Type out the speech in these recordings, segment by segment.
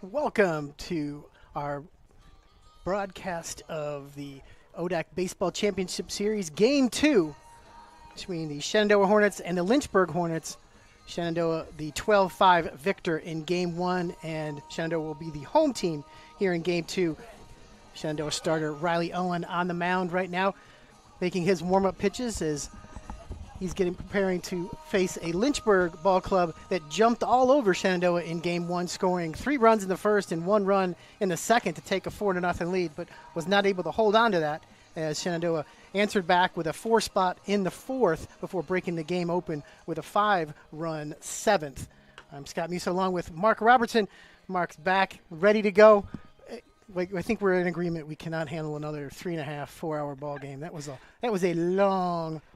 Welcome to our broadcast of the ODAC Baseball Championship Series, Game 2 between the Shenandoah Hornets and the Lynchburg Hornets. Shenandoah, the 12-5 victor in Game 1, and Shenandoah will be the home team here in Game 2. Shenandoah starter Riley Owen on the mound right now, making his warm-up pitches as he's preparing to face a Lynchburg ball club that jumped all over Shenandoah in Game 1, scoring 3 runs in the first and 1 run in the second to take a 4-0 lead, but was not able to hold on to that as Shenandoah answered back with a 4 spot in the 4th before breaking the game open with a 5-run 7th. I'm Scott Musa along with Mark Robertson. Mark's back, ready to go. I think we're in agreement we cannot handle another 3.5, 4-hour ball game. That was a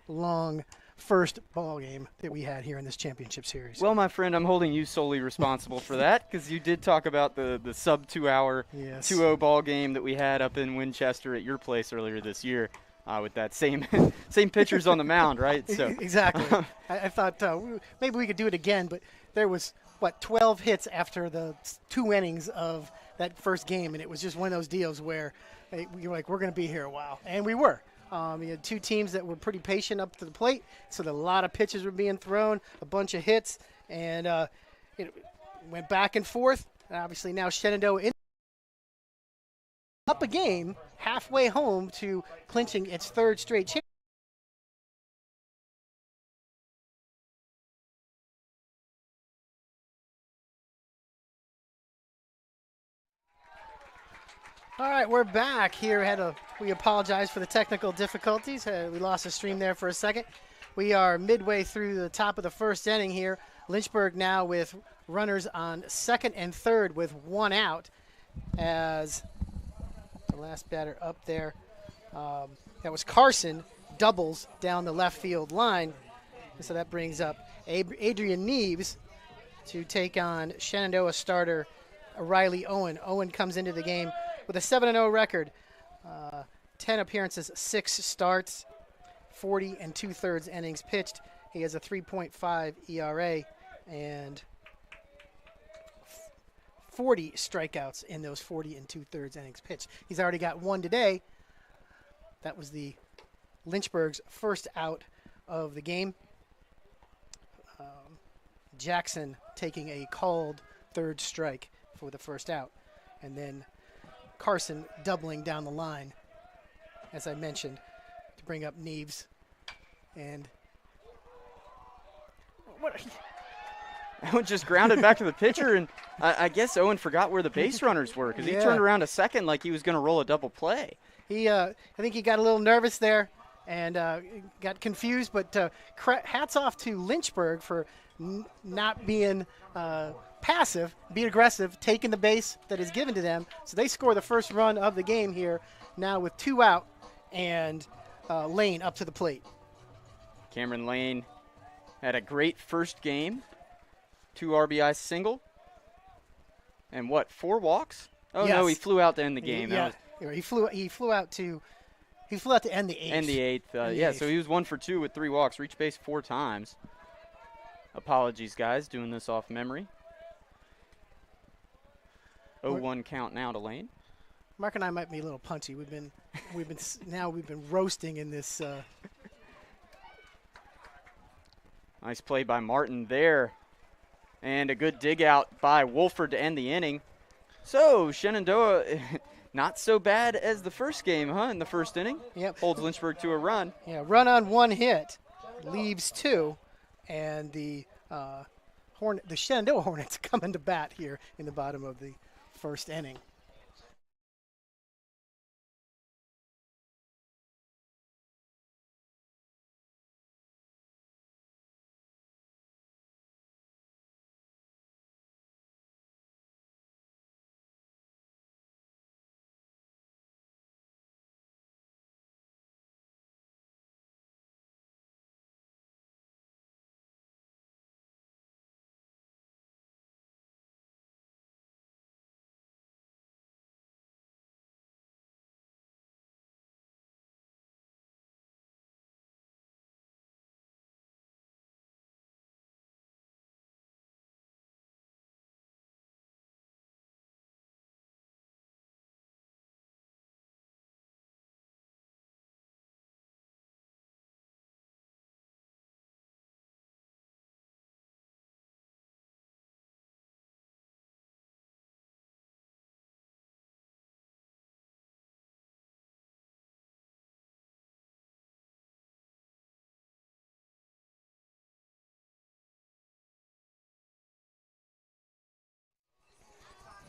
long first ball game that we had here in this championship series. Well, my friend, I'm holding you solely responsible for that because you did talk about the sub 2-hour 2-0 ball game that we had up in Winchester at your place earlier this year with that same pitchers on the mound, right? So exactly. I thought maybe we could do it again, but there was 12 hits after the 2 innings of that first game, and it was just one of those deals where we were like, we're going to be here a while, and we were. We had 2 teams that were pretty patient up to the plate, so that a lot of pitches were being thrown, a bunch of hits, and it went back and forth. And obviously now Shenandoah up a game halfway home to clinching its 3rd straight championship. All right, we're back here. We apologize for the technical difficulties. We lost the stream there for a second. We are midway through the top of the first inning here. Lynchburg now with runners on 2nd and 3rd with 1 out as the last batter up there. That was Carson, doubles down the left field line. So that brings up Adrian Neves to take on Shenandoah starter Riley Owen. Owen comes into the game with a 7-0 record, 10 appearances, 6 starts, 40 2/3 innings pitched. He has a 3.5 ERA and 40 strikeouts in those 40 2/3 innings pitched. He's already got 1 today. That was the Lynchburg's first out of the game. Jackson taking a called 3rd strike for the first out. And then Carson doubling down the line, as I mentioned, to bring up Neves. And Owen just grounded back to the pitcher, and I guess Owen forgot where the base runners were because he turned around a second like he was going to roll a double play. I think he got a little nervous there and got confused, but hats off to Lynchburg for not being passive, being aggressive, taking the base that is given to them. So they score the first run of the game here now with 2 out, and Lane up to the plate. Cameron Lane had a great first game, 2 RBI single, and 4 walks? Oh yes. No, he flew out to end the game. Yeah, he flew out to end the 8th. End the 8th. So he was 1 for 2 with 3 walks, reached base 4 times. Apologies, guys, doing this off memory. 0-1 count now to Lane. Mark and I might be a little punchy. We've been roasting in this. Nice play by Martin there, and a good dig out by Wolford to end the inning. So Shenandoah, not so bad as the first game, huh? In the first inning, holds Lynchburg to a run. Yeah, run on 1 hit, leaves 2, and the Shenandoah Hornets coming to bat here in the bottom of the first inning.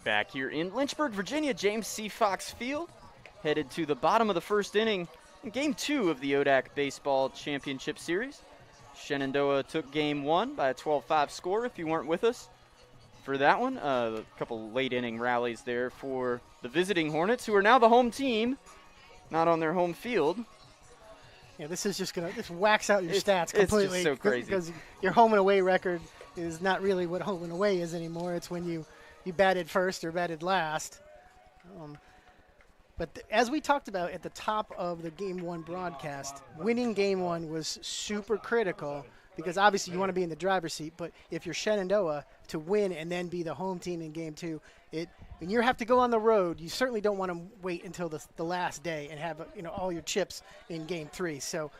Back here in Lynchburg, Virginia, James C. Fox Field, headed to the bottom of the first inning in Game 2 of the ODAC Baseball Championship Series. Shenandoah took Game 1 by a 12-5 score, if you weren't with us for that one. A couple late inning rallies there for the visiting Hornets, who are now the home team, not on their home field. Yeah, this is just going to wax out your stats completely. It's just so crazy. Because your home and away record is not really what home and away is anymore. It's when you batted first or batted last. But as we talked about at the top of the Game 1 broadcast, winning Game 1 was super critical because obviously you want to be in the driver's seat. But if you're Shenandoah, to win and then be the home team in Game 2, when you have to go on the road, you certainly don't want to wait until the last day and have all your chips in Game 3. So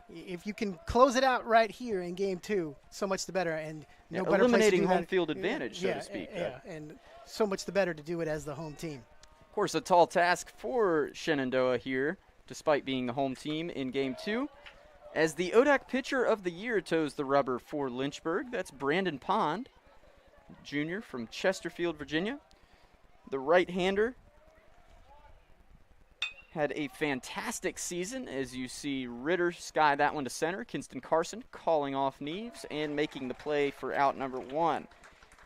if you can close it out right here in Game 2, so much the better. And no better place to do eliminating home that. field advantage, so to speak. Yeah, and so much the better to do it as the home team. Of course, a tall task for Shenandoah here, despite being the home team in Game 2. As the ODAC Pitcher of the Year toes the rubber for Lynchburg, that's Brandon Pond, junior from Chesterfield, Virginia. The right-hander had a fantastic season, as you see Ritter sky that one to center. Kinston Carson calling off Neves and making the play for out number 1.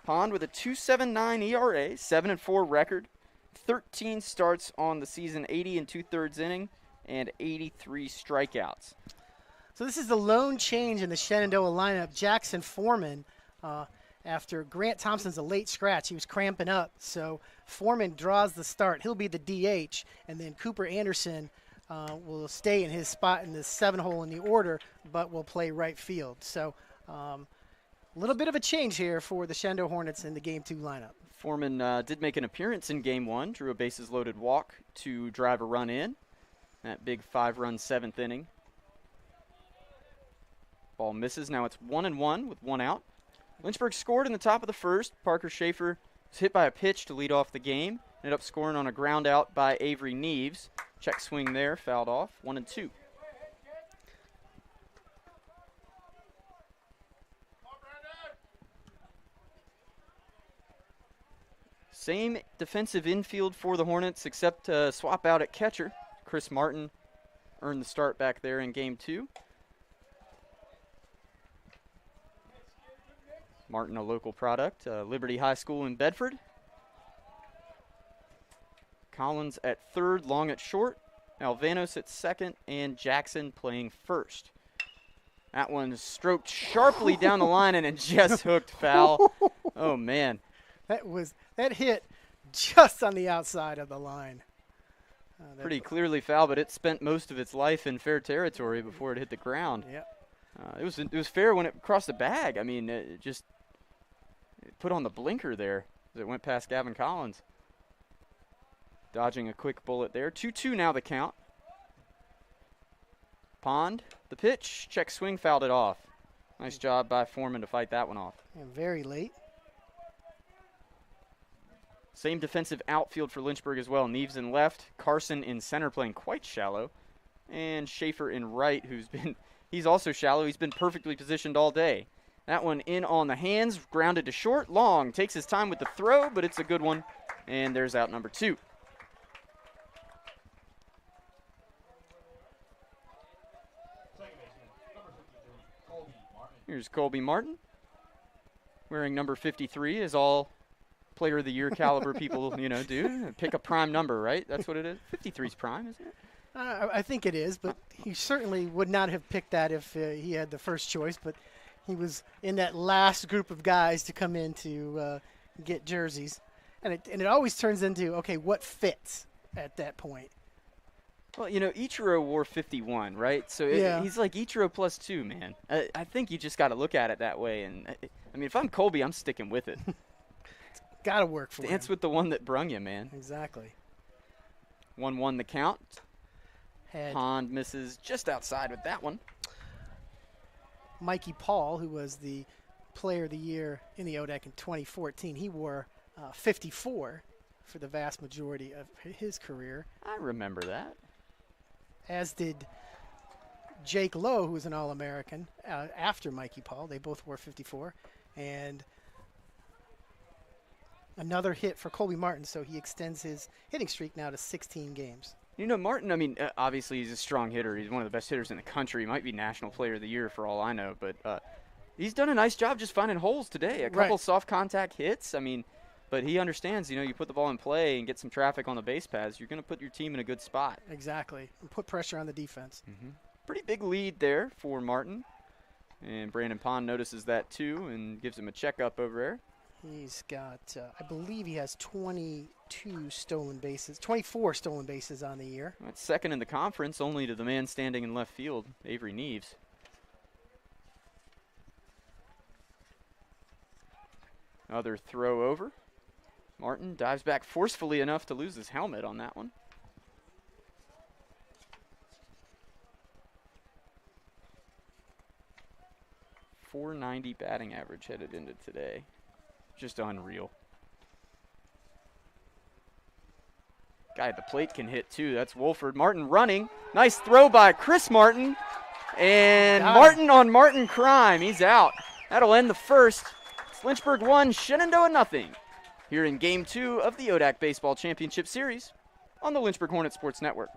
Pond with a 2.79 ERA, 7-4 record, 13 starts on the season, 80 2/3 inning, and 83 strikeouts. So this is the lone change in the Shenandoah lineup. Jackson Foreman, after Grant Thompson's a late scratch, he was cramping up. So Foreman draws the start. He'll be the DH, and then Cooper Anderson will stay in his spot in the 7-hole in the order, but will play right field. So a little bit of a change here for the Shenandoah Hornets in the Game 2 lineup. Foreman did make an appearance in Game 1, drew a bases-loaded walk to drive a run in. That big 5-run 7th inning. Ball misses. Now it's 1-1 with 1 out. Lynchburg scored in the top of the first. Parker Schaefer was hit by a pitch to lead off the game. Ended up scoring on a ground out by Avery Neves. Check swing there, fouled off. 1-2. Same defensive infield for the Hornets, except swap out at catcher. Chris Martin earned the start back there in Game 2. Martin, a local product, Liberty High School in Bedford. Collins at third, Long at short, Alvanos at second, and Jackson playing first. That one stroked sharply down the line and it just hooked foul. Oh, man. That hit just on the outside of the line. Pretty clearly foul, but it spent most of its life in fair territory before it hit the ground. Yeah. It was fair when it crossed the bag. I mean, it put on the blinker there as it went past Gavin Collins. Dodging a quick bullet there. 2-2 now the count. Pond, the pitch, check swing, fouled it off. Nice job by Foreman to fight that one off. And very late. Same defensive outfield for Lynchburg as well. Neves in left, Carson in center playing quite shallow, and Schaefer in right, he's also shallow. He's been perfectly positioned all day. That one in on the hands, grounded to short. Long takes his time with the throw, but it's a good one, and there's out number 2. Here's Colby Martin, wearing number 53, as all Player of the Year caliber people, do. Pick a prime number, right? That's what it is. 53's prime, isn't it? I think it is, but he certainly would not have picked that if he had the first choice. But he was in that last group of guys to come in to get jerseys. And it always turns into, okay, what fits at that point? Well, Ichiro wore 51, right? So he's like Ichiro plus 2, man. I think you just got to look at it that way. And I mean, if I'm Colby, I'm sticking with it. Got to work for him. Dance with the one that brung you, man. Exactly. 1-1 the count. Pond misses just outside with that one. Mikey Paul, who was the Player of the Year in the ODAC in 2014, he wore 54 for the vast majority of his career. I remember that. As did Jake Lowe, who was an All-American after Mikey Paul. They both wore 54. And Another hit for Colby Martin, so he extends his hitting streak now to 16 games. You know, Martin, I mean, obviously he's a strong hitter. He's one of the best hitters in the country. He might be National Player of the Year for all I know, but he's done a nice job just finding holes today. A couple soft contact hits. I mean, but he understands, you know, you put the ball in play and get some traffic on the base paths, you're going to put your team in a good spot. Exactly. And put pressure on the defense. Pretty big lead there for Martin. And Brandon Pond notices that too and gives him a checkup over there. He's got, I believe he has 22 stolen bases, 24 stolen bases on the year. That's second in the conference, only to the man standing in left field, Avery Neves. Another throw over. Martin dives back forcefully enough to lose his helmet on that one. .490 batting average headed into today. Just unreal. Guy at the plate can hit too. That's Wolford. Martin running. Nice throw by Chris Martin. And Martin on Martin crime. He's out. That'll end the first. It's Lynchburg 1, Shenandoah nothing. Here in Game 2 of the ODAC Baseball Championship Series on the Lynchburg Hornet Sports Network.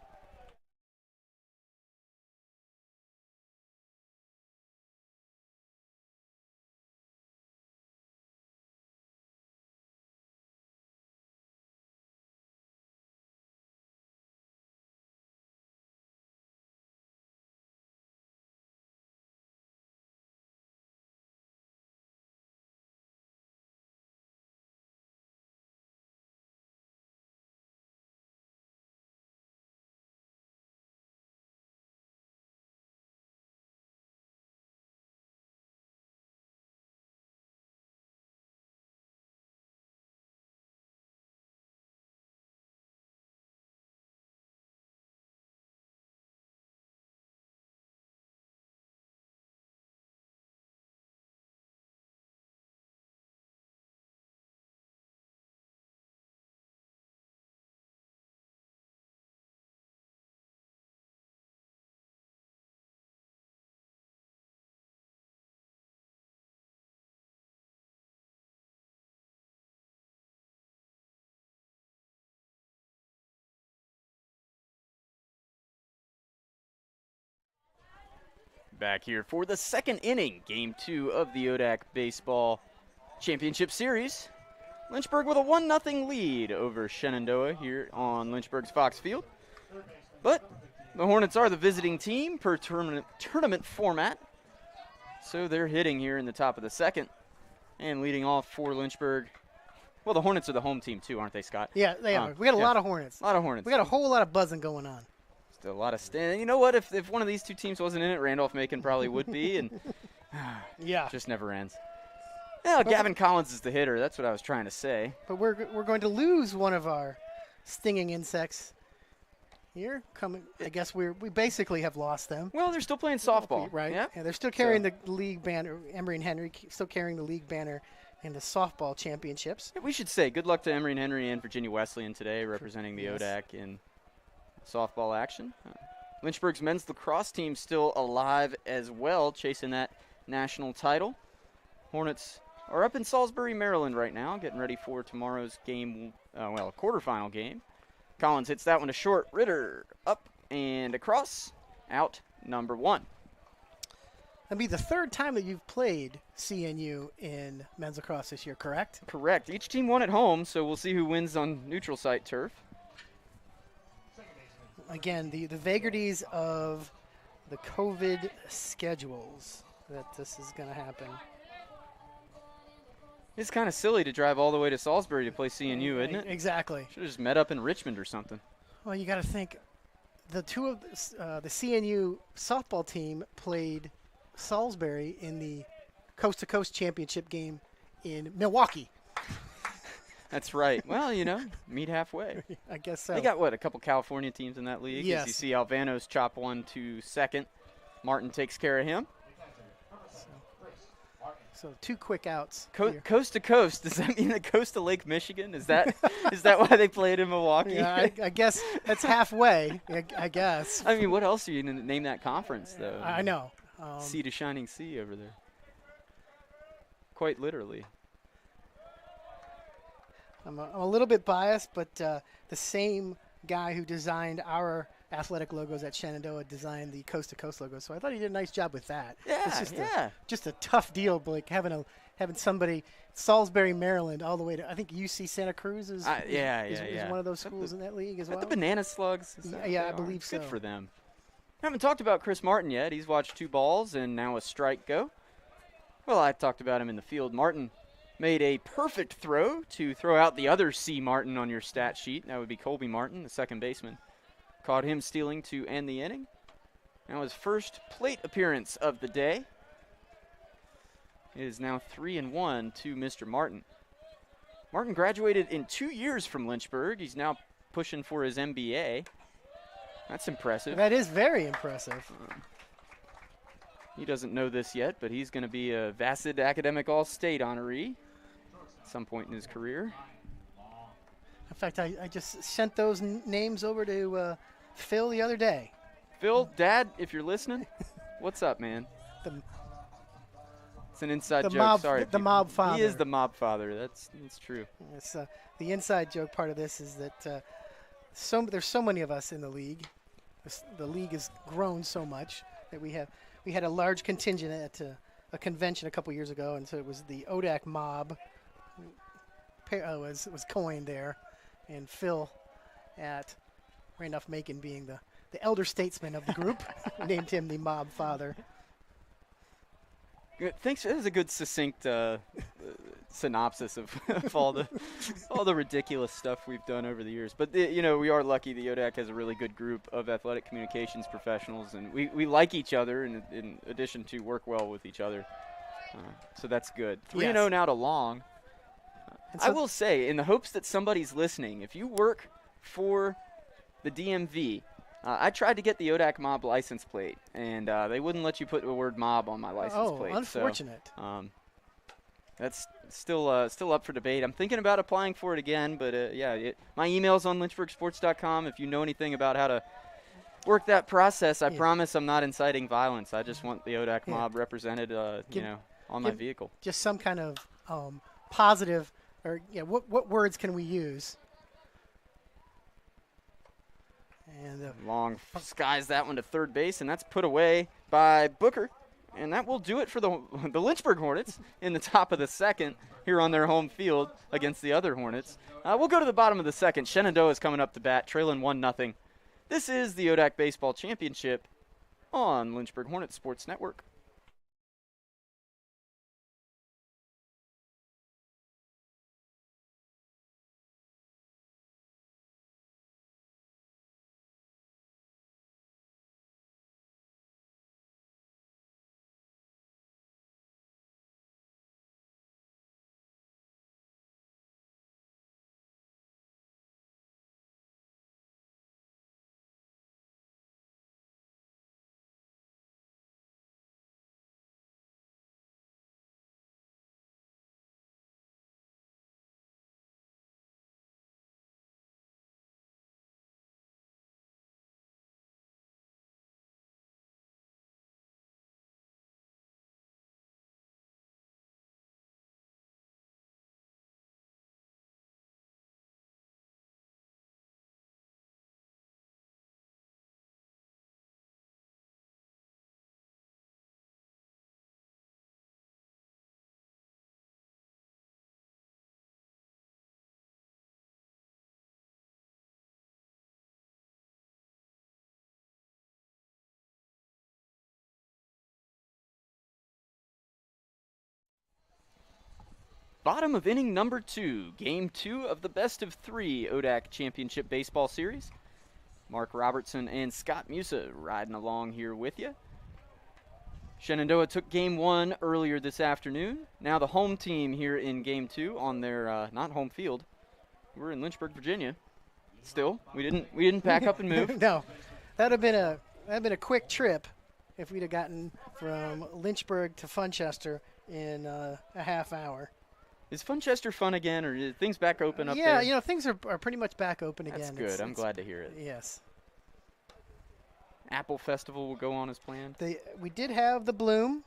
Back here for the second inning, Game 2 of the ODAC Baseball Championship Series. Lynchburg with a 1-0 lead over Shenandoah here on Lynchburg's Fox Field. But the Hornets are the visiting team per tournament format. So they're hitting here in the top of the second. And leading off for Lynchburg. Well, the Hornets are the home team too, aren't they, Scott? Yeah, they are. We got a lot of Hornets. A lot of Hornets. We got a whole lot of buzzing going on. Still a lot of stand. You know what? If one of these two teams wasn't in it, Randolph-Macon probably would be. And yeah, just never ends. Yeah, Gavin Collins is the hitter. That's what I was trying to say. But we're going to lose one of our stinging insects here. I guess we basically have lost them. Well, they're still playing softball, right? Yep. Yeah, they're still carrying the league banner. Emory and Henry still carrying the league banner in the softball championships. Yeah, we should say good luck to Emory and Henry and Virginia Wesleyan today, representing the ODAC in softball action. Lynchburg's men's lacrosse team still alive as well, chasing that national title. Hornets are up in Salisbury, Maryland right now, getting ready for tomorrow's game, a quarterfinal game. Collins hits that one to short. Ritter up and across, out number 1. That'll be the third time that you've played CNU in men's lacrosse this year, correct? Correct. Each team won at home, so we'll see who wins on neutral site turf. Again, the vagaries of the COVID schedules that this is going to happen. It's kind of silly to drive all the way to Salisbury to play CNU, isn't it? Exactly. Should have just met up in Richmond or something. Well, you got to think, the CNU softball team played Salisbury in the coast-to-coast championship game in Milwaukee. That's right. Well, you know, meet halfway. I guess so. They got, a couple California teams in that league? Yes. As you see Alvano's chop one to second. Martin takes care of him. So 2 quick outs. Coast to coast. Does that mean the coast of Lake Michigan? Is that why they played in Milwaukee? Yeah, I guess that's halfway, I guess. I mean, what else are you going to name that conference, though? I know. Sea to shining sea over there. Quite literally. I'm a little bit biased, but the same guy who designed our athletic logos at Shenandoah designed the Coast to Coast logo. So I thought he did a nice job with that. Yeah, it's just yeah. just a tough deal, like having somebody Salisbury, Maryland, all the way to I think UC Santa Cruz is one of those schools in that league as well. The Banana Slugs. I believe so. Good for them. I haven't talked about Chris Martin yet. He's watched 2 balls and now a strike go. Well, I talked about him in the field. Martin made a perfect throw to throw out the other C. Martin on your stat sheet. That would be Colby Martin, the second baseman. Caught him stealing to end the inning. Now his first plate appearance of the day. It is now 3-1 to Mr. Martin. Martin graduated in 2 years from Lynchburg. He's now pushing for his MBA. That's impressive. That is very impressive. He doesn't know this yet, but he's going to be a Vassad Academic All-State honoree at some point in his career. In fact, I just sent those names over to Phil the other day. Phil, Dad, if you're listening, what's up, man? It's an inside joke. Sorry. The mob father. He is the mob father. That's true. It's, the inside joke part of this is that there's so many of us in the league. The league has grown so much that we had a large contingent at a convention a couple years ago, and so it was the ODAC mob was coined there, and Phil at Randolph-Macon being the elder statesman of the group named him the mob father. Good. Thanks. That was a good succinct synopsis of all the ridiculous stuff we've done over the years. But we are lucky. The ODAC has a really good group of athletic communications professionals, and we like each other in addition to work well with each other. So that's good. 3-0 now to Long. I will say, in the hopes that somebody's listening, if you work for the DMV, I tried to get the ODAC mob license plate, and they wouldn't let you put the word mob on my license plate. Oh, unfortunate. So, that's still up for debate. I'm thinking about applying for it again, but my email's on lynchburgsports.com. If you know anything about how to work that process, I promise I'm not inciting violence. I just want the ODAC mob represented, on my vehicle. Just some kind of positive, or what words can we use? And Long skies that one to third base, and that's put away by Booker. And that will do it for the Lynchburg Hornets in the top of the second here on their home field against the other Hornets. We'll go to the bottom of the second. Shenandoah is coming up to bat, trailing 1-0. This is the ODAC Baseball Championship on Lynchburg Hornets Sports Network. Bottom of inning number 2, game 2 of the best of 3 ODAC Championship Baseball Series. Mark Robertson and Scott Musa riding along here with you. Shenandoah took game 1 earlier this afternoon. Now the home team here in game 2 on their not home field. We're in Lynchburg, Virginia. Still, we didn't pack up and move. No, that'd have been a quick trip if we'd have gotten from Lynchburg to Funchester in a half hour. Is Funchester fun again, or are things back open up there? Yeah, things are pretty much back open again. That's good. I'm glad to hear it. Yes. Apple Festival will go on as planned. We did have the bloom,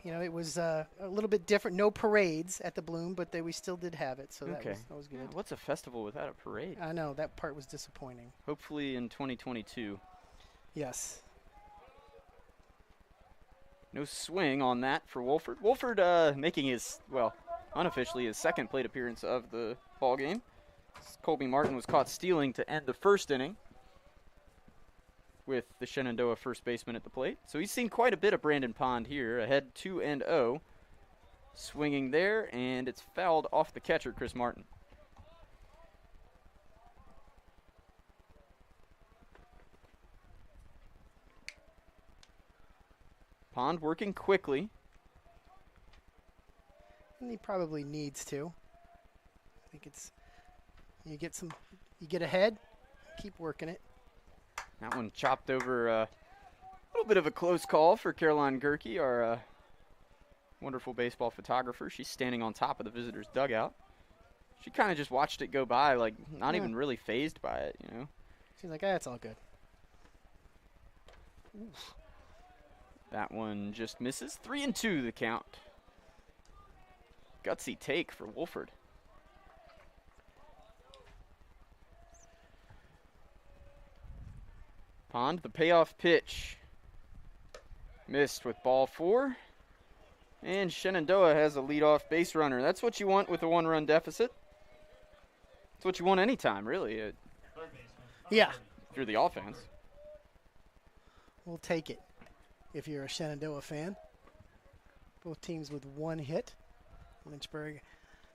You know, it was a little bit different. No parades at the Bloom, but we still did have it, so Okay. that was good. Yeah, what's a festival without a parade? I know, that part was disappointing. Hopefully in 2022. Yes. No swing on that for Wolford. Wolford making his, well, unofficially his second plate appearance of the ball game. Colby Martin was caught stealing to end the first inning with the Shenandoah first baseman at the plate. So he's seen quite a bit of Brandon Pond here, ahead 2-0. Swinging there, and it's fouled off the catcher, Chris Martin. Pond working quickly. And he probably needs to. I think it's, you get ahead, keep working it. That one chopped over a little bit of a close call for Caroline Gerke, our wonderful baseball photographer. She's standing on top of the visitors' dugout. She kind of just watched it go by, like not even really fazed by it, you know. She's like, it's all good. Oof. That one just misses. 3-2 the count. Gutsy take for Wolford. Pond, the payoff pitch. Missed with ball 4. And Shenandoah has a leadoff base runner. That's what you want with a 1-run deficit. That's what you want anytime, really. Yeah. If you're the offense. We'll take it if you're a Shenandoah fan. Both teams with 1 hit. Lynchburg,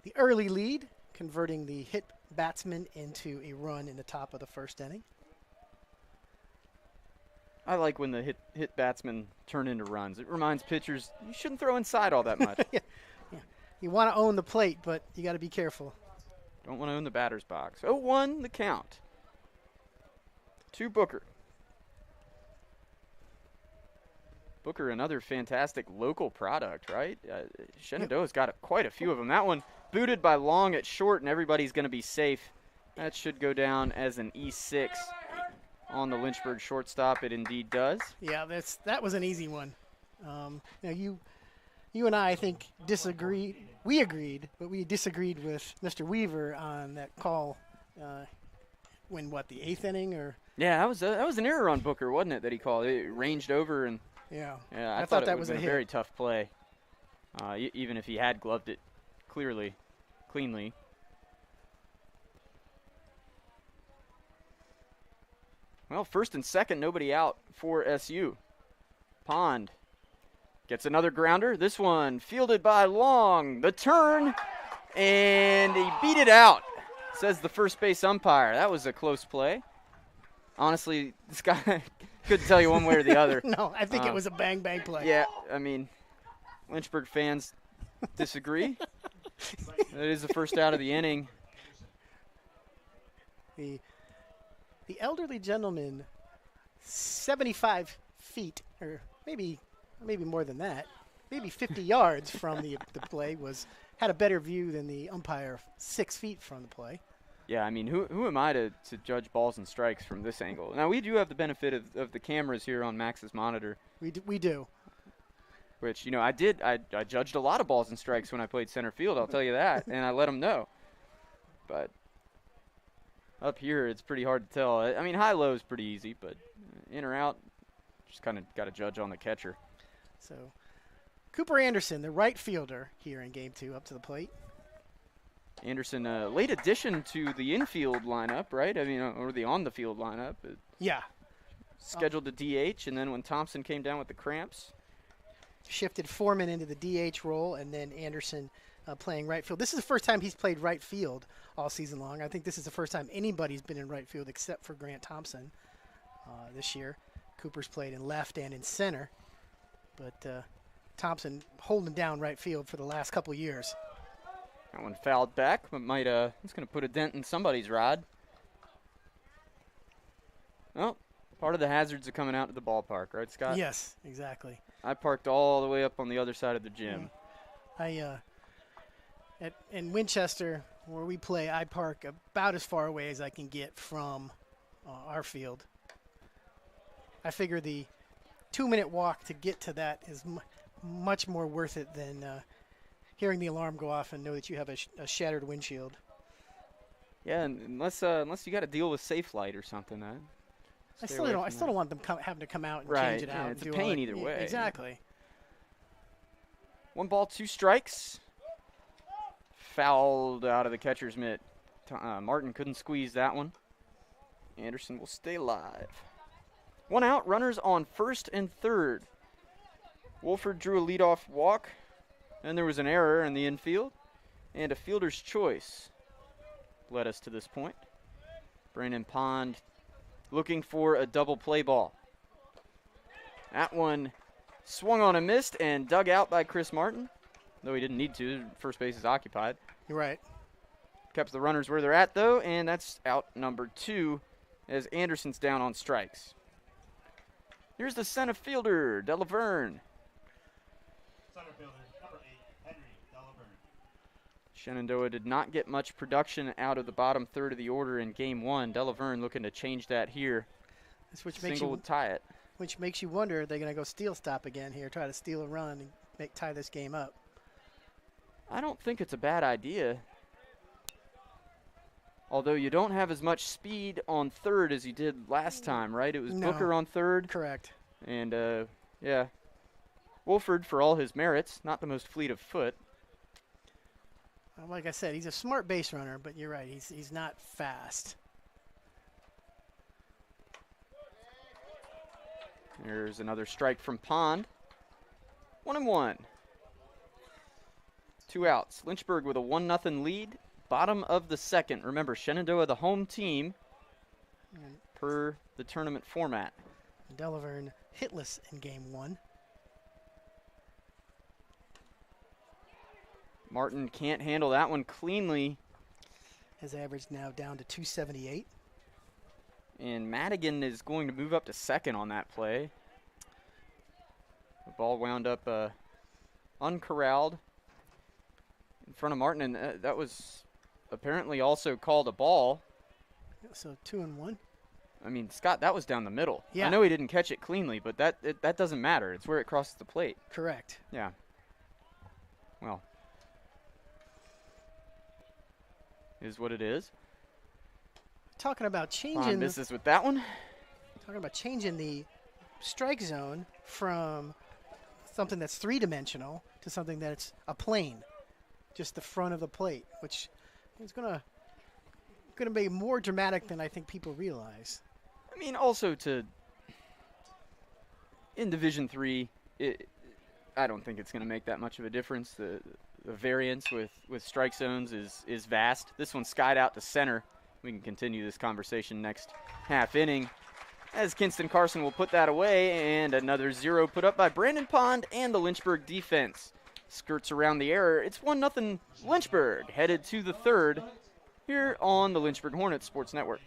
the early lead, converting the hit batsman into a run in the top of the first inning. I like when the hit batsmen turn into runs. It reminds pitchers you shouldn't throw inside all that much. Yeah. You want to own the plate, but you got to be careful. Don't want to own the batter's box. 0-1 the count. To Booker. Booker, another fantastic local product, right? Shenandoah's got quite a few of them. That one booted by Long at short, and everybody's going to be safe. That should go down as an E6 on the Lynchburg shortstop. It indeed does. Yeah, that was an easy one. You and I think disagreed. We agreed, but we disagreed with Mr. Weaver on that call. When the 8th inning or? Yeah, that was an error on Booker, wasn't it? That he called. It ranged over and. Yeah. Yeah, I thought that was a very tough play. Even if he had gloved it cleanly. Well, first and second, nobody out for SU. Pond gets another grounder. This one fielded by Long. The turn, and he beat it out, says the first base umpire. That was a close play. Honestly, this guy couldn't tell you one way or the other. No, I think it was a bang-bang play. Yeah, I mean, Lynchburg fans disagree. That is the first out of the inning. The elderly gentleman, 75 feet, or maybe more than that, maybe 50 yards from the play, had a better view than the umpire 6 feet from the play. Yeah, I mean, who am I to judge balls and strikes from this angle? Now, we do have the benefit of the cameras here on Max's monitor. We do. Which, you know, I judged a lot of balls and strikes when I played center field, I'll tell you that, and I let them know. But up here, it's pretty hard to tell. I mean, high-low is pretty easy, but in or out, just kind of got to judge on the catcher. So, Cooper Anderson, the right fielder here in Game 2, up to the plate. Anderson, late addition to the infield lineup, right? I mean, or the on-the-field lineup. Yeah. Scheduled to DH, and then when Thompson came down with the cramps. Shifted Foreman into the DH role, and then Anderson playing right field. This is the first time he's played right field all season long. I think this is the first time anybody's been in right field except for Grant Thompson this year. Cooper's played in left and in center, but Thompson holding down right field for the last couple of years. That one fouled back, but it's going to put a dent in somebody's rod. Well, part of the hazards of coming out to the ballpark, right, Scott? Yes, exactly. I parked all the way up on the other side of the gym. In Winchester, where we play, I park about as far away as I can get from our field. I figure the 2-minute walk to get to that is much more worth it than hearing the alarm go off and know that you have a shattered windshield. Yeah, unless you got to deal with safe light or something. I still don't want them having to come out and right. change it out. Yeah, it's a pain either way. Exactly. 1 ball, 2 strikes. Fouled out of the catcher's mitt. Martin couldn't squeeze that one. Anderson will stay alive. 1 out, runners on first and third. Wolford drew a leadoff walk, and there was an error in the infield, and a fielder's choice led us to this point. Brandon Pond looking for a double play ball. That one swung on and missed and dug out by Chris Martin, though he didn't need to. First base is occupied. You're right. Kept the runners where they're at, though, and that's out number 2 as Anderson's down on strikes. Here's the center fielder, Delaverne. Center fielder, number 8, Henry Delaverne. Shenandoah did not get much production out of the bottom third of the order in game 1. Delaverne looking to change that here. Single would tie it. Which makes you wonder, are they going to go steal stop again here, try to steal a run and tie this game up? I don't think it's a bad idea. Although you don't have as much speed on third as you did last time, right? It was No. Booker on third. Correct. And, yeah. Wolford, for all his merits, not the most fleet of foot. Like I said, he's a smart base runner, but you're right, he's not fast. There's another strike from Pond. 1-1. 2 outs. Lynchburg with a 1-0 lead. Bottom of the second. Remember, Shenandoah the home team per the tournament format. Delaverne hitless in game 1. Martin can't handle that one cleanly. His average now down to 278. And Madigan is going to move up to second on that play. The ball wound up uncorralled in front of Martin, and that was apparently also called a ball. So 2-1. I mean, Scott, that was down the middle. Yeah. I know he didn't catch it cleanly, but that doesn't matter. It's where it crosses the plate. Correct. Yeah. Well, is what it is. Talking about Pond changing misses with that one. the strike zone from something that's 3-dimensional to something that's a plane, just the front of the plate, which is gonna be more dramatic than I think people realize. I mean, also in Division III, I don't think it's going to make that much of a difference. The variance with strike zones is vast. This one skied out to center. We can continue this conversation next half inning, as Kinston Carson will put that away, and another 0 put up by Brandon Pond and the Lynchburg defense. Skirts around the error. It's 1-0 Lynchburg, headed to the third here on the Lynchburg Hornets Sports Network.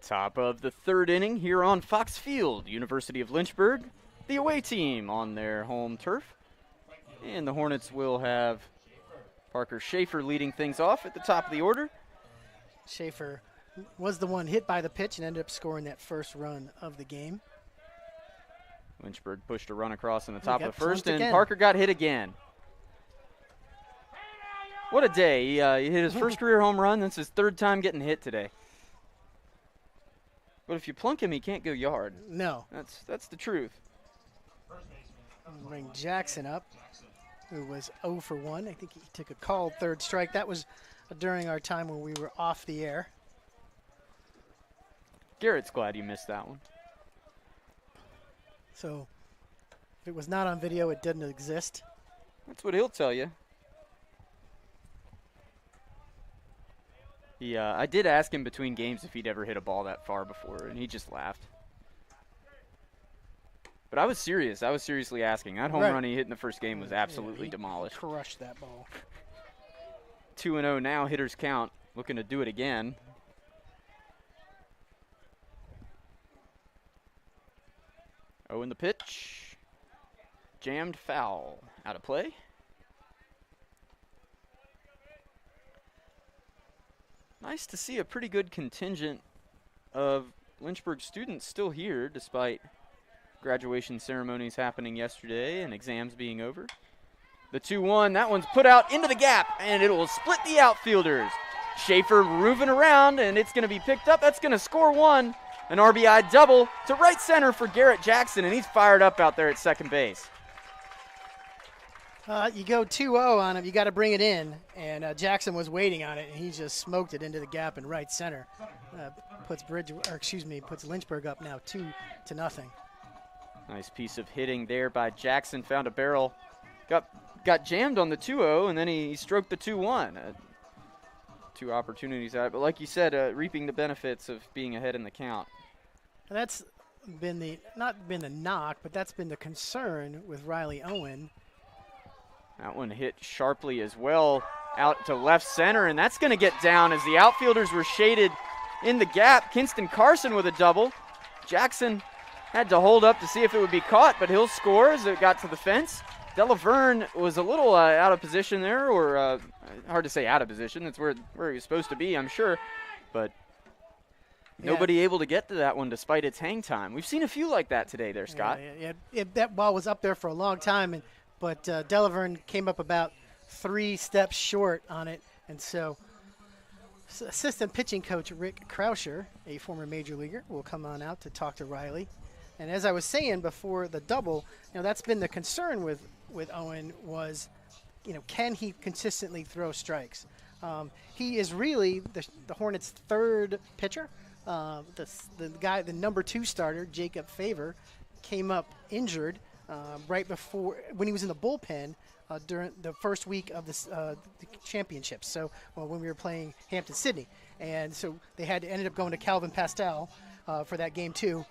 Top of the third inning here on Fox Field, University of Lynchburg, the away team on their home turf. And the Hornets will have Parker Schaefer leading things off at the top of the order. Schaefer was the one hit by the pitch and ended up scoring that first run of the game. Lynchburg pushed a run across in the top of the first, once and again. Parker got hit again. What a day. He hit his first career home run. That's his third time getting hit today. But if you plunk him, he can't go yard. No. That's the truth. We'll bring Jackson up, who was 0 for 1. I think he took a called third strike. That was during our time when we were off the air. Garrett's glad you missed that one. So if it was not on video, it didn't exist. That's what he'll tell you. I did ask him between games if he'd ever hit a ball that far before, and he just laughed. But I was serious. I was seriously asking. That home run he hit in the first game was absolutely demolished. Crushed that ball. 2-0 now, hitters count. Looking to do it again. Oh, in the pitch. Jammed foul. Out of play. Nice to see a pretty good contingent of Lynchburg students still here despite graduation ceremonies happening yesterday and exams being over. The 2-1, that one's put out into the gap, and it will split the outfielders. Schaefer moving around, and it's going to be picked up. That's going to score one. An RBI double to right center for Garrett Jackson, and he's fired up out there at second base. You go 2-0 on him, you got to bring it in, and Jackson was waiting on it, and he just smoked it into the gap in right center. Puts Lynchburg up now 2-0. Nice piece of hitting there by Jackson. Found a barrel, got jammed on the 2-0, and then he stroked the 2-1. Two opportunities out, but like you said, reaping the benefits of being ahead in the count. And that's been not been the knock, but that's been the concern with Riley Owen. That one hit sharply as well out to left center, and that's going to get down as the outfielders were shaded in the gap. Kinston Carson with a double. Jackson had to hold up to see if it would be caught, but he'll score as it got to the fence. Delaverne was a little out of position there, or hard to say out of position. That's where he was supposed to be, I'm sure. But nobody able to get to that one despite its hang time. We've seen a few like that today there, Scott. Yeah, that ball was up there for a long time, but Delaverne came up about 3 steps short on it. And so assistant pitching coach Rick Krauscher, a former major leaguer, will come on out to talk to Riley. And as I was saying before the double, that's been the concern with Owen was, can he consistently throw strikes? He is really the Hornets' third pitcher. The number 2 starter, Jacob Favor, came up injured right before when he was in the bullpen during the first week of the championships. So when we were playing Hampton-Sydney, and so they ended up going to Calvin Pastel for that game 2.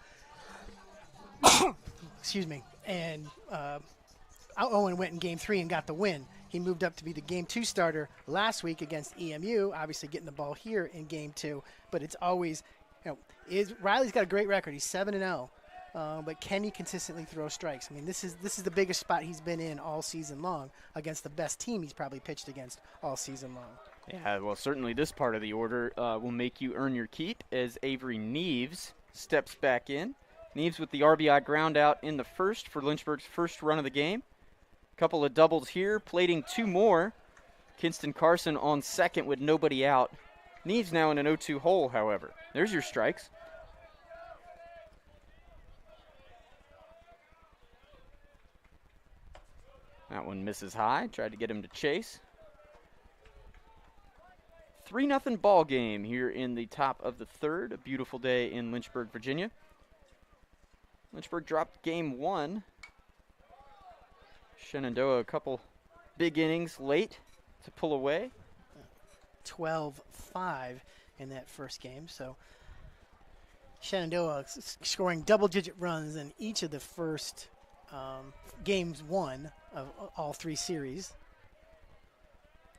Excuse me. And Owen went in game 3 and got the win. He moved up to be the game 2 starter last week against EMU, obviously getting the ball here in game 2. But it's always, Riley's got a great record. He's 7-0. But can he consistently throw strikes? I mean, this is the biggest spot he's been in all season long against the best team he's probably pitched against all season long. Yeah, well, certainly this part of the order will make you earn your keep as Avery Neves steps back in. Neves with the RBI ground out in the first for Lynchburg's first run of the game. Couple of doubles here, plating 2 more. Kinston Carson on second with nobody out. Neves now in an 0-2 hole, however. There's your strikes. That one misses high. Tried to get him to chase. 3-0 ball game here in the top of the third. A beautiful day in Lynchburg, Virginia. Lynchburg dropped game 1. Shenandoah a couple big innings late to pull away. 12-5 in that first game. So Shenandoah scoring double-digit runs in each of the first games 1 of all 3 series.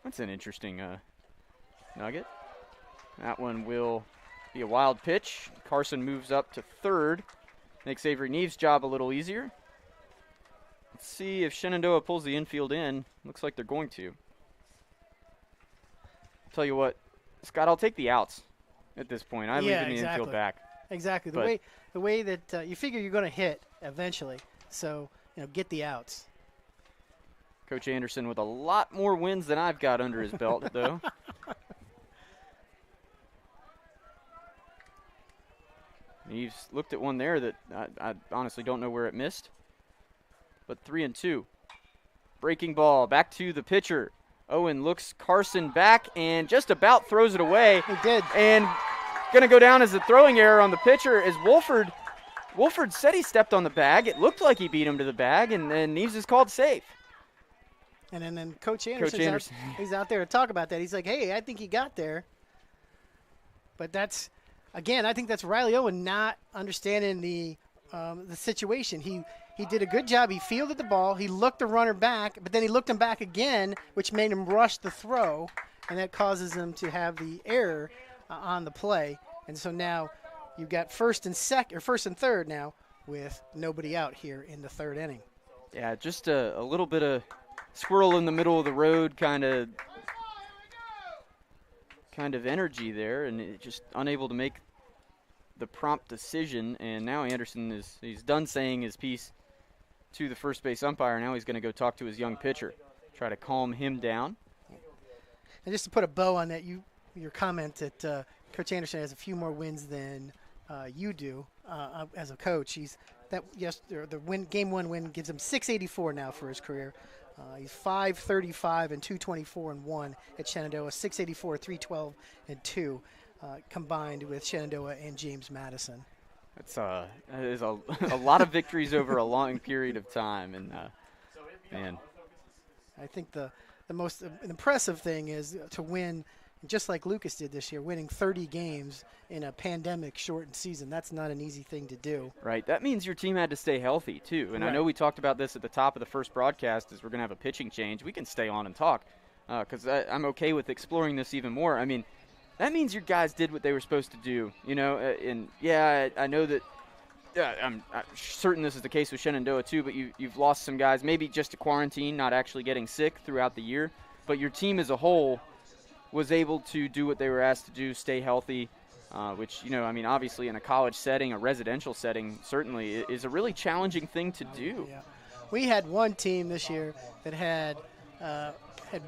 That's an interesting nugget. That one will be a wild pitch. Carson moves up to third. Makes Avery Neves' job a little easier. Let's see if Shenandoah pulls the infield in. Looks like they're going to. Tell you what, Scott, I'll take the outs. at this point. I leave it in the exactly. infield back. Exactly. But The way that you figure you're going to hit eventually. So, get the outs. Coach Anderson with a lot more wins than I've got under his belt, though. He's looked at one there that I honestly don't know where it missed. But 3-2. Breaking ball back to the pitcher. Owen looks Carson back and just about throws it away. He did. And going to go down as a throwing error on the pitcher is Wolford. Wolford said he stepped on the bag. It looked like he beat him to the bag, and Neves is called safe. And then Coach Anderson, he's out there to talk about that. He's like, hey, I think he got there. But that's, again, I think that's Riley Owen not understanding the situation. He did a good job. He fielded the ball. He looked the runner back, but then he looked him back again, which made him rush the throw, and that causes him to have the error on the play. And so now you've got first and third now with nobody out here in the third inning. Yeah, just a little bit of squirrel in the middle of the road kind of energy there, and it just unable to make the prompt decision. And now Anderson he's done saying his piece to the first base umpire. Now he's going to go talk to his young pitcher, try to calm him down. And just to put a bow on that, your comment that Coach Anderson has a few more wins than you do as a coach. Game one win gives him 684 now for his career. He's 535 and 224 and 1 at Shenandoah, 684, 312 and 2 combined with Shenandoah and James Madison. That is a lot of victories over a long period of time, and man, I think the most impressive thing is to win, just like Lucas did this year, winning 30 games in a pandemic-shortened season. That's not an easy thing to do. Right. That means your team had to stay healthy, too. And right. I know we talked about this at the top of the first broadcast as we're going to have a pitching change. We can stay on and talk because I'm okay with exploring this even more. I mean, that means your guys did what they were supposed to do, and, yeah, I know that I'm certain this is the case with Shenandoah, too, but you've lost some guys, maybe just to quarantine, not actually getting sick throughout the year. But your team as a whole was able to do what they were asked to do, stay healthy, which, obviously in a college setting, a residential setting, certainly is a really challenging thing to do. Yeah. We had one team this year that had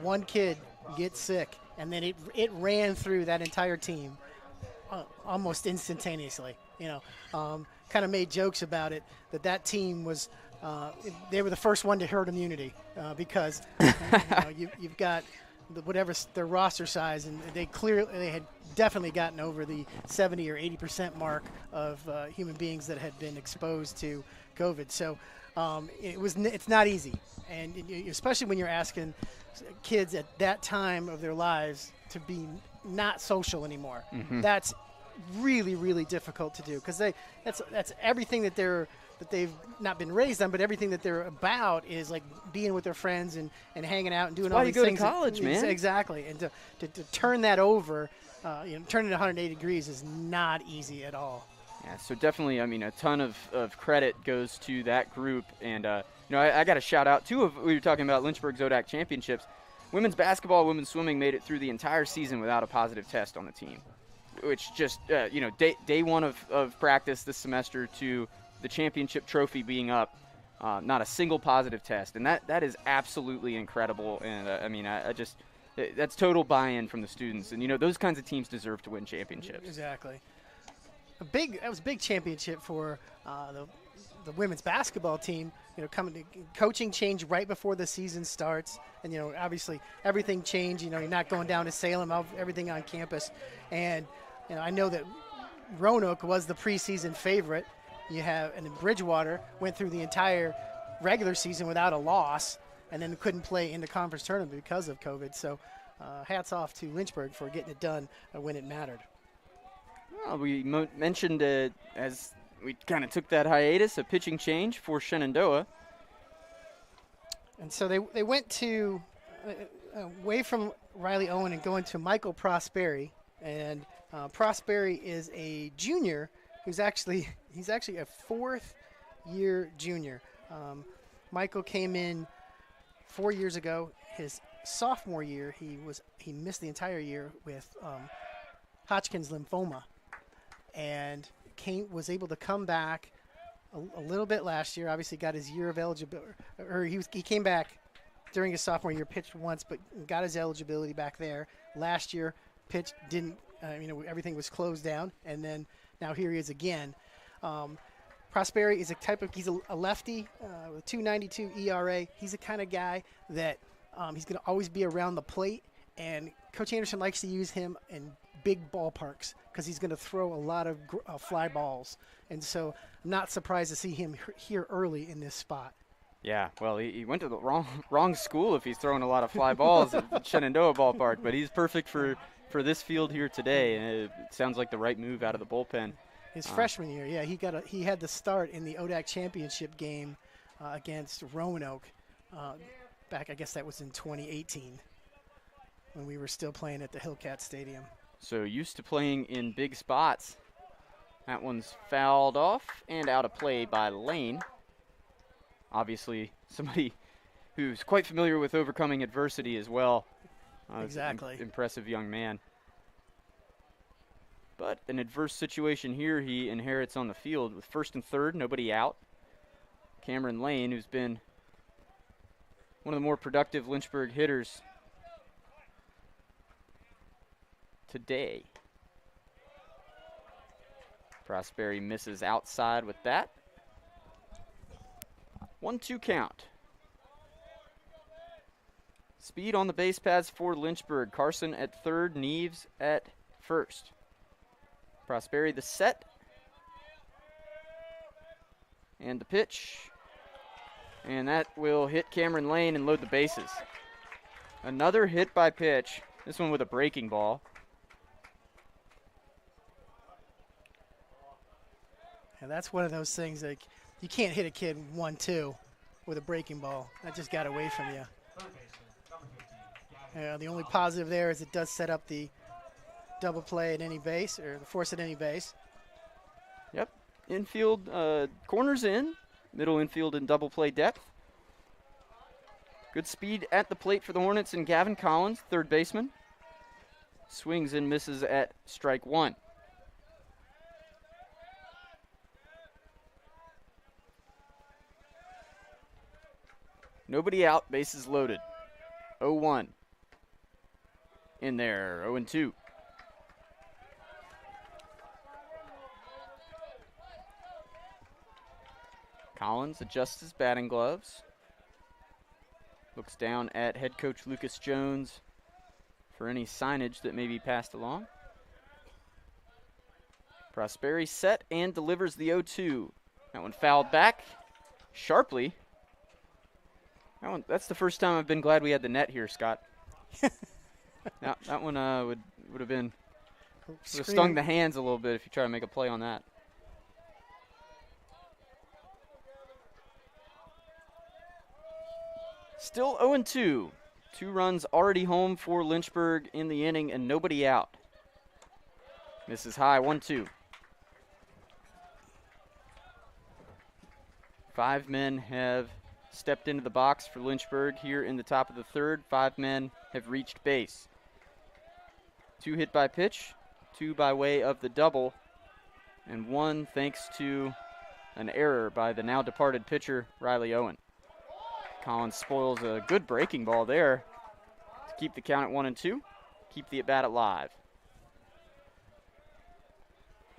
one kid get sick, and then it ran through that entire team almost instantaneously. Kind of made jokes about it, that team was they were the first one to herd immunity because you've got whatever their roster size, and they had definitely gotten over the 70 or 80% mark of human beings that had been exposed to COVID. So it's not easy, and especially when you're asking kids at that time of their lives to be not social anymore. Mm-hmm. That's really, really difficult to do because that's everything that they've not been raised on, but everything that they're about is like being with their friends and hanging out and doing all these things. Why you go to college, man? Exactly. And to turn that over, turn it 180 degrees is not easy at all. Yeah, so definitely, a ton of credit goes to that group. And, I got to shout out, we were talking about Lynchburg's ODAC championships. Women's basketball, women's swimming made it through the entire season without a positive test on the team, which just, day one of practice this semester to the championship trophy being up, not a single positive test. And that is absolutely incredible. And, that's total buy-in from the students. And, those kinds of teams deserve to win championships. Exactly. That was a big championship for the women's basketball team. Coming to coaching change right before the season starts, and obviously everything changed. You're not going down to Salem, everything on campus, and I know that Roanoke was the preseason favorite. And then Bridgewater went through the entire regular season without a loss, and then couldn't play in the conference tournament because of COVID. So, hats off to Lynchburg for getting it done when it mattered. Well, we mentioned as we kind of took that hiatus, a pitching change for Shenandoah. And so they went to away from Riley Owen and going to Michael Prosperi. And Prosperi is a junior he's actually a fourth-year junior. Michael came in 4 years ago. His sophomore year, he missed the entire year with Hodgkin's lymphoma, and was able to come back a little bit last year. Obviously, got his year of eligibility, or he came back during his sophomore year, pitched once, but got his eligibility back there. Last year, pitched, didn't, everything was closed down, and then now here he is again. Prosperi is he's a lefty with 2.92 ERA. He's the kind of guy that he's going to always be around the plate, and Coach Anderson likes to use him in big ballparks because he's going to throw a lot of fly balls. And so I'm not surprised to see him here early in this spot. Yeah, well, he went to the wrong school if he's throwing a lot of fly balls at the Shenandoah ballpark, but he's perfect for this field here today, and it sounds like the right move out of the bullpen. His freshman year, yeah, he had the start in the ODAC championship game against Roanoke back, I guess that was in 2018 when we were still playing at the Hillcat Stadium. So used to playing in big spots. That one's fouled off and out of play by Lane. Obviously, somebody who's quite familiar with overcoming adversity as well. Exactly. Impressive young man. But an adverse situation here he inherits on the field with first and third, nobody out. Cameron Lane, who's been one of the more productive Lynchburg hitters today. Prosperi misses outside with that. 1-2 count. Speed on the base paths for Lynchburg. Carson at third, Neves at first. Prosperi the set. And the pitch. And that will hit Cameron Lane and load the bases. Another hit by pitch. This one with a breaking ball. And that's one of those things like you can't hit a kid 1-2 with a breaking ball. That just got away from you. The only positive there is it does set up the double play at any base, or the force at any base. Yep. Infield, corners in. Middle infield and double play depth. Good speed at the plate for the Hornets and Gavin Collins, third baseman. Swings and misses at strike one. Nobody out, bases loaded. 0-1. In there, 0-2. Collins adjusts his batting gloves. Looks down at head coach Lucas Jones for any signage that may be passed along. Prosperi set and delivers the 0-2. That one fouled back sharply. That's the first time I've been glad we had the net here, Scott. That one would have stung the hands a little bit if you try to make a play on that. Still 0-2. 2 runs already home for Lynchburg in the inning and nobody out. Misses high, 1-2. 5 men have stepped into the box for Lynchburg here in the top of the third. 5 men have reached base. 2 hit by pitch, 2 by way of the double, and 1 thanks to an error by the now departed pitcher, Riley Owen. Collins spoils a good breaking ball there to keep the count at 1-2, keep the at-bat alive.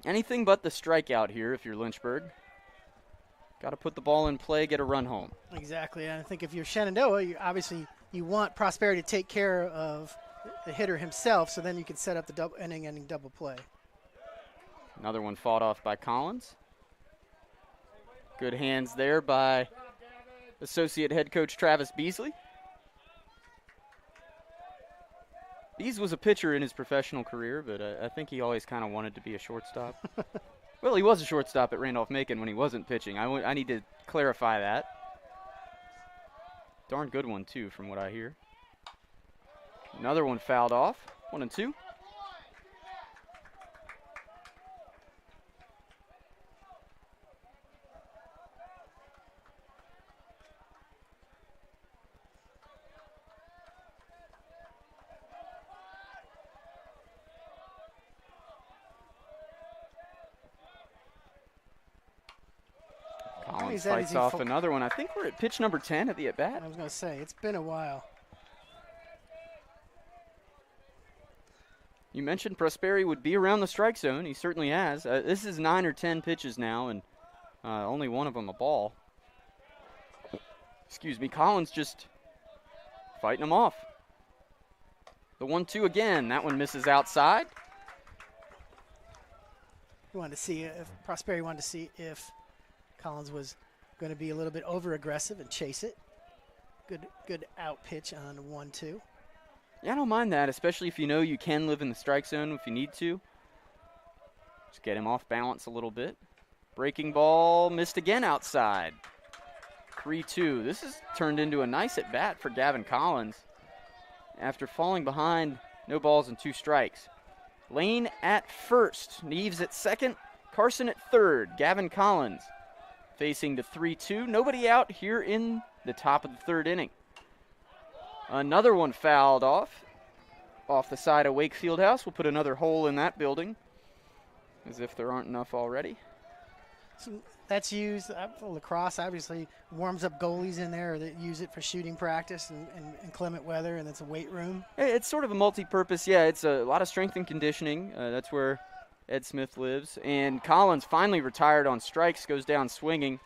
Anything but the strikeout here if you're Lynchburg. Got to put the ball in play, get a run home. Exactly, and I think if you're Shenandoah, you want Prosperi to take care of the hitter himself, so then you can set up the inning-ending double play. Another one fought off by Collins. Good hands there by associate head coach Travis Beasley. Bees was a pitcher in his professional career, but I think he always kind of wanted to be a shortstop. Well, he was a shortstop at Randolph-Macon when he wasn't pitching. I need to clarify that. Darn good one, too, from what I hear. Another one fouled off. 1-2. Is that fights easy off for- another one. I think we're at pitch number 10 at the at-bat. I was going to say, it's been a while. You mentioned Prosperi would be around the strike zone. He certainly has. This is 9 or 10 pitches now, and only one of them a ball. Excuse me, Collins just fighting him off. The 1-2 again. That one misses outside. We wanted to see if Prosperi wanted to see if Collins was going to be a little bit over aggressive and chase it. Good out pitch on 1-2. Yeah, I don't mind that, especially if you know you can live in the strike zone if you need to. Just get him off balance a little bit. Breaking ball missed again outside. 3-2. This has turned into a nice at-bat for Gavin Collins. After falling behind, no balls and 2 strikes. Lane at first, Neves at second, Carson at third. Gavin Collins facing the 3-2. Nobody out here in the top of the 3rd inning. Another one fouled off the side of Wakefield House. We'll put another hole in that building, as if there aren't enough already. So that's used, lacrosse obviously warms up goalies in there that use it for shooting practice and inclement weather, and it's a weight room. It's sort of a multi-purpose. Yeah, it's a lot of strength and conditioning. That's where Ed Smith lives. And Collins finally retired on strikes, goes down swinging.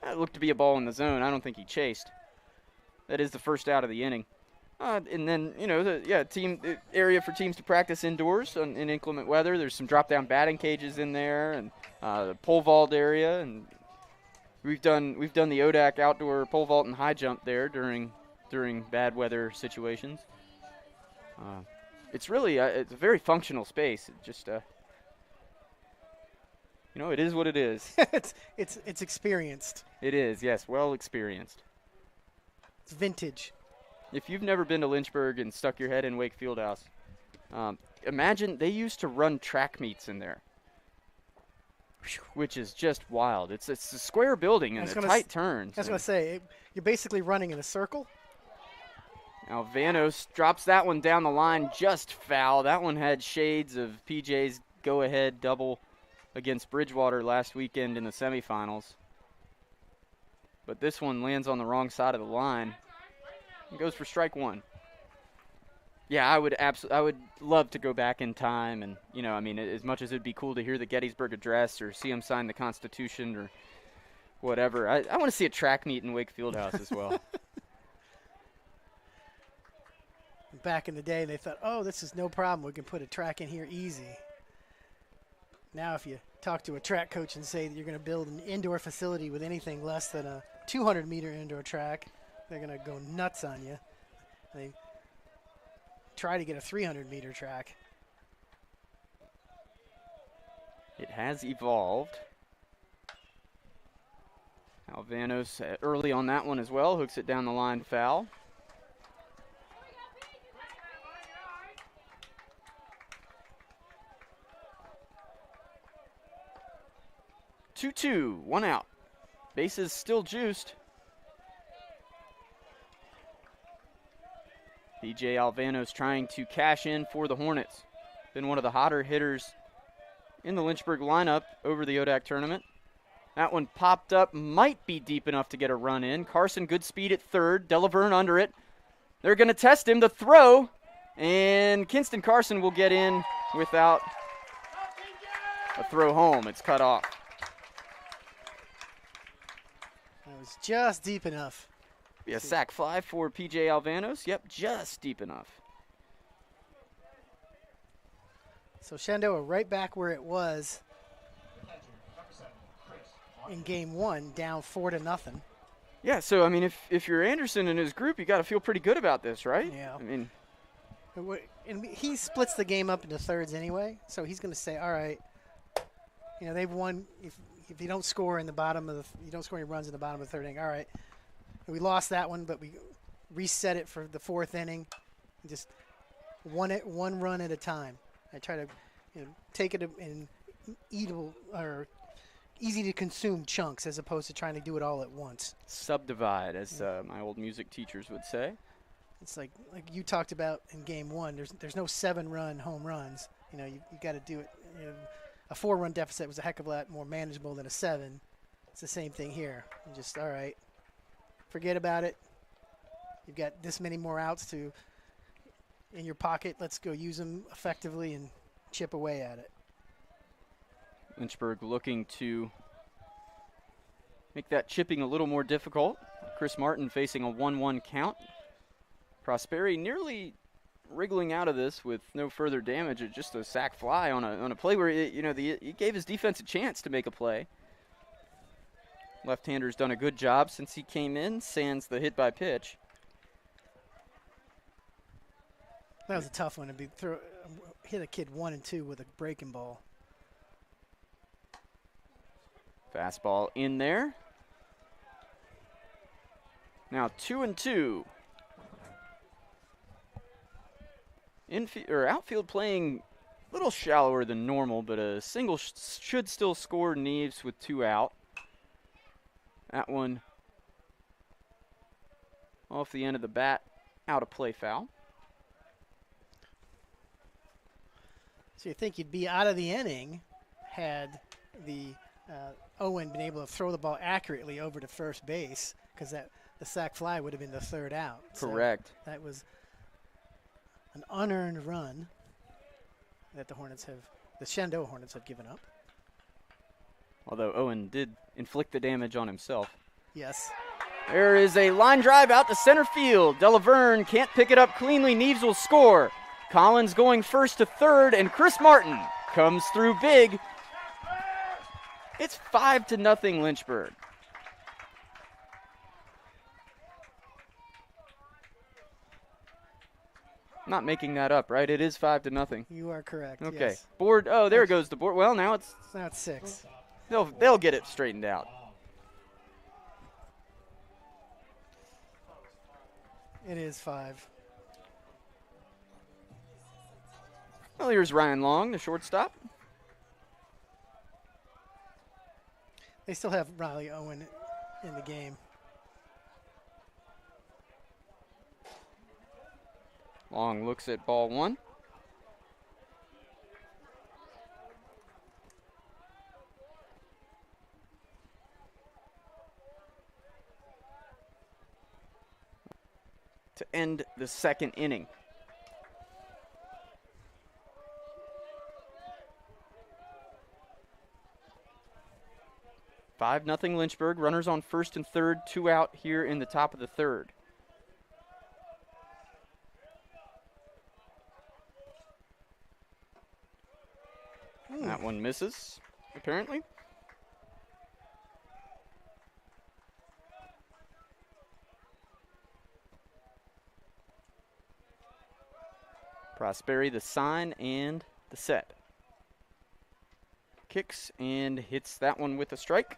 That looked to be a ball in the zone. I don't think he chased. That is the first out of the inning. And then, the area for teams to practice indoors in inclement weather. There's some drop-down batting cages in there, and the pole vault area, and we've done the ODAC outdoor pole vault and high jump there during bad weather situations. It's really it's a very functional space. It just it is what it is. it's experienced. It is, yes, well experienced. It's vintage. If you've never been to Lynchburg and stuck your head in Wakefield House, imagine they used to run track meets in there, which is just wild. It's a square building and tight turns. I was going to say, you're basically running in a circle. Now Vanos drops that one down the line, just foul. That one had shades of PJ's go-ahead double against Bridgewater last weekend in the semifinals. But this one lands on the wrong side of the line. It goes for strike 1. Yeah, I would love to go back in time, and as much as it'd be cool to hear the Gettysburg Address or see him sign the Constitution or whatever, I want to see a track meet in Wakefield House as well. Back in the day, they thought, oh, this is no problem. We can put a track in here easy. Now, if you talk to a track coach and say that you're going to build an indoor facility with anything less than a 200-meter indoor track, they're going to go nuts on you. They try to get a 300-meter track. It has evolved. Alvanos early on that one as well, hooks it down the line, foul. Two, 1 out. Bases still juiced. BJ Alvanos trying to cash in for the Hornets. Been one of the hotter hitters in the Lynchburg lineup over the ODAC tournament. That one popped up, might be deep enough to get a run in. Carson, good speed at third. Delaverne under it. They're going to test him. The throw, and Kinston Carson will get in without a throw home. It's cut off. It was just deep enough. Be a sac fly for PJ Alvanos. Yep, just deep enough. So Shenandoah right back where it was in game 1, down 4-0. Yeah, so I mean, if you're Anderson and his group, you got to feel pretty good about this, right? Yeah. I mean, and he splits the game up into thirds anyway, so he's going to say, all right, they've won. If you don't score in the bottom of you don't score any runs in the bottom of the 3rd inning, all right. We lost that one, but we reset it for the 4th inning. Just one run at a time. I try to take it in eatable or easy to consume chunks as opposed to trying to do it all at once. Subdivide, as my old music teachers would say. It's like you talked about in game 1. There's no 7-run home runs. You got to do it. A 4-run deficit was a heck of a lot more manageable than a 7. It's the same thing here. You just, all right, forget about it. You've got this many more outs in your pocket. Let's go use them effectively and chip away at it. Lynchburg looking to make that chipping a little more difficult. Chris Martin facing a 1-1 count. Prosperi nearly wriggling out of this with no further damage. It's just a sac fly on a play where he gave his defense a chance to make a play. Left-hander's done a good job since he came in, sans the hit by pitch. That was a tough one to hit a kid 1 and 2 with a breaking ball. Fastball in there. Now 2-2. Outfield playing a little shallower than normal, but a single should still score Neves with 2 out. That one off the end of the bat, out of play foul. So you think you'd be out of the inning had the Owen been able to throw the ball accurately over to first base, because the sac fly would have been the 3rd out. Correct. So that was an unearned run that the Shenandoah Hornets have given up. Although Owen did inflict the damage on himself. Yes. There is a line drive out to center field. Delaverne can't pick it up cleanly. Neves will score. Collins going first to third, and Chris Martin comes through big. It's 5-0 Lynchburg. Not making that up, right? It is 5-0. You are correct. Okay. Yes. Board. Oh, there goes the board. Well, now it's 6. they'll get it straightened out. It is 5. Well, here's Ryan Long, the shortstop. They still have Riley Owen in the game. Long looks at ball 1. To end the 2nd inning. Five nothing Lynchburg. Runners on first and third, 2 out here in the top of the 3rd. That one misses, apparently. Prosperi, the sign, and the set. Kicks and hits that one with a strike.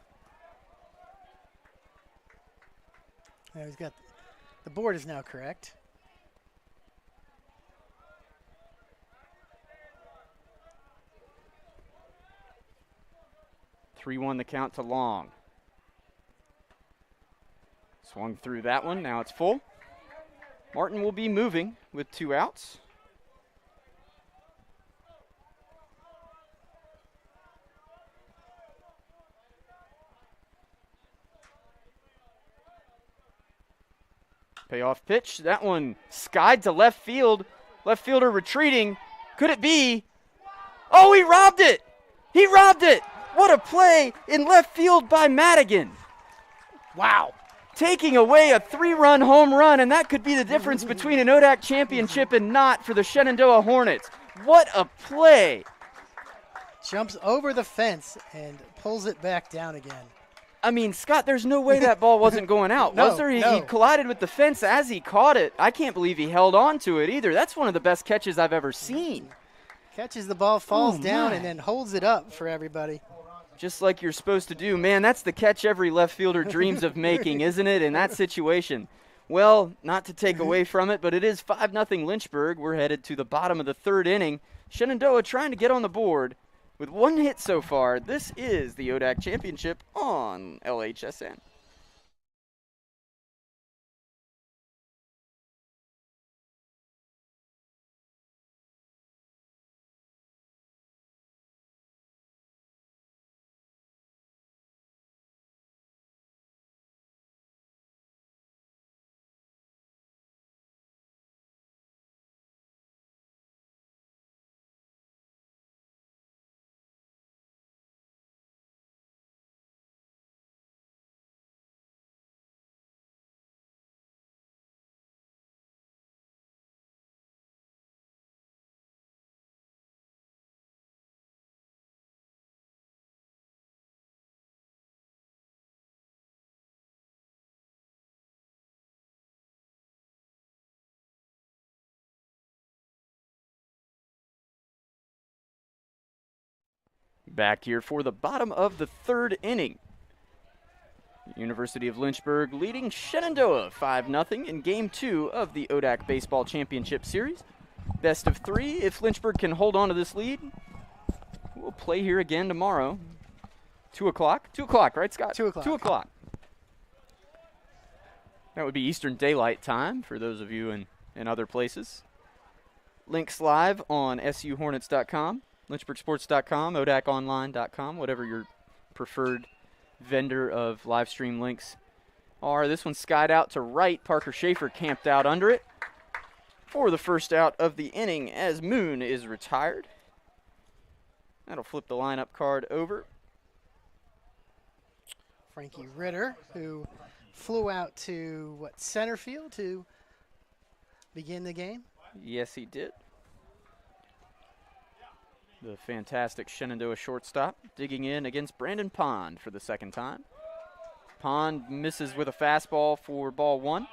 Yeah, he's got the board is now correct. Three 3-1 the count to Long. Swung through that one. Now it's full. Martin will be moving with 2 outs. Payoff pitch. That one skied to left field. Left fielder retreating. Could it be? Oh, he robbed it! He robbed it! What a play in left field by Madigan. Wow. Taking away a 3-run home run, and that could be the difference between an ODAC championship and not for the Shenandoah Hornets. What a play. Jumps over the fence and pulls it back down again. I mean, Scott, there's no way that ball wasn't going out, No, was there? He no. collided with the fence as he caught it. I can't believe he held on to it either. That's one of the best catches I've ever seen. Catches the ball, falls down, my. and then holds it up for everybody. Just like you're supposed to do. Man, that's the catch every left fielder dreams of making, isn't it, in that situation? Well, not to take away from it, but it is 5-0 Lynchburg. We're headed to the bottom of the 3rd inning. Shenandoah trying to get on the board. With 1 hit so far, this is the ODAC Championship on LHSN. Back here for the bottom of the third inning. University of Lynchburg leading Shenandoah 5-0 in Game 2 of the ODAC Baseball Championship Series. Best of 3. If Lynchburg can hold on to this lead, we'll play here again tomorrow. 2 o'clock? 2 o'clock, right, Scott? 2 o'clock. 2 o'clock. That would be Eastern Daylight Time for those of you in other places. Links live on suhornets.com, lynchburgsports.com, odaconline.com, whatever your preferred vendor of live stream links are. This one skied out to right. Parker Schaefer camped out under it for the first out of the inning as Moon is retired. That'll flip the lineup card over. Frankie Ritter, who flew out to, center field to begin the game? Yes, he did. The fantastic Shenandoah shortstop digging in against Brandon Pond for the second time. Pond misses with a fastball for ball 1. Hey,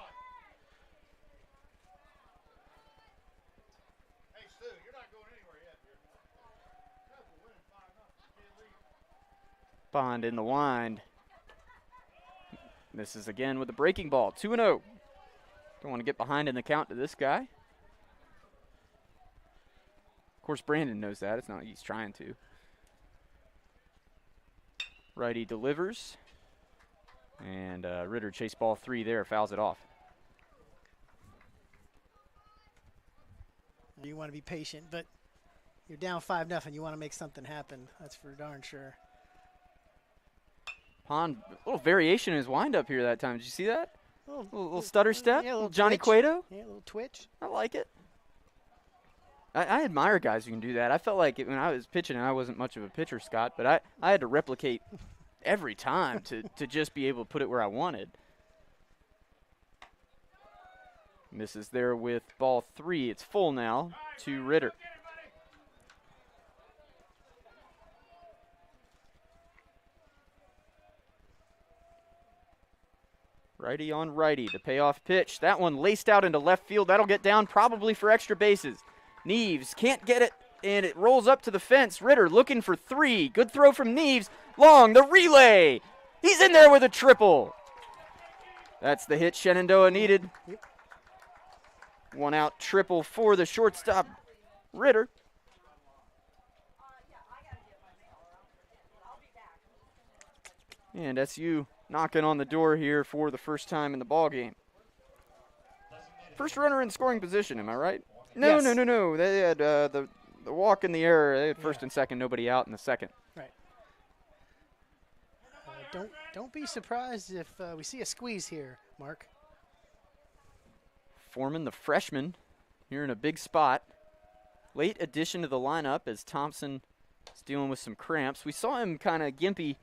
Stu, you're not going anywhere yet, dude. No, we're winning 5-0. You can't leave. Pond in the wind. Misses again with a breaking ball. 2-0. Don't want to get behind in the count to this guy. Of course, Brandon knows that. It's not like he's trying to. Righty delivers. And Ritter chased ball 3 there, fouls it off. You want to be patient, but you're down 5-0. You want to make something happen. That's for darn sure. Pond, a little variation in his windup here that time. Did you see that? Little stutter step? Yeah, a little Johnny twitch. Cueto? Yeah, a little twitch. I like it. I admire guys who can do that. I felt like when I was pitching, and I wasn't much of a pitcher, Scott, but I had to replicate every time to just be able to put it where I wanted. Misses there with ball 3. It's full now to Ritter. Righty on righty, the payoff pitch. That one laced out into left field. That'll get down probably for extra bases. Neves can't get it, and it rolls up to the fence. Ritter looking for 3. Good throw from Neves. Long, the relay. He's in there with a triple. That's the hit Shenandoah needed. Yep. 1 out triple for the shortstop, Ritter. And SU knocking on the door here for the first time in the ball game. First runner in scoring position, am I right? No, Yes. no. They had the walk in the air. They had first and second, nobody out in the second. Right. Don't be surprised if we see a squeeze here, Mark. Foreman, the freshman, here in a big spot. Late addition to the lineup as Thompson is dealing with some cramps. We saw him kind of gimpy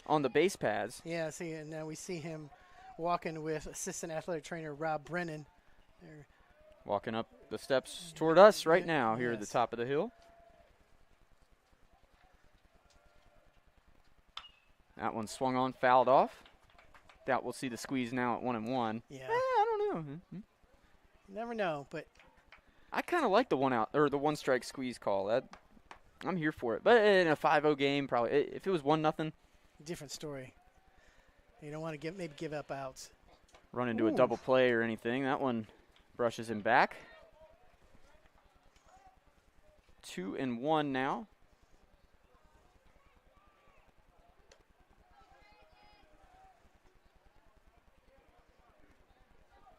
on the base paths. Yeah, see, and now we see him walking with assistant athletic trainer Rob Brennan. They're Walking up the steps toward us right now here at the Yes. top of the hill. That one swung on, fouled off. Doubt we'll see the squeeze now at 1-1. Yeah. I don't know. You never know, but I kind of like the 1 out or the 1 strike squeeze call. I'm here for it. But in a 5-0 game, probably if it was 1-0, different story. You don't want to give up outs. run into a Ooh. double play or anything. That one brushes him back. 2-1 now.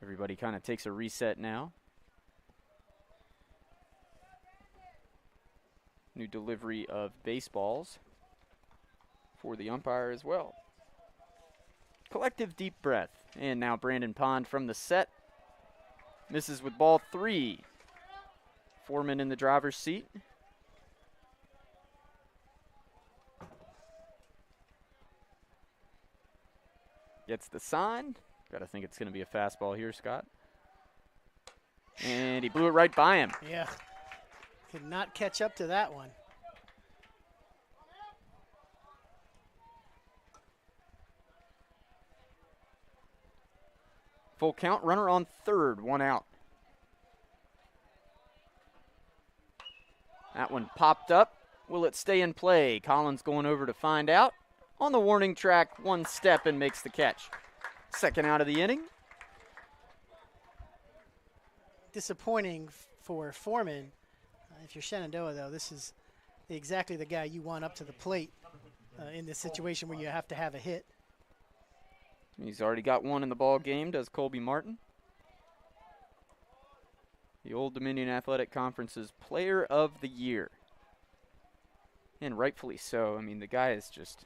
Everybody kind of takes a reset now. New delivery of baseballs for the umpire as well. Collective deep breath. And now Brandon Pond from the set. Misses with ball 3. Foreman in the driver's seat. Gets the sign. Got to think it's going to be a fastball here, Scott. And he blew it right by him. Yeah. Could not catch up to that one. Full count, runner on third, 1 out. That one popped up Will it stay in play? Collins going over to find out. On the warning track, one step and makes the catch. Second out of the inning. Disappointing for Foreman. If you're Shenandoah, though, this is exactly the guy you want up to the plate in this situation where you have to have a hit. He's already got one in the ball game, does Colby Martin. The Old Dominion Athletic Conference's Player of the Year. And rightfully so. I mean, the guy is just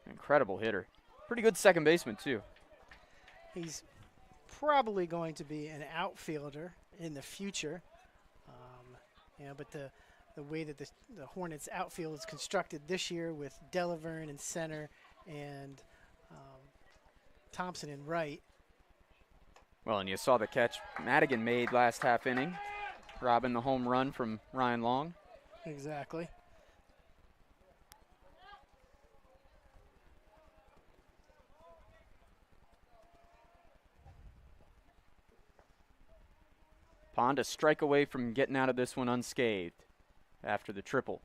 an incredible hitter. Pretty good second baseman, too. He's probably going to be an outfielder in the future. But the way that the Hornets outfield is constructed this year with Delaverne in center and Thompson in right. Well, and you saw the catch Madigan made last half inning, robbing the home run from Ryan Long. Exactly. Pond a strike away from getting out of this one unscathed after the triple.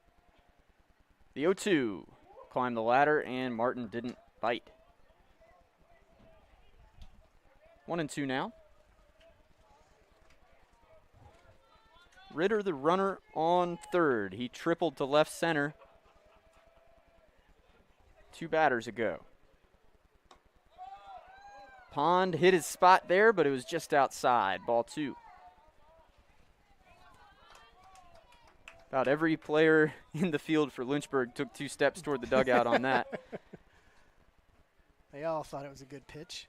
The 0-2 climbed the ladder, and Martin didn't bite. 1-2 now. Ritter, the runner on third. He tripled to left center 2 batters ago. Pond hit his spot there, but it was just outside. Ball 2. About every player in the field for Lynchburg took 2 steps toward the dugout on that. They all thought it was a good pitch.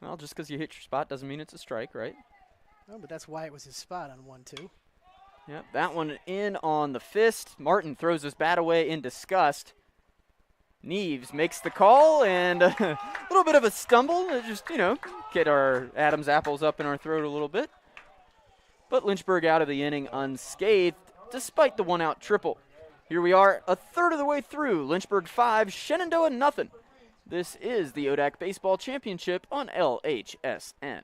Well, just because you hit your spot doesn't mean it's a strike, right? Oh, but that's why it was his spot on 1-2. Yep, that one in on the fist. Martin throws his bat away in disgust. Neves makes the call, and a little bit of a stumble. Just, get our Adam's apples up in our throat a little bit. But Lynchburg out of the inning unscathed, despite the 1-out triple. Here we are, a third of the way through. Lynchburg 5, Shenandoah nothing. This is the ODAC Baseball Championship on LHSN.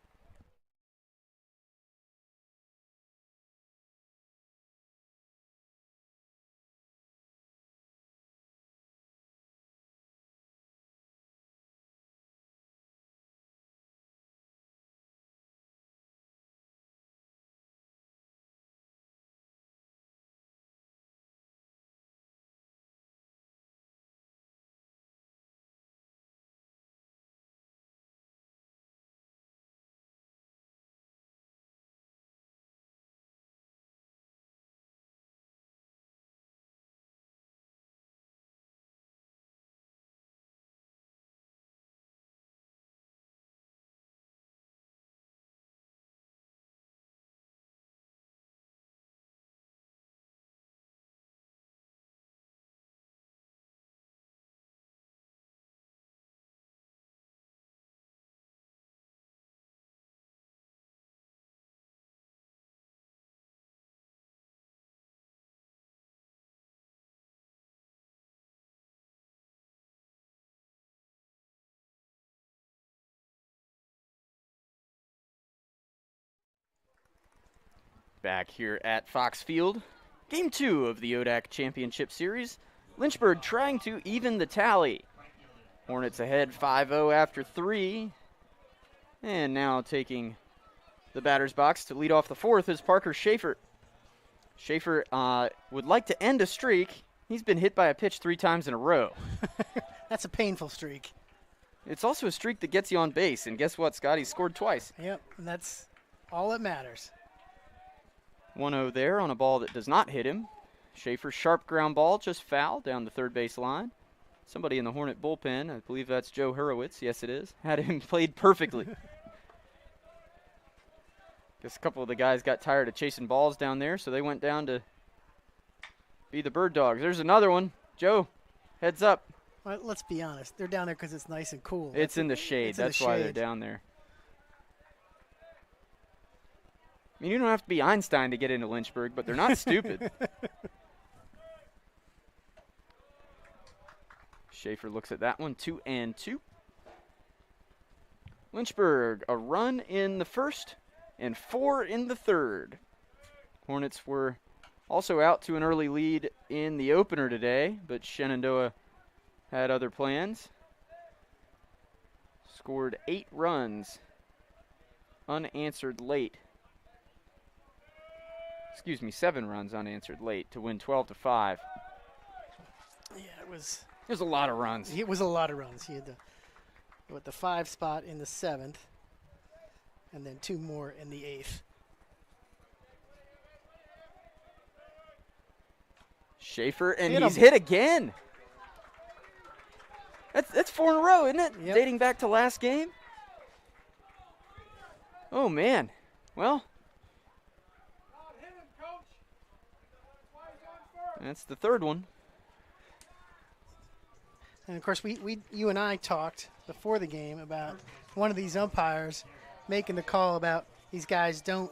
Back here at Fox Field, Game 2 of the ODAC Championship Series. Lynchburg trying to even the tally. Hornets ahead 5-0 after 3. And now taking the batter's box to lead off the 4th is Parker Schaefer. Schaefer would like to end a streak. He's been hit by a pitch 3 times in a row. That's a painful streak. It's also a streak that gets you on base. And guess what, Scott? He scored twice. Yep, and that's all that matters. 1-0 there on a ball that does not hit him. Schaefer, sharp ground ball, just foul down the third base line. Somebody in the Hornet bullpen, I believe that's Joe Hurwitz. Yes, it is. Had him played perfectly. Guess a couple of the guys got tired of chasing balls down there, so they went down to be the Bird Dogs. There's another one. Joe, heads up. Well, let's be honest. They're down there because it's nice and cool. It's in the shade. That's why they're down there. I mean, you don't have to be Einstein to get into Lynchburg, but they're not stupid. Schaefer looks at that one, 2-2. Lynchburg, a run in the first and 4 in the third. Hornets were Also out to an early lead in the opener today, but Shenandoah had other plans. Scored 8 runs unanswered late. Excuse me, 7 runs unanswered late to win 12-5. Yeah, There's a lot of runs. it was a lot of runs. He had the 5 spot in the 7th, and then 2 more in the 8th. Schaefer, and Hit he's him. hit again. That's 4 in a row, isn't it? Yep. Dating back to last game. Oh, man. Well, Hit him, coach. Why he's on first? that's the 3rd one. And of course, you and I talked before the game about one of these umpires making the call about these guys don't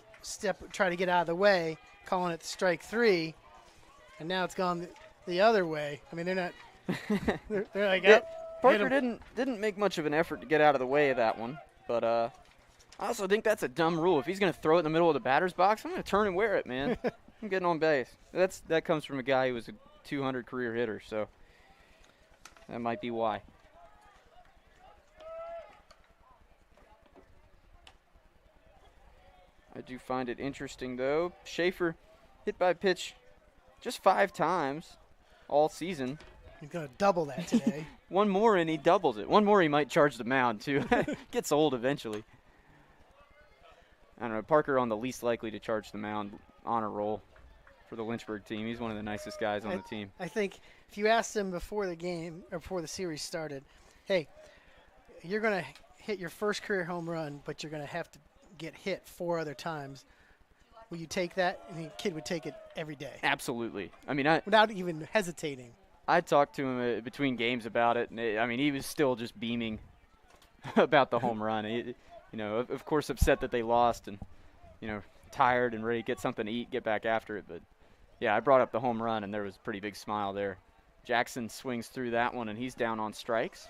try to get out of the way, calling it strike 3, and now it's gone the other way. I mean, they're not. they're like, Yeah, "Yep, hit Parker 'em." didn't make much of an effort to get out of the way of that one, but I also think that's a dumb rule. If he's going to throw it in the middle of the batter's box, I'm going to turn and wear it, man. I'm getting on base. That comes from a guy who was a 200 career hitter, so that might be why. I do find it interesting, though. Schaefer hit by pitch just 5 times all season. He's going to double that today. One more and he doubles it. One more he might charge the mound, too. Gets old eventually. I don't know, Parker on the least likely to charge the mound honor roll for the Lynchburg team. He's one of the nicest guys on the team. I think if you asked him before the game or before the series started, hey, you're going to hit your first career home run, but you're going to have to get hit 4 other times. Will you take that? And the kid would take it every day Absolutely. I mean, without even hesitating. I talked to him between games about it, and he was still just beaming about the home run. Of course, upset that they lost and, tired and ready to get something to eat, get back after it. But, yeah, I brought up the home run, and there was a pretty big smile there. Jackson swings through that one, and he's down on strikes.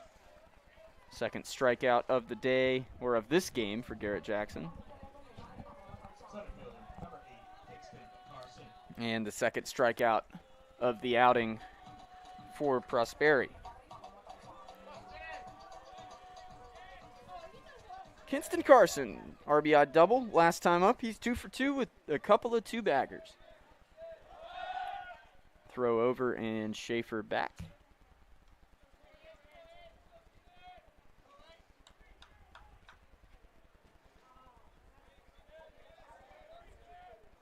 Second strikeout of the day, or of this game, for Garrett Jackson. And the second strikeout of the outing for Prosperi. Kinston Carson, RBI double. Last time up, he's 2 for 2 with a couple of 2-baggers. Throw over and Schaefer back.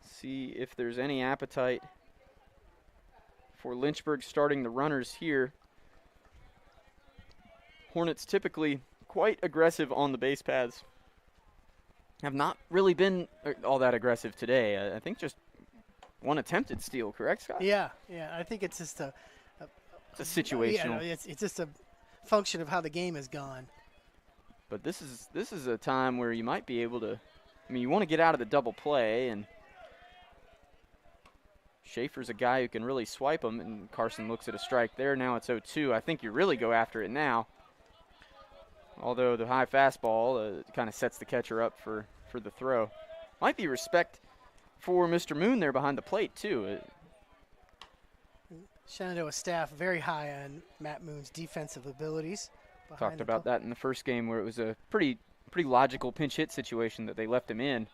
See if there's any appetite for Lynchburg starting the runners here. Hornets typically quite aggressive on the base paths. Have not really been all that aggressive today. I think just one attempted steal, correct, Scott? Yeah. I think it's just It's a situational. Yeah, it's just a function of how the game has gone. But this is a time where you might be able to. You want to get out of the double play, and Schaefer's a guy who can really swipe him, and Carson looks at a strike there. Now it's 0-2. I think you really go after it now. Although the high fastball kind of sets the catcher up for the throw. Might be respect for Mr. Moon there behind the plate, too. Shenandoah staff very high on Matt Moon's defensive abilities. Talked about that in the first game where it was a pretty logical pinch hit situation that they left him in.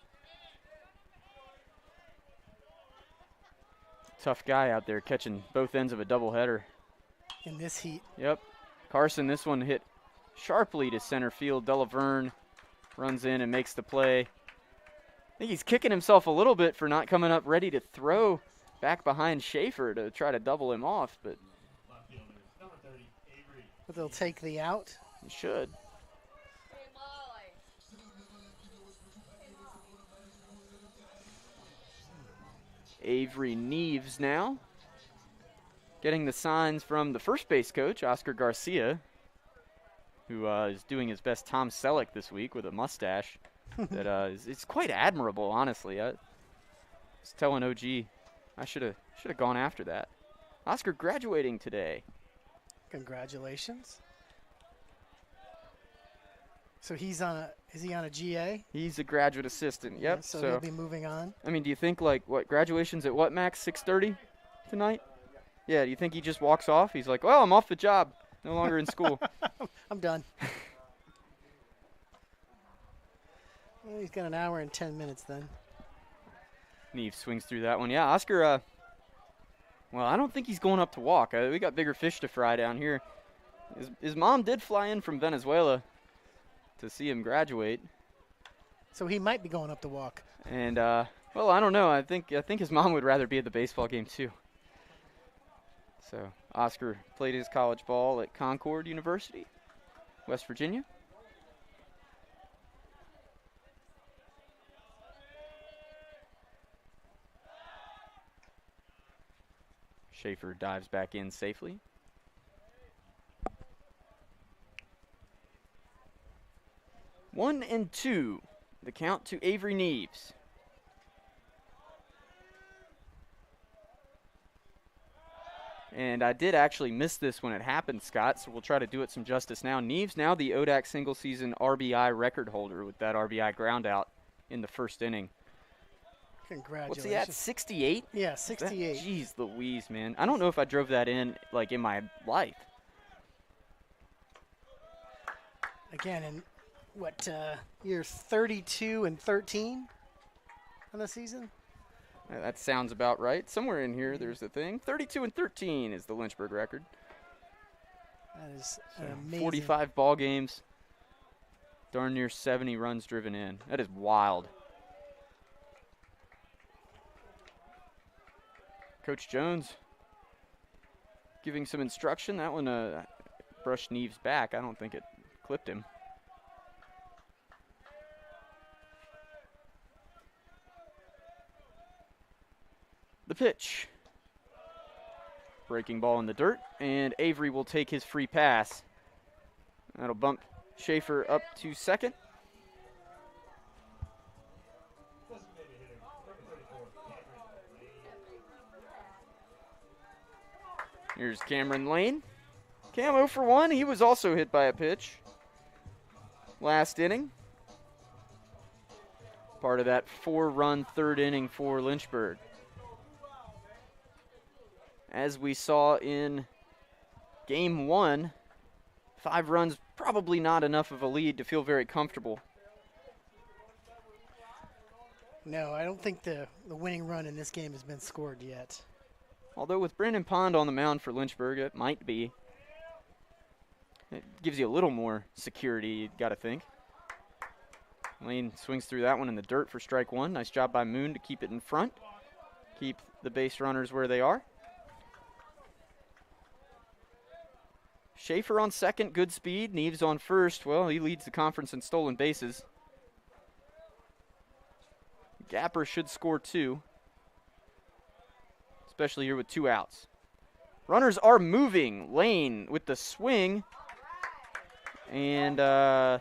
Tough guy out there catching both ends of a doubleheader. In this heat. Yep. Carson, this one hit sharply to center field. Delaverne runs in and makes the play. I think he's kicking himself a little bit for not coming up ready to throw back behind Schaefer to try to double him off, but they'll take the out. he should. Avery Neves now getting the signs from the first base coach, Oscar Garcia, who is doing his best Tom Selleck this week with a mustache. It's quite admirable, honestly. I was telling OG I should have gone after that. Oscar graduating today. Congratulations. So is he on a GA? He's a graduate assistant. Yep. Yeah, so he'll be moving on. I mean, do you think, like, graduation's at what, Max? 6:30 tonight? Yeah, do you think he just walks off? He's like, well, I'm off the job. No longer in school. I'm done. Well, he's got an hour and 10 minutes then. Neve swings through that one. Yeah, Oscar, well, I don't think he's going up to walk. We got bigger fish to fry down here. His mom did fly in from Venezuela to see him graduate. So he might be going up to walk. And, well, I don't know. I think his mom would rather be at the baseball game, too. So Oscar played his college ball at Concord University, West Virginia. Schaefer dives back in safely. One and two, the count to Avery Neves. And I did actually miss this when it happened, Scott, so we'll try to do it some justice now. Neves now the ODAC single-season RBI record holder with that RBI ground out in the first inning. Congratulations. What's he at, 68? Yeah, 68. Jeez Louise, man. I don't know if I drove that in, like, in my life. Again, in what, year 32 and 13 on the season? That sounds about right. Somewhere in here there's the thing. 32 and 13 is the Lynchburg record. That is amazing. 45 ball games. Darn near 70 runs driven in. That is wild. Coach Jones giving some instruction. That one brushed Neves back. I don't think it clipped him. The pitch. Breaking ball in the dirt, and Avery will take his free pass. That'll bump Schaefer up to second. Here's Cameron Lane. Cam 0 for 1. He was also hit by a pitch last inning. Part of that 4-run third inning for Lynchburg. As we saw in game 1, 5 runs, probably not enough of a lead to feel very comfortable. No, I don't think the winning run in this game has been scored yet. Although with Brandon Pond on the mound for Lynchburg, it might be. It gives you a little more security, you got to think. Lane swings through that one in the dirt for strike one. Nice job by Moon to keep it in front. Keep the base runners where they are. Schaefer on second, good speed. Neves on first. Well, he leads the conference in stolen bases. Gapper should score 2. Especially here with 2 outs. Runners are moving. Lane with the swing. And I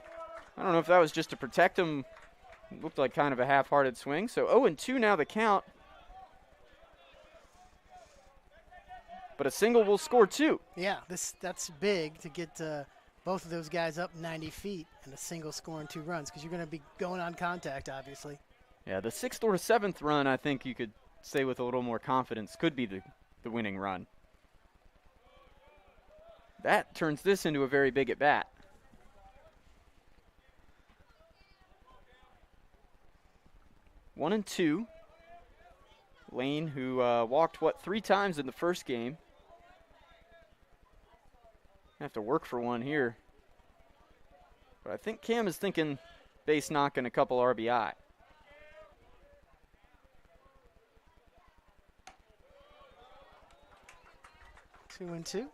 don't know if that was just to protect him. It looked like kind of a half-hearted swing. So 0-2 now the count. But a single will score 2. Yeah, that's big to get both of those guys up 90 feet and a single scoring 2 runs because you're going to be going on contact, obviously. Yeah, the 6th or 7th run, I think you could say with a little more confidence, could be the winning run. That turns this into a very big at-bat. One and 2. Lane, who walked, 3 times in the first game. Have to work for one here. But I think Cam is thinking base knock and a couple RBI. Two and 2.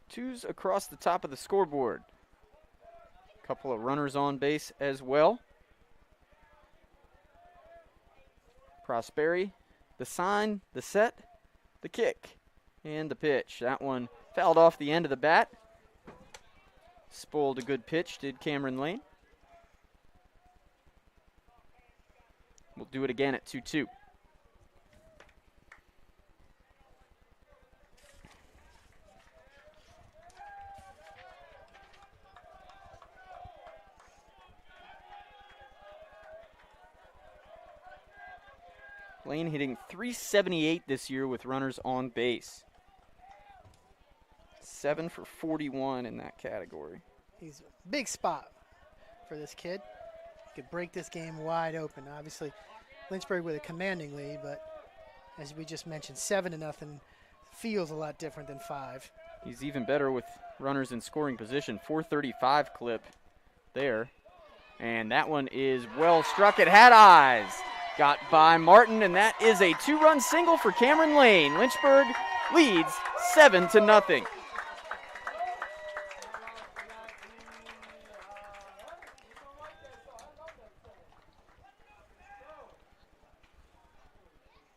Twos across the top of the scoreboard. Couple of runners on base as well. Prosperi, the sign, the set, the kick, and the pitch. That one fouled off the end of the bat. Spoiled a good pitch, did Cameron Lane. We'll do it again at 2-2. Lane hitting .378 this year with runners on base. 7 for 41 in that category. He's a big spot for this kid. Could break this game wide open. Obviously, Lynchburg with a commanding lead, but as we just mentioned, 7-0 feels a lot different than 5. He's even better with runners in scoring position. .435 clip there. And that one is well struck. It had eyes. Got by Martin, and that is a 2-run single for Cameron Lane. Lynchburg leads 7-0.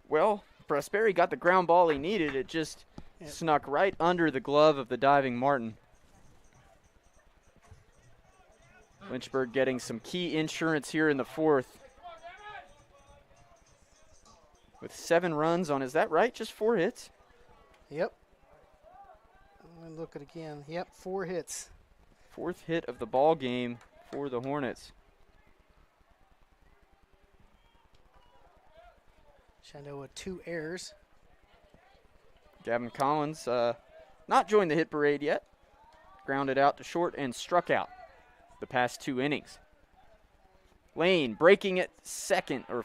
Well, Prosperi got the ground ball he needed. It just snuck right under the glove of the diving Martin. Lynchburg getting some key insurance here in the 4th. With 7 runs on, is that right? Just 4 hits? Yep. Let me look at it again. Yep, 4 hits. 4th hit of the ball game for the Hornets. Shenandoah 2 errors. Gavin Collins not joined the hit parade yet. Grounded out to short and struck out the past 2 innings. Lane breaking it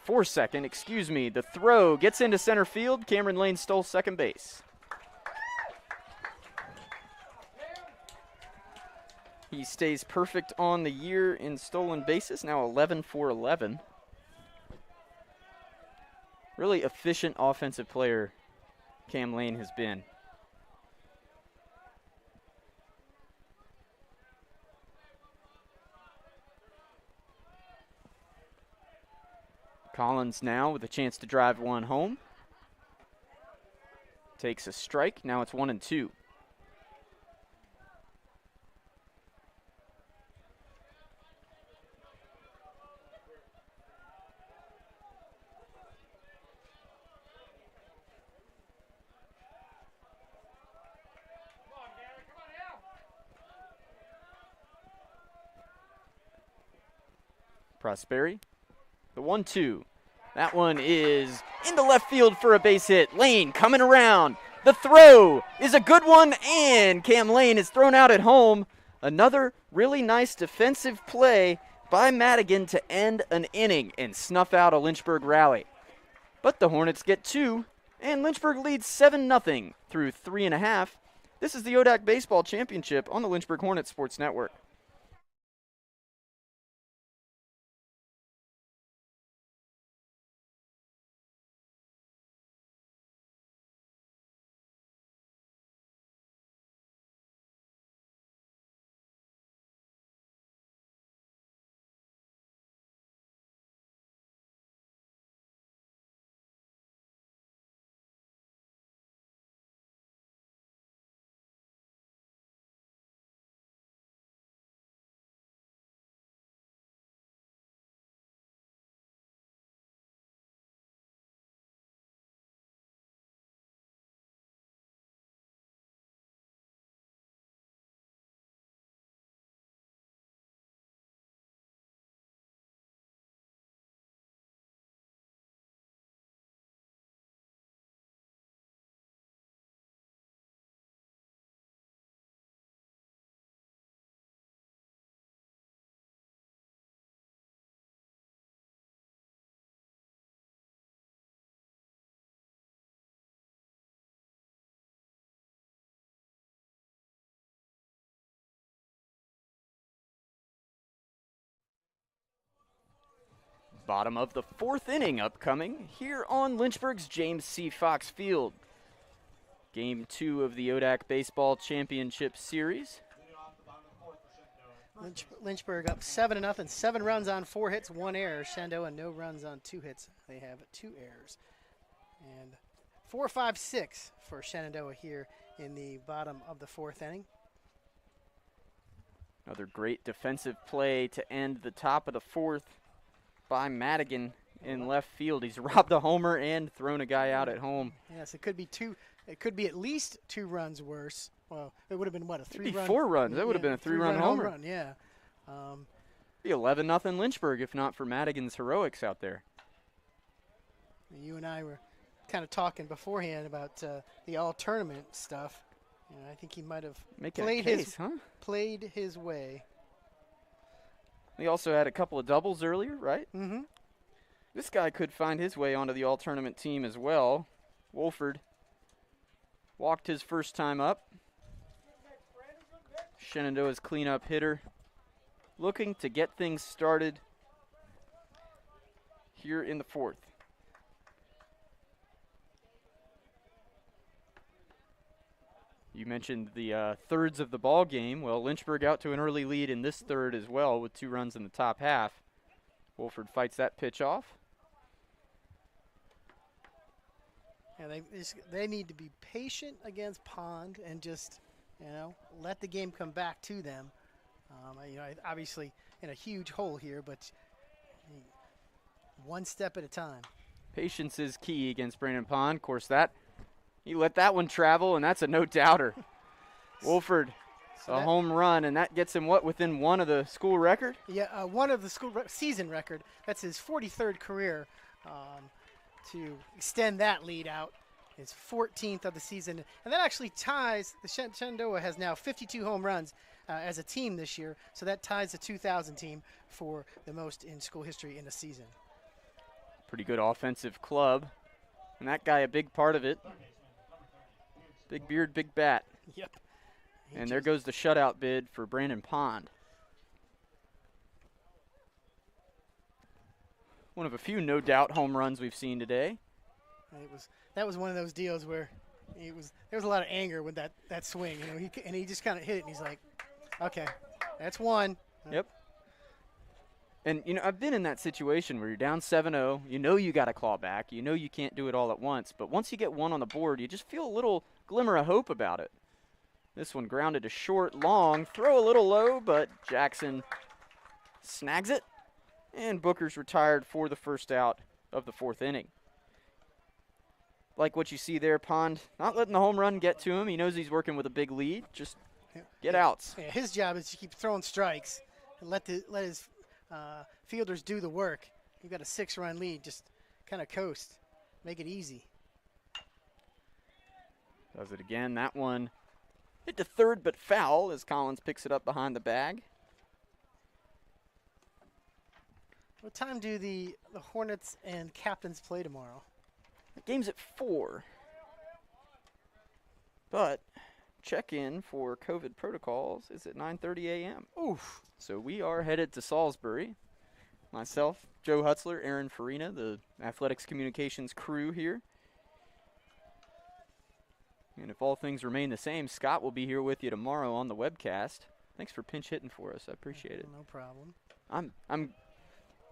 for second, excuse me. The throw gets into center field. Cameron Lane stole second base. He stays perfect on the year in stolen bases, now 11 for 11. Really efficient offensive player Cam Lane has been. Collins now with a chance to drive one home. Takes a strike. Now it's 1-2. Prosperi. The 1-2. That one is into left field for a base hit. Lane coming around. The throw is a good one, and Cam Lane is thrown out at home. Another really nice defensive play by Madigan to end an inning and snuff out a Lynchburg rally. But the Hornets get 2, and Lynchburg leads 7-0 through 3.5. This is the ODAC Baseball Championship on the Lynchburg Hornets Sports Network. Bottom of the 4th inning upcoming here on Lynchburg's James C. Fox Field. Game 2 of the ODAC Baseball Championship Series. Lynchburg up 7-0, 7 runs on 4 hits, 1 error. Shenandoah no runs on 2 hits. They have 2 errors. And 4-5-6 for Shenandoah here in the bottom of the 4th inning. Another great defensive play to end the top of the 4th by Madigan in left field. He's robbed a homer and thrown a guy out at home. Yes, it could be 2. It could be at least 2 runs worse. Well, it would have been what, a 3-run? It'd be 4 runs. That would have been a 3-run homer. Home run, yeah. Be 11-0 Lynchburg if not for Madigan's heroics out there. You and I were kind of talking beforehand about the all-tournament stuff. You know, I think he might have Making played a case, huh? played his way. He also had a couple of doubles earlier, right? Mm-hmm. This guy could find his way onto the all-tournament team as well. Wolford walked his first time up. Shenandoah's cleanup hitter, looking to get things started here in the fourth. You mentioned the thirds of the ball game. Well, Lynchburg out to an early lead in this third as well with 2 runs in the top half. Wolford fights that pitch off. Yeah, they need to be patient against Pond and just, let the game come back to them. Obviously in a huge hole here, but one step at a time. Patience is key against Brandon Pond. Of course, he let that one travel, and that's a no-doubter. Wolford, a home run, and that gets him within 1 of the school record? Yeah, 1 of the school season record. That's his 43rd career. To extend that lead out, his 14th of the season, and that actually ties. The Shenandoah has now 52 home runs as a team this year, so that ties the 2000 team for the most in school history in a season. Pretty good offensive club, and that guy a big part of it. Big beard, big bat. Yep. And there goes the shutout bid for Brandon Pond. One of a few no-doubt home runs we've seen today. That was one of those deals where there was a lot of anger with that swing. He just kind of hit it, and he's like, okay, that's one. Yep. And, I've been in that situation where you're down 7-0. You got to claw back. You can't do it all at once. But once you get 1 on the board, you just feel a little glimmer of hope about it. This one grounded to short, long, throw a little low, but Jackson snags it. And Booker's retired for the first out of the 4th inning. Like what you see there, Pond, not letting the home run get to him. He knows he's working with a big lead. Just get outs. Yeah, his job is to keep throwing strikes and let his fielders do the work. You've got a 6-run lead. Just kind of coast. Make it easy. Does it again. That one hit to third but foul as Collins picks it up behind the bag. What time do the Hornets and Captains play tomorrow? The game's at 4. But check-in for COVID protocols is at 9:30 a.m. Oof. So we are headed to Salisbury. Myself, Joe Hutzler, Aaron Farina, the athletics communications crew here. And if all things remain the same, Scott will be here with you tomorrow on the webcast. Thanks for pinch hitting for us. I appreciate it. No problem. I'm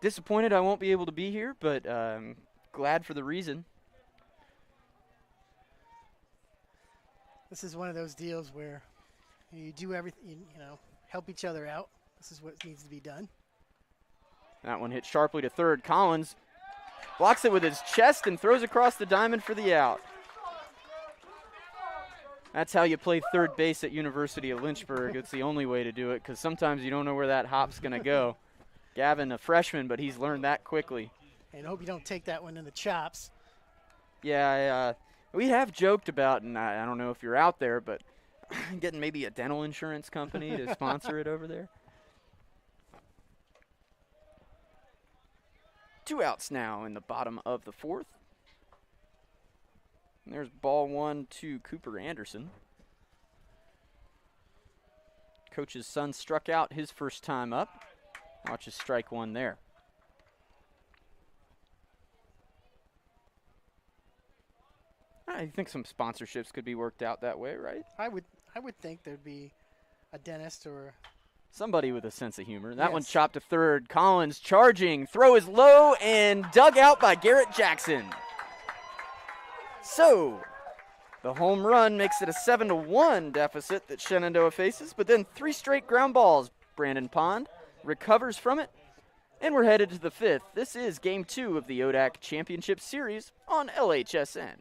disappointed I won't be able to be here, but glad for the reason. This is one of those deals where you do everything, help each other out. This is what needs to be done. That one hit sharply to third. Collins blocks it with his chest and throws across the diamond for the out. That's how you play third base at University of Lynchburg. It's the only way to do it because sometimes you don't know where that hop's going to go. Gavin, a freshman, but he's learned that quickly. And I hope you don't take that one in the chops. Yeah, we have joked about, and I don't know if you're out there, but getting maybe a dental insurance company to sponsor it over there. 2 outs now in the bottom of the 4th. And there's ball 1 to Cooper Anderson. Coach's son struck out his first time up. Watch his strike 1 there. I think some sponsorships could be worked out that way, right? I would think there'd be a dentist or somebody with a sense of humor. That Yes. one chopped to third. Collins charging. Throw is low and dug out by Garrett Jackson. So, the home run makes it a 7-1 deficit that Shenandoah faces, but then 3 straight ground balls. Brandon Pond recovers from it, and we're headed to the 5th. This is Game 2 of the ODAC Championship Series on LHSN.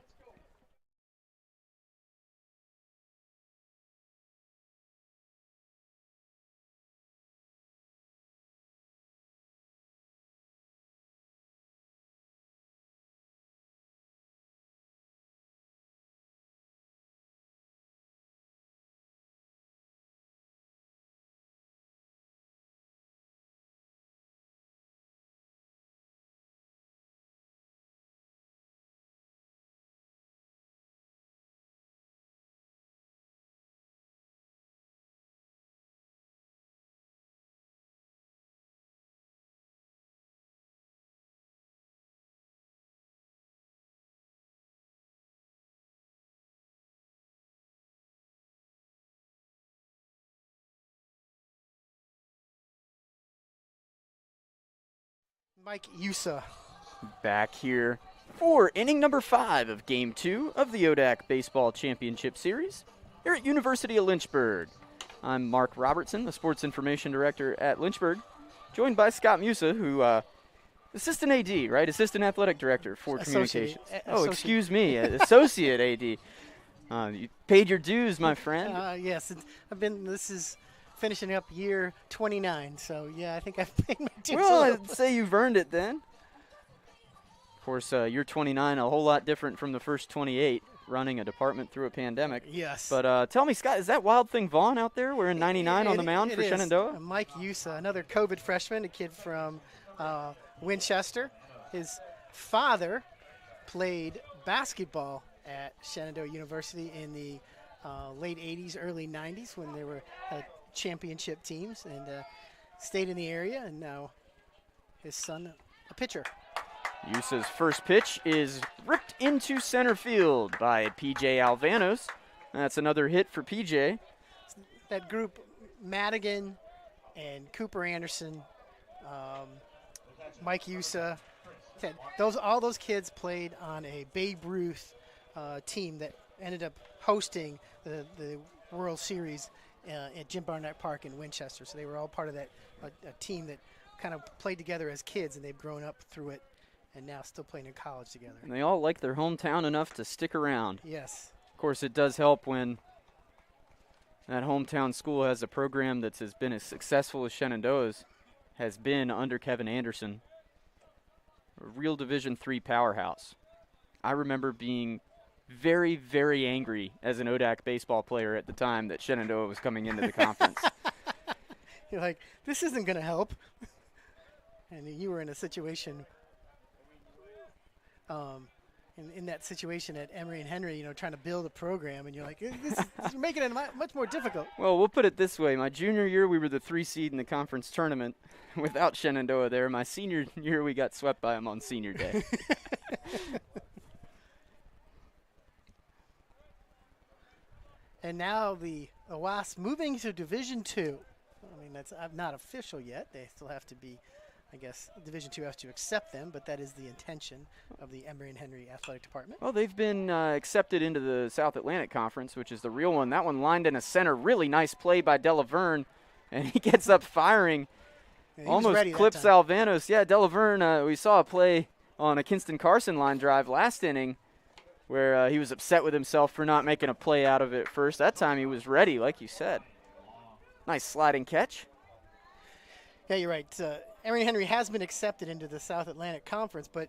Mike Yusa. Back here for inning number 5 of Game 2 of the ODAC Baseball Championship Series here at University of Lynchburg. I'm Mark Robertson, the Sports Information Director at Lynchburg, joined by Scott Musa, who Assistant AD, right? Assistant Athletic Director for Communications. Oh, excuse me, Associate AD. You paid your dues, my friend. Yes, this is finishing up year 29, so yeah, I think I've paid my dues. Well, I'd say you've earned it then. Of course, year 29, a whole lot different from the first 28, running a department through a pandemic. Yes. But tell me, Scott, is that Wild Thing Vaughn out there wearing 99 on the mound for Shenandoah? Mike Yusa, another COVID freshman, a kid from Winchester. His father played basketball at Shenandoah University in the late 80s, early 90s when they were championship teams, and stayed in the area, and now his son, a pitcher. Yusa's first pitch is ripped into center field by P.J. Alvanos. That's another hit for P.J. That group, Madigan and Cooper Anderson, Mike Yusa, all those kids played on a Babe Ruth team that ended up hosting the World Series at Jim Barnett Park in Winchester. So they were all part of that a team that kind of played together as kids, and they've grown up through it and now still playing in college together. And they all like their hometown enough to stick around. Yes. Of course, it does help when that hometown school has a program that's been as successful as Shenandoah's has been under Kevin Anderson. A real Division III powerhouse. I remember being very, very angry as an ODAC baseball player at the time that Shenandoah was coming into the conference. You're like, this isn't going to help. And you were in a situation, in that situation at Emory and Henry, trying to build a program, and you're like, you're making it much more difficult. Well, we'll put it this way. My junior year, we were the 3 seed in the conference tournament without Shenandoah there. My senior year, we got swept by them on senior day. And now the Wasps moving to Division II. I mean, that's not official yet. They still have to be, I guess, Division II has to accept them, but that is the intention of the Emory and Henry Athletic Department. Well, they've been accepted into the South Atlantic Conference, which is the real one. That one lined in a center. Really nice play by Delaverne, and he gets up firing. Almost clips Alvanos. Yeah, Delaverne, we saw a play on a Kinston Carson line drive last inning where he was upset with himself for not making a play out of it first. That time he was ready, like you said. Nice sliding catch. Yeah, you're right. Emory Henry has been accepted into the South Atlantic Conference, but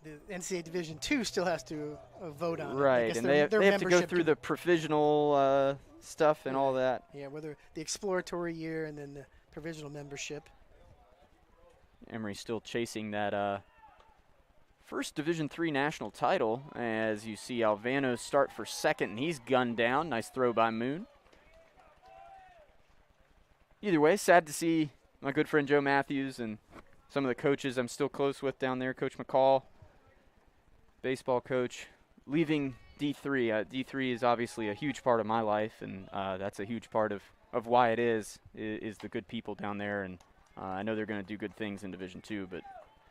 the NCAA Division II still has to vote on it. Right, and they have to go through the provisional stuff and all that. Yeah, whether the exploratory year and then the provisional membership. Emory's still chasing that first Division III national title, as you see Alvanos start for second, and he's gunned down. Nice throw by Moon. Either way, sad to see my good friend Joe Matthews and some of the coaches I'm still close with down there, Coach McCall, baseball coach, leaving D3. D3 is obviously a huge part of my life, and that's a huge part of why it is the good people down there, and I know they're going to do good things in Division II, but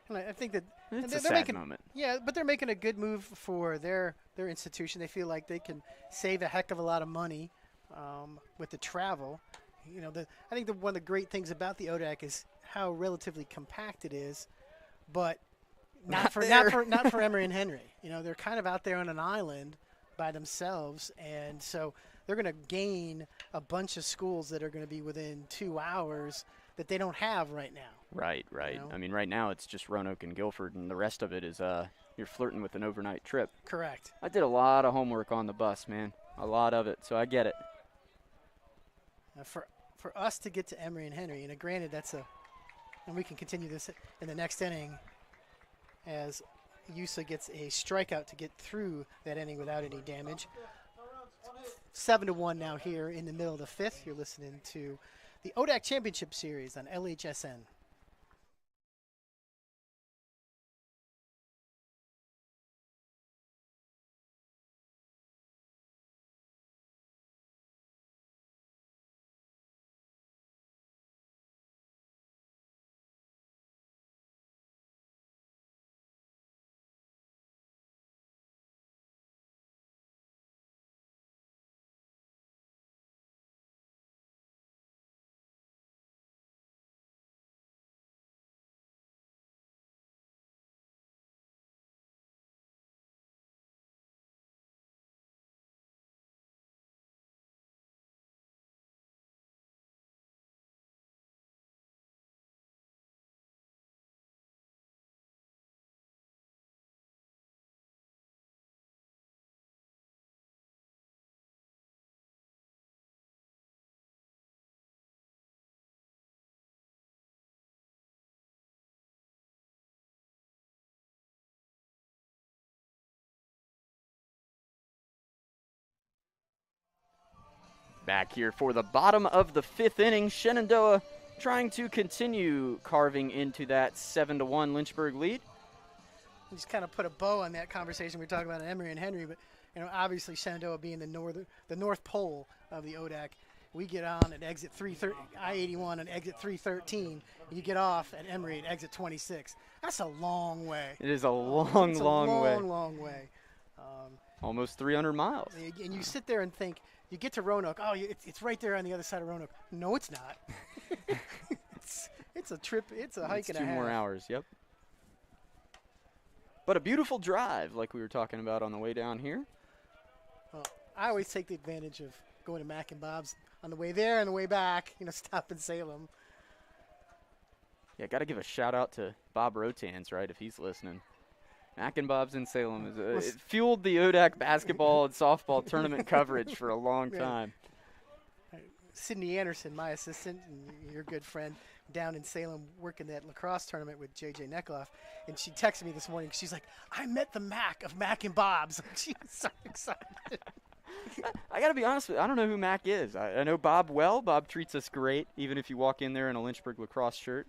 I think that it's a they're sad moment. Yeah, but they're making a good move for their institution. They feel like they can save a heck of a lot of money with the travel. I think one of the great things about the ODAC is how relatively compact it is, but not for Emory and Henry. They're kind of out there on an island by themselves, and so they're going to gain a bunch of schools that are going to be within 2 hours that they don't have right now. Right. I mean, right now it's just Roanoke and Guilford, and the rest of it is you're flirting with an overnight trip. Correct. I did a lot of homework on the bus, man, a lot of it, so I get it. For us to get to Emory and Henry, and granted and we can continue this in the next inning as Yusa gets a strikeout to get through that inning without any damage. 7-1 now here in the middle of the fifth. You're listening to the ODAC Championship Series on LHSN. Back here for the bottom of the 5th inning, Shenandoah trying to continue carving into that 7-1 Lynchburg lead. We just kind of put a bow on that conversation we were talking about Emory and Henry, but obviously Shenandoah being the north pole of the ODAC, we get on at exit 330, I-81 and exit 313. You get off at Emory at exit 26. That's a long way. It is a long, it's long way. Long way. Almost 300 miles. And you sit there and think, you get to Roanoke, it's right there on the other side of Roanoke. No, it's not. it's a trip. It's a hike and a half. 2 more hours, yep. But a beautiful drive, like we were talking about on the way down here. Well, I always take the advantage of going to Mac and Bob's on the way there and the way back, stop in Salem. Yeah, got to give a shout out to Bob Rotans, right, if he's listening. Mac and Bob's in Salem. It fueled the ODAC basketball and softball tournament coverage for a long time. Sydney Anderson, my assistant, and your good friend, down in Salem working that lacrosse tournament with J.J. Neckloff, and she texted me this morning. She's like, I met the Mac of Mac and Bob's. She's so excited. I got to be honest with you, I don't know who Mac is. I know Bob well. Bob treats us great, even if you walk in there in a Lynchburg lacrosse shirt.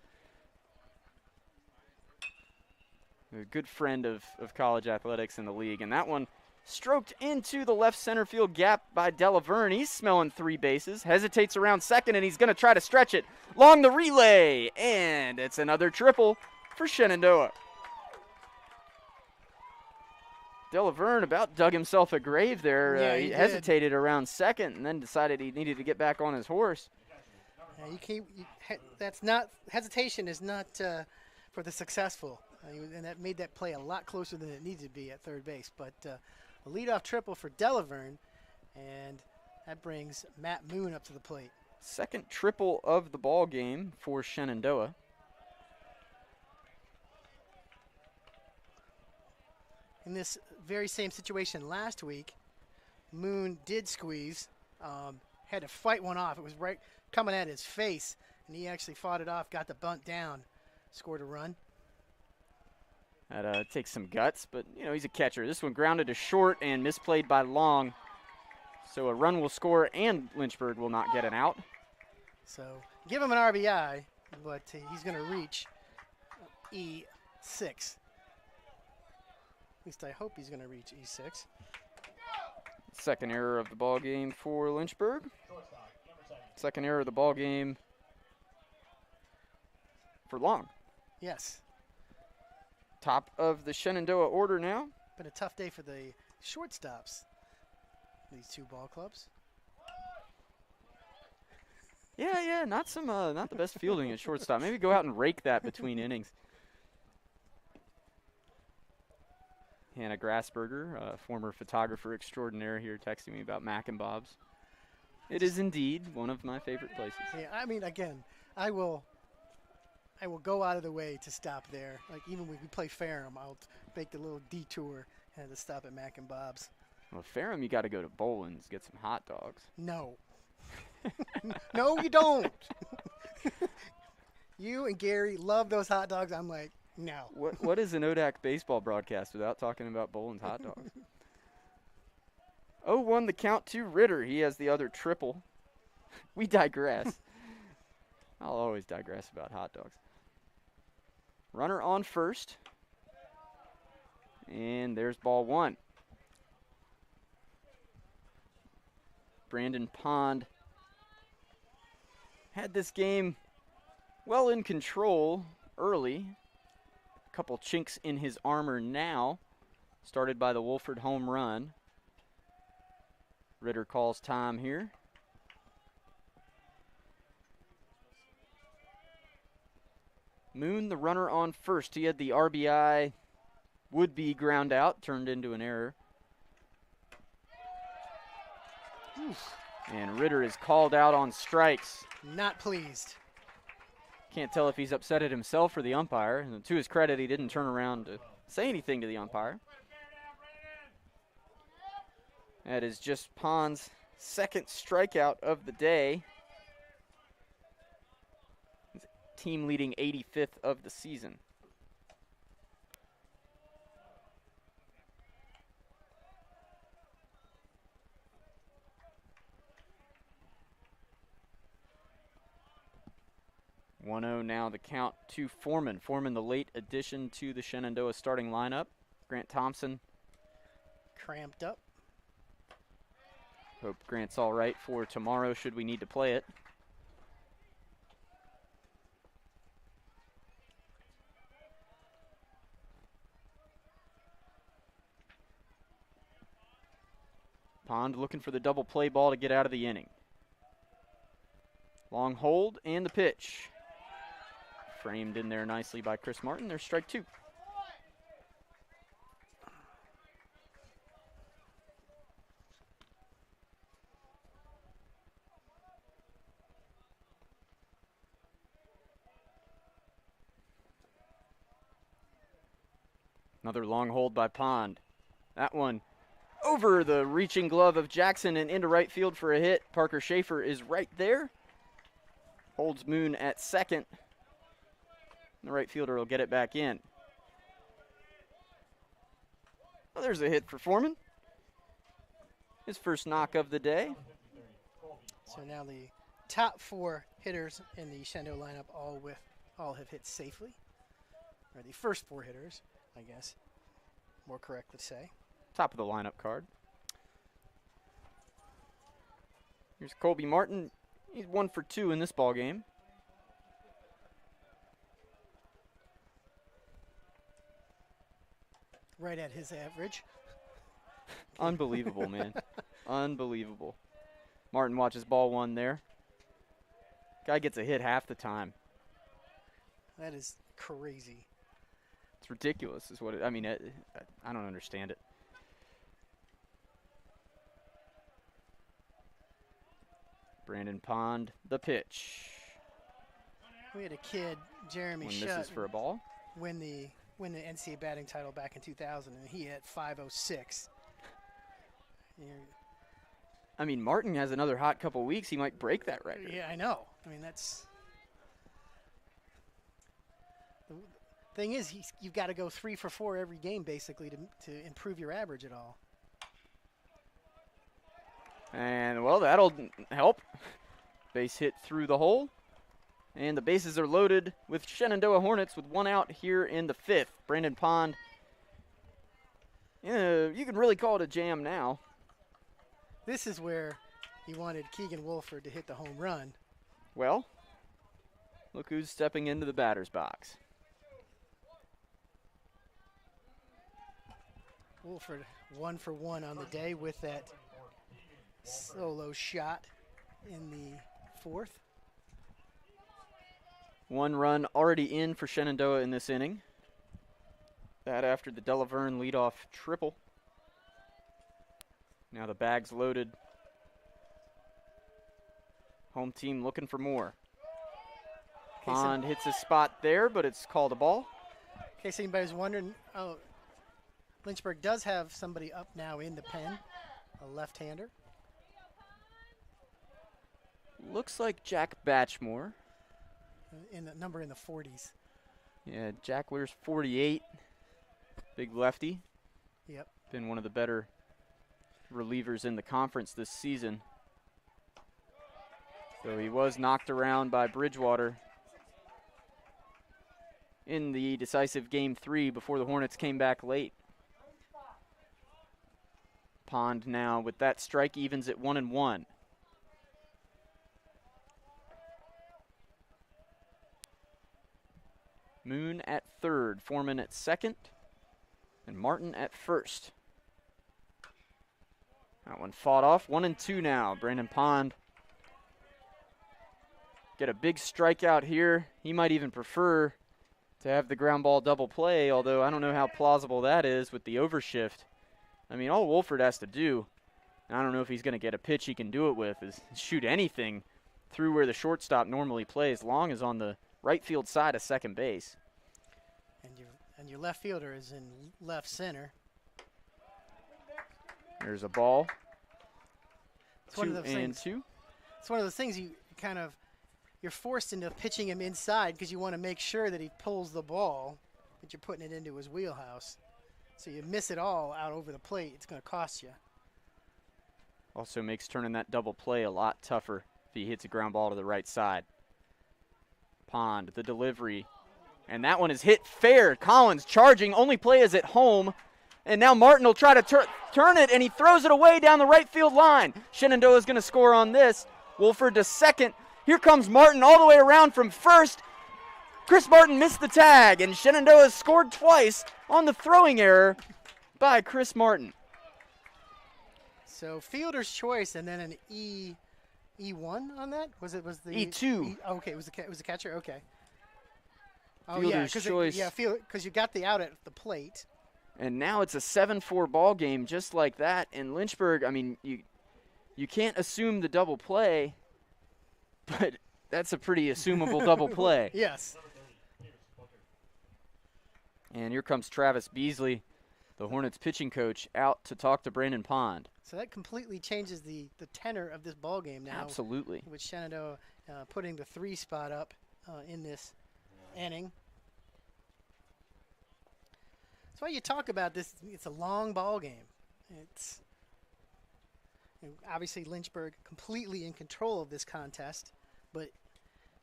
A good friend of college athletics in the league. And that one stroked into the left center field gap by Delaverne. He's smelling 3 bases, hesitates around second, and he's going to try to stretch it along the relay. And it's another triple for Shenandoah. Delaverne about dug himself a grave there. Yeah, he did. hesitated around second and then decided he needed to get back on his horse. That's not, hesitation is not for the successful. And that made that play a lot closer than it needed to be at third base. But a leadoff triple for Delaverne, and that brings Matt Moon up to the plate. Second triple of the ball game for Shenandoah. In this very same situation last week, Moon did squeeze, had to fight one off. It was right coming at his face, and he actually fought it off, got the bunt down, scored a run. That takes some guts, but, he's a catcher. This one grounded to short and misplayed by Long. So a run will score, and Lynchburg will not get an out. So give him an RBI, but he's going to reach E6. At least I hope he's going to reach E6. Second error of the ball game for Lynchburg. Second error of the ball game for Long. Yes. Top of the Shenandoah order now. Been a tough day for the shortstops, these two ball clubs. Yeah, not the best fielding at shortstop. Maybe go out and rake that between innings. Hannah Grassberger, former photographer extraordinaire here, texting me about Mac and Bob's. It is indeed one of my favorite places. Yeah, again, I will go out of the way to stop there. Like, even when we play Ferrum, I'll make the little detour and to stop at Mac and Bob's. Well, Ferrum, you got to go to Boland's, get some hot dogs. No. No, you don't. You and Gary love those hot dogs. I'm like, no. What is an ODAC baseball broadcast without talking about Boland's hot dogs? 0-1 the count to Ritter. He has the other triple. We digress. I'll always digress about hot dogs. Runner on first. And there's ball 1. Brandon Pond had this game well in control early. A couple chinks in his armor now. Started by the Wolford home run. Ritter calls time here. Moon, the runner on first. He had the RBI, would-be ground out, turned into an error. Oof. And Ritter is called out on strikes. Not pleased. Can't tell if he's upset at himself or the umpire. And to his credit, he didn't turn around to say anything to the umpire. That is just Pond's second strikeout of the day. Team leading 85th of the season. 1-0 now the count to Foreman. Foreman, the late addition to the Shenandoah starting lineup. Grant Thompson. Cramped up. Hope Grant's all right for tomorrow should we need to play it. Pond looking for the double play ball to get out of the inning. Long hold and the pitch. Framed in there nicely by Chris Martin. There's strike 2. Another long hold by Pond. That one over the reaching glove of Jackson and into right field for a hit. Parker Schaefer is right there. Holds Moon at second. The right fielder will get it back in. Well, there's a hit for Foreman. His first knock of the day. So now the top 4 hitters in the Shenandoah lineup all have hit safely. Or the first 4 hitters, I guess, more correct to say. Top of the lineup card. Here's Colby Martin. He's 1 for 2 in this ball game. Right at his average. Unbelievable, man. Unbelievable. Martin watches ball 1 there. Guy gets a hit half the time. That is crazy. It's ridiculous is what it, I mean, I don't understand it. Brandon Pond, the pitch. We had a kid, Jeremy When Shutt, misses for a ball. win the NCAA batting title back in 2000, and he hit .506. I mean, Martin has another hot couple weeks. He might break that record. Yeah, I know. I mean, that's the thing is you've got to go 3 for 4 every game basically to improve your average at all. And, well, that'll help. Base hit through the hole. And the bases are loaded with Shenandoah Hornets with 1 out here in the 5th. Brandon Pond. Yeah, you can really call it a jam now. This is where he wanted Keegan Wolford to hit the home run. Well, look who's stepping into the batter's box. Wolford 1 for 1 on the day with that solo shot in the 4th. 1 run already in for Shenandoah in this inning. That after the Delaverne leadoff triple. Now the bag's loaded. Home team looking for more. Pond hits a spot there, but it's called a ball. In case anybody's wondering, Lynchburg does have somebody up now in the pen, a left-hander. Looks like Jack Batchmore. In the number in the 40s. Yeah, Jack wears 48. Big lefty. Yep. Been one of the better relievers in the conference this season. So he was knocked around by Bridgewater in the decisive Game 3 before the Hornets came back late. Pond now with that strike evens at 1-1. Moon at third, Foreman at second, and Martin at first. That one fought off. 1-2 now. Brandon Pond get a big strikeout here. He might even prefer to have the ground ball double play, although I don't know how plausible that is with the overshift. I mean, all Wolford has to do, and I don't know if he's going to get a pitch he can do it with, is shoot anything through where the shortstop normally plays, long as on the right field side of second base. And your left fielder is in left center. There's a ball. It's one of those things. 2-2. It's one of those things you're forced into pitching him inside because you want to make sure that he pulls the ball, but you're putting it into his wheelhouse. So you miss it all out over the plate, it's going to cost you. Also makes turning that double play a lot tougher if he hits a ground ball to the right side. Pond, the delivery. And that one is hit fair. Collins charging. Only play is at home. And now Martin will try to turn it, and he throws it away down the right field line. Shenandoah is going to score on this. Wolford to second. Here comes Martin all the way around from first. Chris Martin missed the tag, and Shenandoah has scored twice on the throwing error by Chris Martin. So fielder's choice and then an E1 on that? Was the E2. Okay, it was the catcher. Okay. Oh Fielder's yeah, choice. because you got the out at the plate. And now it's a 7-4 ball game just like that. And Lynchburg, I mean, you can't assume the double play, but that's a pretty assumable double play. Yes. And here comes Travis Beasley, the Hornets pitching coach, out to talk to Brandon Pond. So that completely changes the tenor of this ball game now. Absolutely. With Shenandoah putting the 3 spot up in this inning. That's why you talk about this. It's a long ball game. It's obviously Lynchburg completely in control of this contest, but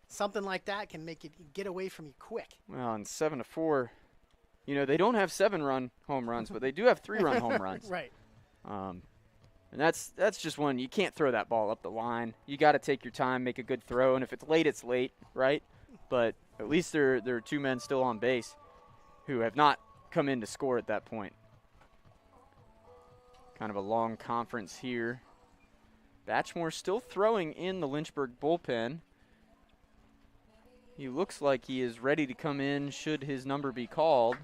something like that can make it get away from you quick. Well, and 7-4, you know, they don't have 7-run home runs, but they do have 3-run home runs. Right. And that's just one. You can't throw that ball up the line. You got to take your time, make a good throw, and if it's late, it's late, right? But at least there are 2 men still on base who have not come in to score at that point. Kind of a long conference here. Batchmore still throwing in the Lynchburg bullpen. He looks like he is ready to come in should his number be called.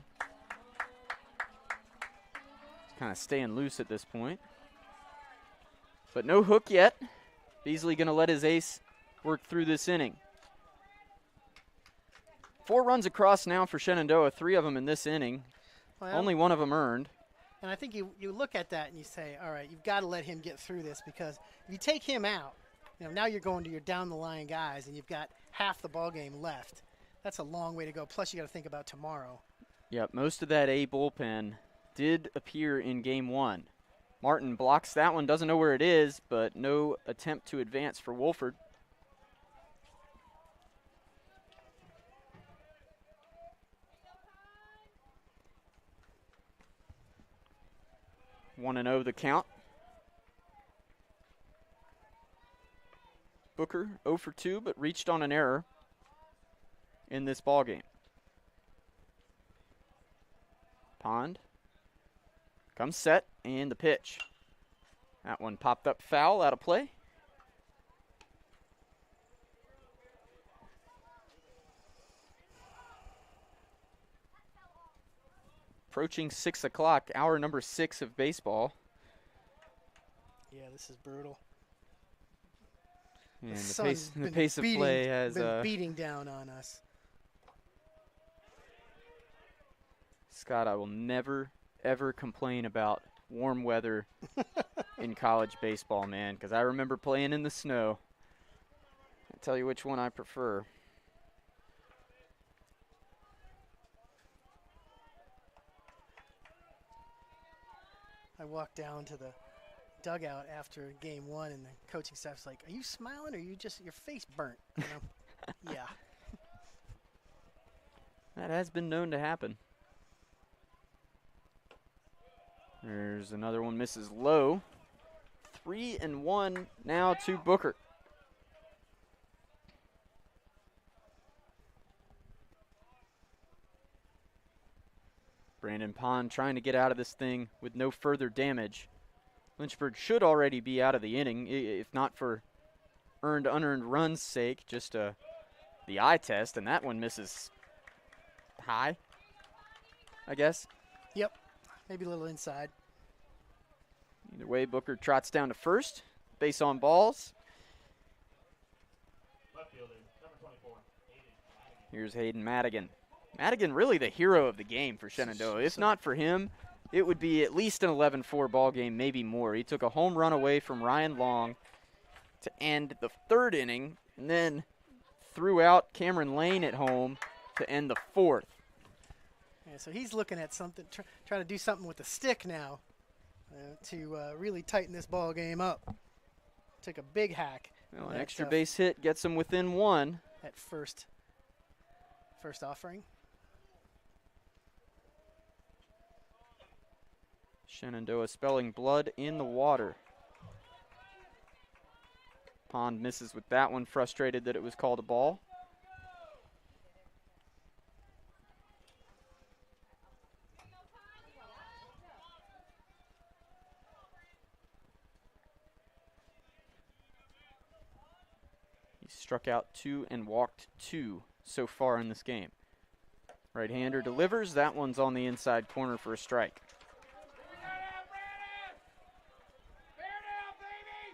He's kind of staying loose at this point. But no hook yet. Beasley going to let his ace work through this inning. 4 runs across now for Shenandoah, 3 of them in this inning. Well, only 1 of them earned. And I think you look at that and you say, all right, you've got to let him get through this, because if you take him out, now you're going to your down-the-line guys and you've got half the ball game left. That's a long way to go. Plus, you got to think about tomorrow. Yep, most of that A bullpen did appear in game 1. Martin blocks that one, doesn't know where it is, but no attempt to advance for Wolford. One and 0 the count. Booker 0 for 2, but reached on an error in this ball game. Pond comes set, and the pitch. That one popped up foul, out of play. Approaching 6 o'clock, hour number 6 of baseball. Yeah, this is brutal. And the pace of play has been beating down on us. Scott, I will never, ever complain about warm weather in college baseball, man, because I remember playing in the snow. I'll tell you which one I prefer. I walked down to the dugout after game 1, and the coaching staff's like, "Are you smiling, or are you just your face burnt?" You know? Yeah. That has been known to happen. There's another one, misses low. 3-1 now to Booker. Brandon Pond trying to get out of this thing with no further damage. Lynchburg should already be out of the inning, if not for earned, unearned runs' sake, just the eye test, and that one misses high, I guess. Yep, maybe a little inside. Either way, Booker trots down to first, base on balls. Left fielder, number 24, Hayden. Here's Hayden Madigan. Madigan really the hero of the game for Shenandoah. If not for him, it would be at least an 11-4 ball game, maybe more. He took a home run away from Ryan Long to end the 3rd inning, and then threw out Cameron Lane at home to end the 4th. Yeah, so he's looking at something, trying to do something with the stick now to really tighten this ball game up. Took a big hack. Well, an extra base hit gets him within 1. At first first offering. Shenandoah spelling blood in the water. Pond misses with that one, frustrated that it was called a ball. He struck out 2 and walked 2 so far in this game. Right-hander delivers. That one's on the inside corner for a strike.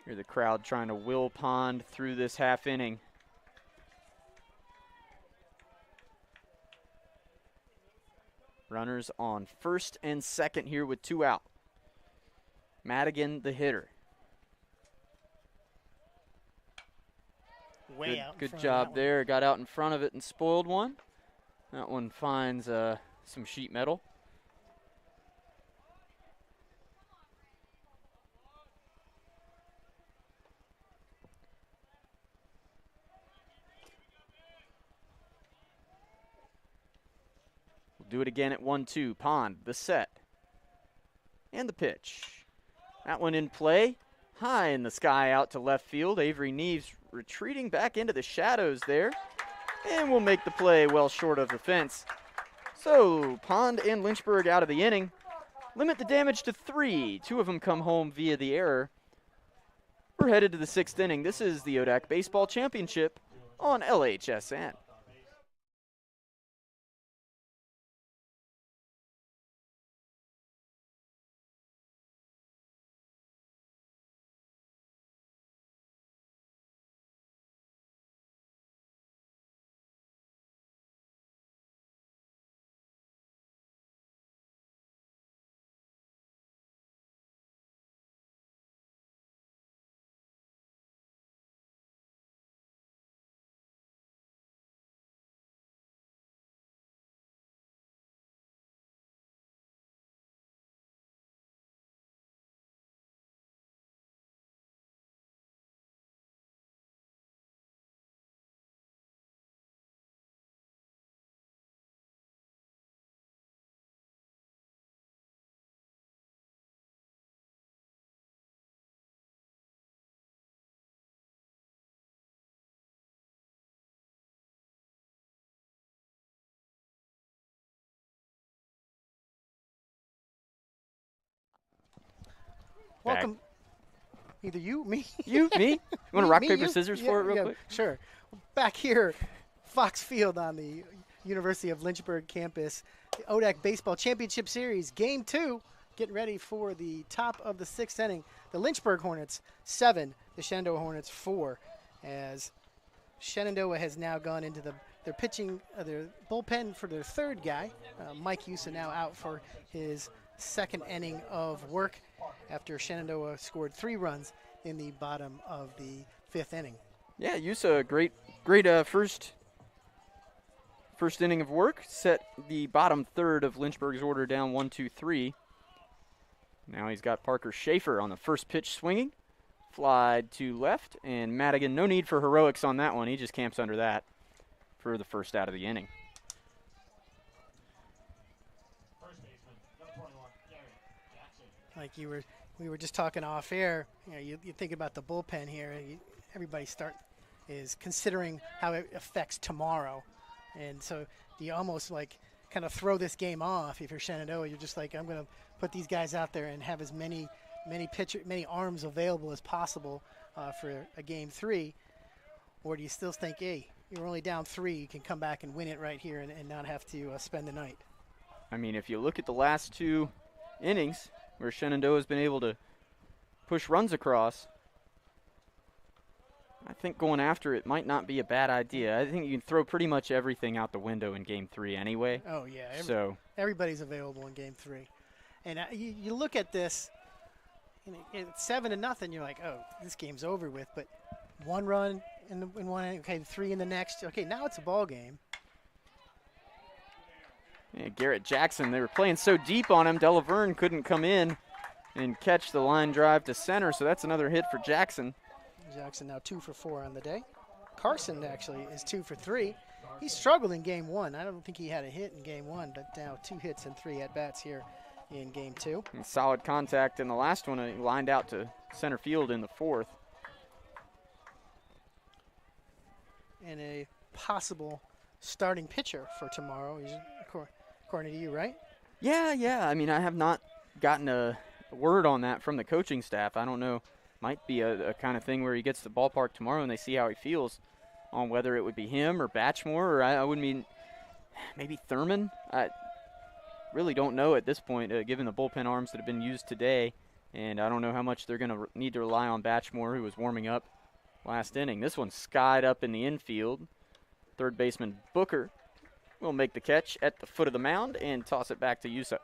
Hear the crowd trying to will Pond through this half inning. Runners on first and second here with 2 out. Madigan, the hitter. Way out. Good job there. Got out in front of it and spoiled one. That one finds some sheet metal. We'll do it again at 1-2. Pond, the set. And the pitch. That one in play. High in the sky out to left field. Avery Neves retreating back into the shadows there. And will make the play well short of the fence. So Pond and Lynchburg out of the inning. Limit the damage to 3. 2 of them come home via the error. We're headed to the 6th inning. This is the ODAC Baseball Championship on LHSN. Welcome. Either you, me. You, me? You want to rock, Me, paper, you? scissors Yeah, for it real yeah, quick? Sure. Back here, Fox Field on the University of Lynchburg campus, the ODAC Baseball Championship Series, Game 2, getting ready for the top of the 6th inning. The Lynchburg Hornets 7, the Shenandoah Hornets 4, as Shenandoah has now gone into their pitching, their bullpen for their 3rd guy. Mike Yusa now out for his 2nd inning of work after Shenandoah scored 3 runs in the bottom of the 5th inning. Yeah, Yusa, great first inning of work. Set the bottom 3rd of Lynchburg's order down 1-2-3. Now he's got Parker Schaefer on the first pitch swinging. Flied to left, and Madigan, no need for heroics on that one. He just camps under that for the first out of the inning. Like we were just talking off air. You know, you think about the bullpen here. Everybody is considering how it affects tomorrow, and so you almost like kind of throw this game off. If you're Shenandoah, you're just like, I'm going to put these guys out there and have as many arms available as possible for a game 3, or do you still think, hey, you're only down 3, you can come back and win it right here and not have to spend the night? I mean, if you look at the last 2 innings, where Shenandoah has been able to push runs across, I think going after it might not be a bad idea. I think you can throw pretty much everything out the window in Game 3 anyway. Oh, yeah. Everybody's available in Game 3. And you look at this, and it's 7-0, you're like, oh, this game's over with. But 1 run in one inning, okay, 3 in the next. Okay, now it's a ball game. Yeah, Garrett Jackson, they were playing so deep on him, Delaverne couldn't come in and catch the line drive to center, so that's another hit for Jackson. Jackson now 2 for 4 on the day. Carson actually is 2 for 3. He struggled in game 1. I don't think he had a hit in game 1, but now 2 hits and 3 at-bats here in game 2. And solid contact in the last one. He lined out to center field in the 4th. And a possible starting pitcher for tomorrow, according to you, right? Yeah. I mean, I have not gotten a word on that from the coaching staff. I don't know. Might be a kind of thing where he gets to the ballpark tomorrow and they see how he feels on whether it would be him or Batchmore, or I wouldn't mean maybe Thurman. I really don't know at this point, given the bullpen arms that have been used today, and I don't know how much they're going to need to rely on Batchmore, who was warming up last inning. This one's skied up in the infield. Third baseman Booker will make the catch at the foot of the mound and toss it back to Yusa.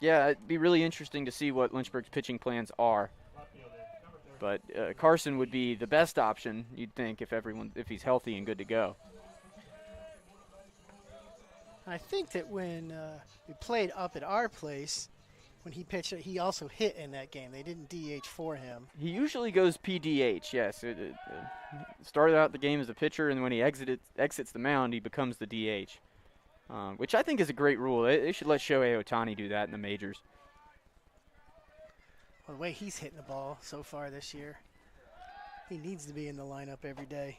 Yeah, it'd be really interesting to see what Lynchburg's pitching plans are. But Carson would be the best option, you'd think, if he's healthy and good to go. I think that when we played up at our place, when he pitched, he also hit in that game. They didn't DH for him. He usually goes PDH, yes. Started out the game as a pitcher, and when he exits the mound, he becomes the DH, which I think is a great rule. They should let Shohei Ohtani do that in the majors. Well, the way he's hitting the ball so far this year, he needs to be in the lineup every day.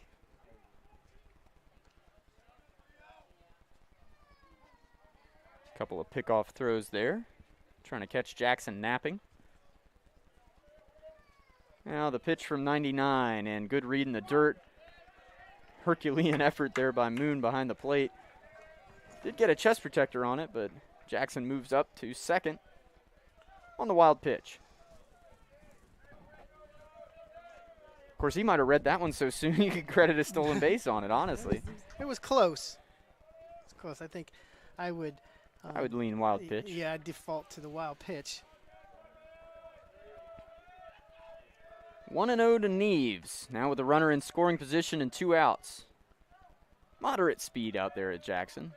Couple of pickoff throws there. Trying to catch Jackson napping. Now the pitch from 99, and good read in the dirt. Herculean effort there by Moon behind the plate. Did get a chest protector on it, but Jackson moves up to second on the wild pitch. Of course, he might have read that one so soon you could credit a stolen base on it, honestly. It was close. It's close. I think I would lean wild pitch. Yeah, I'd default to the wild pitch. 1-0 to Neves. Now with a runner in scoring position and 2 outs. Moderate speed out there at Jackson.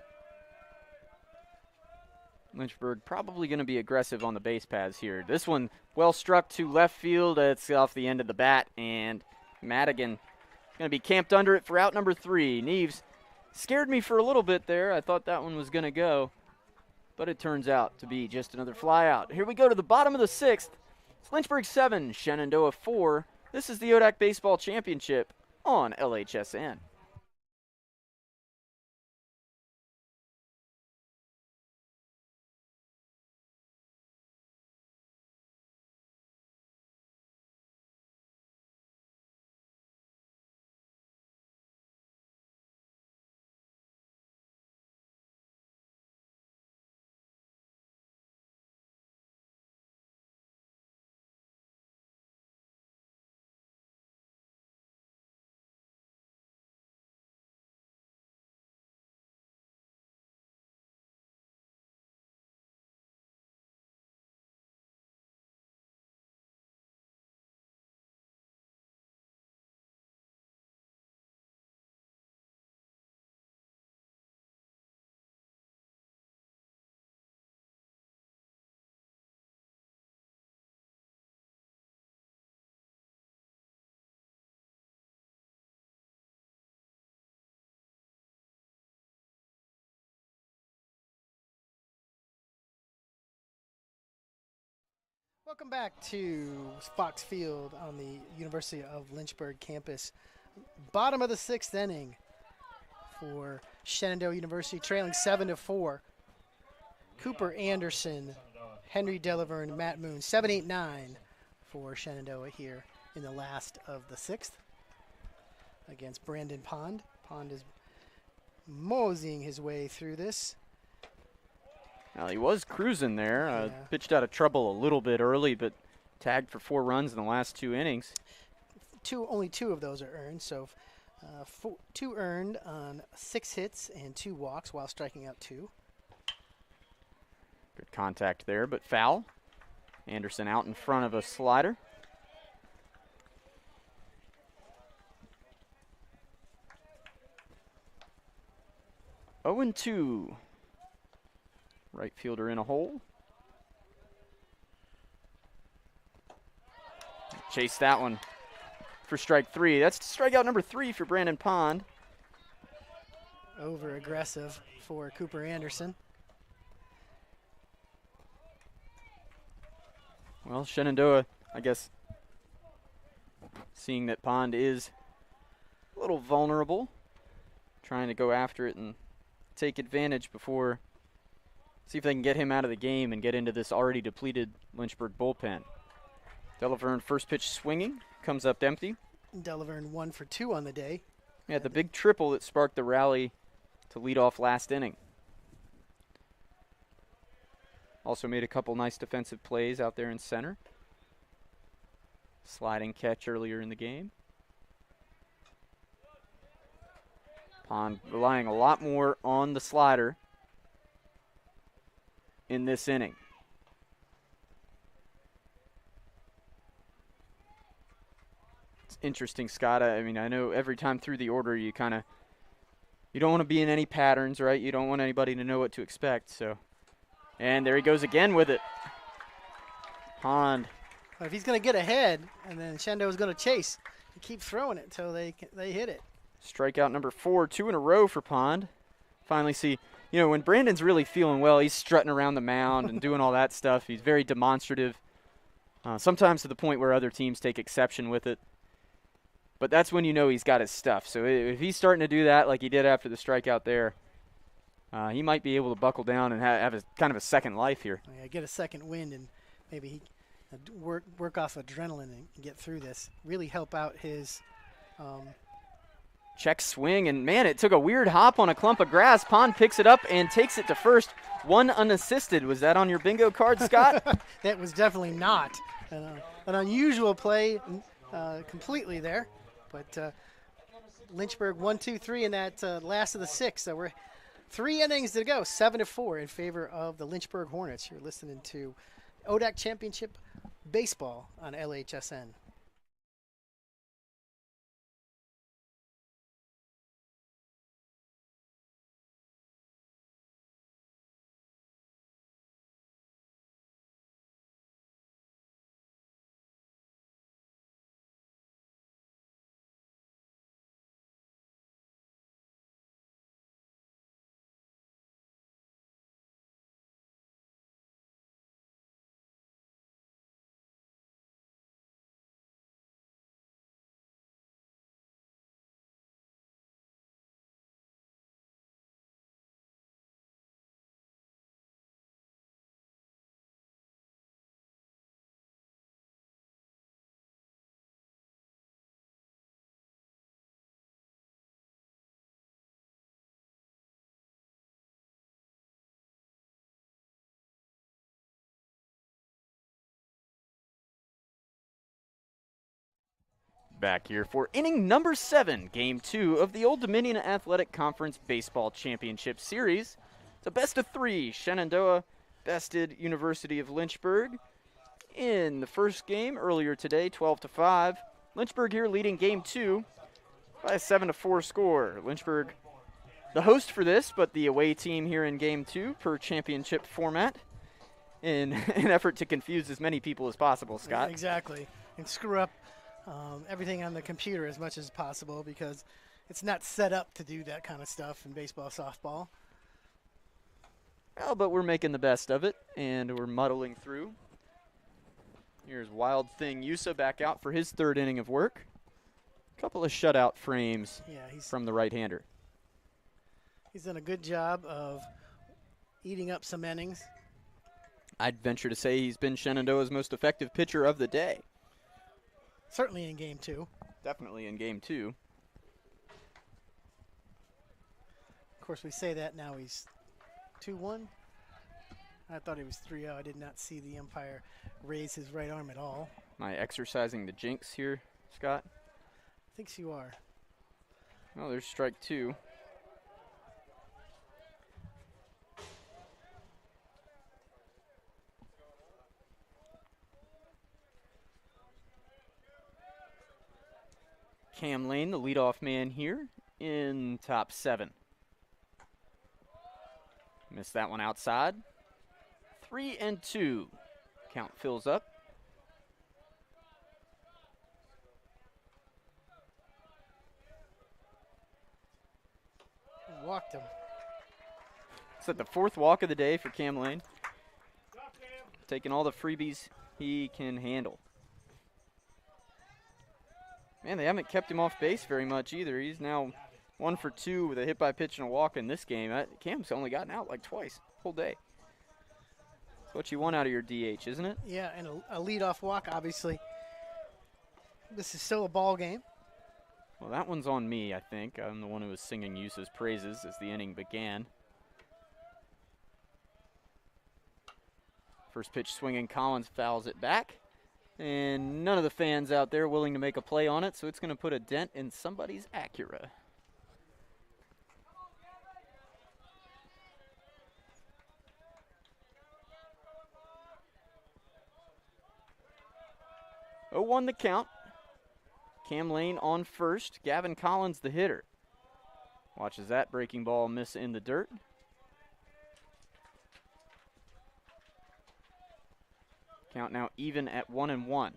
Lynchburg probably going to be aggressive on the base paths here. This one well struck to left field. It's off the end of the bat, and Madigan going to be camped under it for out number 3. Neves scared me for a little bit there. I thought that one was going to go, but it turns out to be just another fly out. Here we go to the bottom of the 6th. It's Lynchburg 7, Shenandoah 4. This is the ODAC Baseball Championship on LHSN. Welcome back to Fox Field on the University of Lynchburg campus. Bottom of the 6th inning for Shenandoah University, trailing 7-4. Cooper Anderson, Henry Delaverne, Matt Moon, 7-8-9 for Shenandoah here in the last of the 6th against Brandon Pond. Pond is moseying his way through this. Well, he was cruising there. Yeah. Pitched out of trouble a little bit early, but tagged for 4 runs in the last 2 innings. Only 2 of those are earned, so 2 earned on 6 hits and 2 walks while striking out 2. Good contact there, but foul. Anderson out in front of a slider. Oh and 2. Right fielder in a hole. Chase that one. for strike 3. That's strikeout number 3 for Brandon Pond. Over aggressive for Cooper Anderson. Well, Shenandoah, I guess, seeing that Pond is a little vulnerable, trying to go after it and take advantage before, see if they can get him out of the game and get into this already depleted Lynchburg bullpen. Delaverne first pitch swinging, comes up empty. Delaverne 1 for 2 on the day. Yeah, the big triple that sparked the rally to lead off last inning. Also made a couple nice defensive plays out there in center. Sliding catch earlier in the game. Pond relying a lot more on the slider in this inning. It's interesting, Scott. I mean, I know every time through the order you don't want to be in any patterns, right? You don't want anybody to know what to expect, so. And there he goes again with it. Pond. If he's going to get ahead, and then Shenandoah's going to chase, you keep throwing it until they hit it. Strikeout number 4, 2 in a row for Pond. Finally see, when Brandon's really feeling well, he's strutting around the mound and doing all that stuff. He's very demonstrative, sometimes to the point where other teams take exception with it. But that's when you know he's got his stuff. So if he's starting to do that like he did after the strikeout there, he might be able to buckle down and have a kind of a second life here. Yeah, get a second wind and maybe he work off adrenaline and get through this. Really help out his check swing, and man, it took a weird hop on a clump of grass. Pond picks it up and takes it to first. One unassisted. Was that on your bingo card, Scott? That was definitely not. An unusual play completely there. But Lynchburg 1-2-3 in that last of the 6. So we're 3 innings to go, 7-4 in favor of the Lynchburg Hornets. You're listening to ODAC Championship Baseball on LHSN. Back here for inning number 7, game 2 of the Old Dominion Athletic Conference Baseball Championship Series. It's a best of 3. Shenandoah bested University of Lynchburg in the first game earlier today, 12-5. Lynchburg here leading game 2 by a 7-4 score. Lynchburg the host for this, but the away team here in game 2 per championship format in an effort to confuse as many people as possible, Scott. Exactly. And screw up everything on the computer as much as possible because it's not set up to do that kind of stuff in baseball, softball. Well, but we're making the best of it, and we're muddling through. Here's Wild Thing Yusa back out for his 3rd inning of work. Couple of shutout frames from the right-hander. He's done a good job of eating up some innings. I'd venture to say he's been Shenandoah's most effective pitcher of the day. Certainly in game 2. Definitely in game 2. Of course, we say that now he's 2-1. I thought he was 3-0. I did not see the umpire raise his right arm at all. Am I exercising the jinx here, Scott? I think you are. Oh, there's strike 2. Cam Lane, the leadoff man here in top 7. Missed that one outside. 3-2. Count fills up. him. It's at the 4th walk of the day for Cam Lane. Taking all the freebies he can handle. Man, they haven't kept him off base very much either. He's now 1 for 2 with a hit by pitch and a walk in this game. Cam's only gotten out like twice whole day. That's what you want out of your DH, isn't it? Yeah, and a leadoff walk, obviously. This is still a ball game. Well, that one's on me, I think. I'm the one who was singing Yusa's praises as the inning began. First pitch swinging, Collins fouls it back. And none of the fans out there willing to make a play on it, so it's going to put a dent in somebody's Acura. Oh, 1 the count. Cam Lane on first. Gavin Collins the hitter. Watches that breaking ball miss in the dirt. Count now even at 1-1.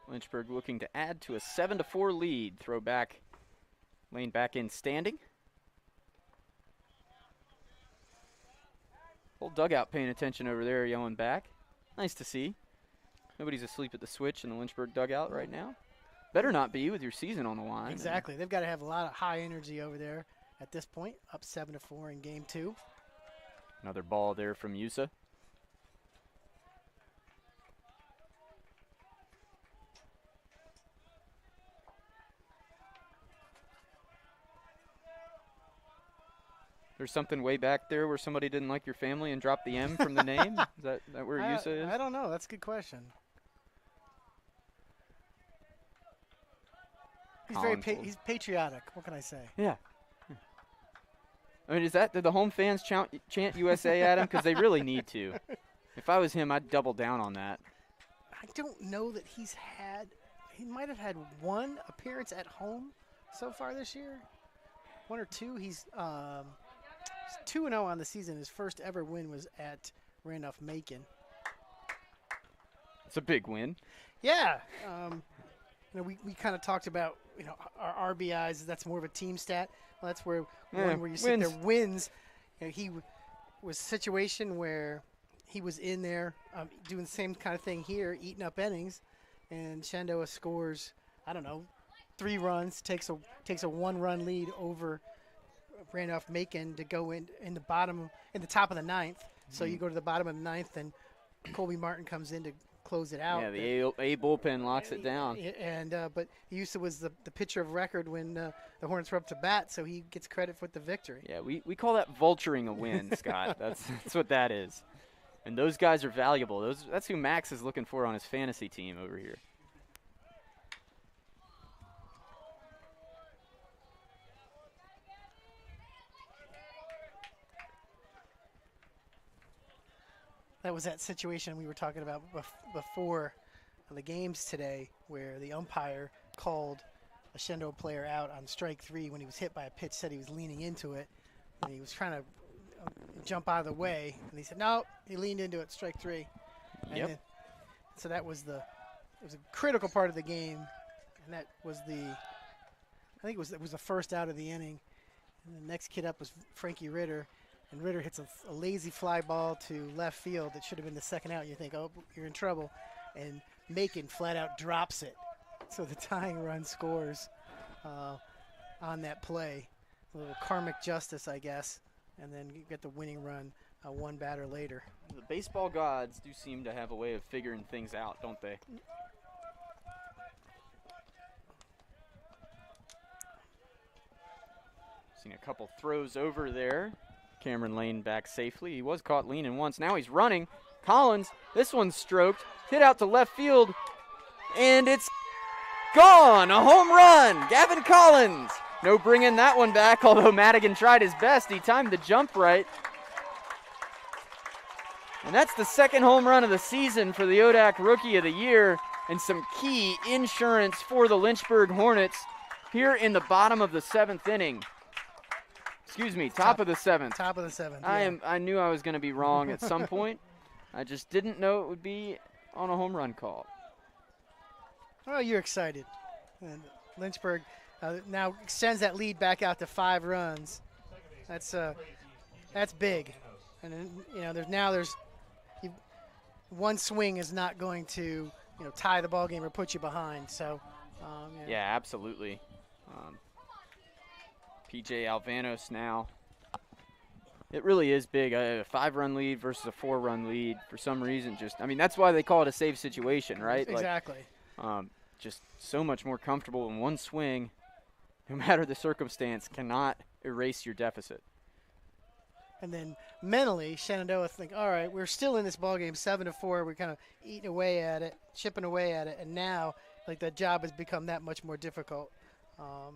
Lynchburg looking to add to a 7-4 lead. Throw back. Lane back in standing. Whole dugout paying attention over there, yelling back. Nice to see. Nobody's asleep at the switch in the Lynchburg dugout right now. Better not be with your season on the line. Exactly. They've got to have a lot of high energy over there at this point. Up 7-4 in game 2. Another ball there from Yusa. There's something way back there where somebody didn't like your family and dropped the M from the name? Is that where Yusa is? I don't know. That's a good question. He's he's patriotic. What can I say? Yeah. I mean, did the home fans chant USA at him? Because they really need to. If I was him, I'd double down on that. I don't know that he might have had 1 appearance at home so far this year. 1 or 2. He's 2-0 on the season. His first ever win was at Randolph-Macon. It's a big win. Yeah. We kind of talked about our RBIs. That's more of a team stat. Well, that's where one where you sit there wins. He was a situation where he was in there doing the same kind of thing here, eating up innings, and Shenandoah scores 3 runs, takes a 1-run lead over Randolph-Macon to go in the top of the 9th. So you go to the bottom of the 9th, and Colby Martin comes in to close it out. Yeah, the A bullpen locks it down. And but Yusa was the pitcher of record when the Hornets were up to bat, so he gets credit for the victory. Yeah, we call that vulturing a win, Scott. That's what that is. And those guys are valuable. That's who Max is looking for on his fantasy team over here. That was that situation we were talking about before the games today, where the umpire called a Shenandoah player out on strike 3 when he was hit by a pitch, said he was leaning into it, and he was trying to jump out of the way, and he said, no, he leaned into it, strike 3. Yep. And so it was a critical part of the game, and that was I think it was the first out of the inning. And the next kid up was Frankie Ritter. And Ritter hits a lazy fly ball to left field. It should have been the second out. You think, oh, you're in trouble. And Macon flat out drops it. So the tying run scores on that play. A little karmic justice, I guess. And then you get the winning run 1 batter later. The baseball gods do seem to have a way of figuring things out, don't they? Seen a couple throws over there. Cameron Lane back safely. He was caught leaning once. Now he's running. Collins, this one's stroked. Hit out to left field. And it's gone. A home run. Gavin Collins. No bringing that one back, although Madigan tried his best. He timed the jump right. And that's the 2nd home run of the season for the ODAC Rookie of the Year, and some key insurance for the Lynchburg Hornets here in the bottom of the 7th inning. Excuse me, top of the 7th. Top of the 7th. I knew I was going to be wrong at some point. I just didn't know it would be on a home run call. Well, you're excited. And Lynchburg now extends that lead back out to 5 runs. That's big. And then, there's one swing is not going to tie the ball game or put you behind. So yeah, absolutely. PJ Alvanos now. It really is big. A 5-run lead versus a 4-run lead. For some reason, that's why they call it a save situation, right? Exactly. Just so much more comfortable in one swing, no matter the circumstance, cannot erase your deficit. And then mentally, Shenandoah think, all right, we're still in this ballgame 7-4. We're kind of eating away at it, chipping away at it, and now the job has become that much more difficult.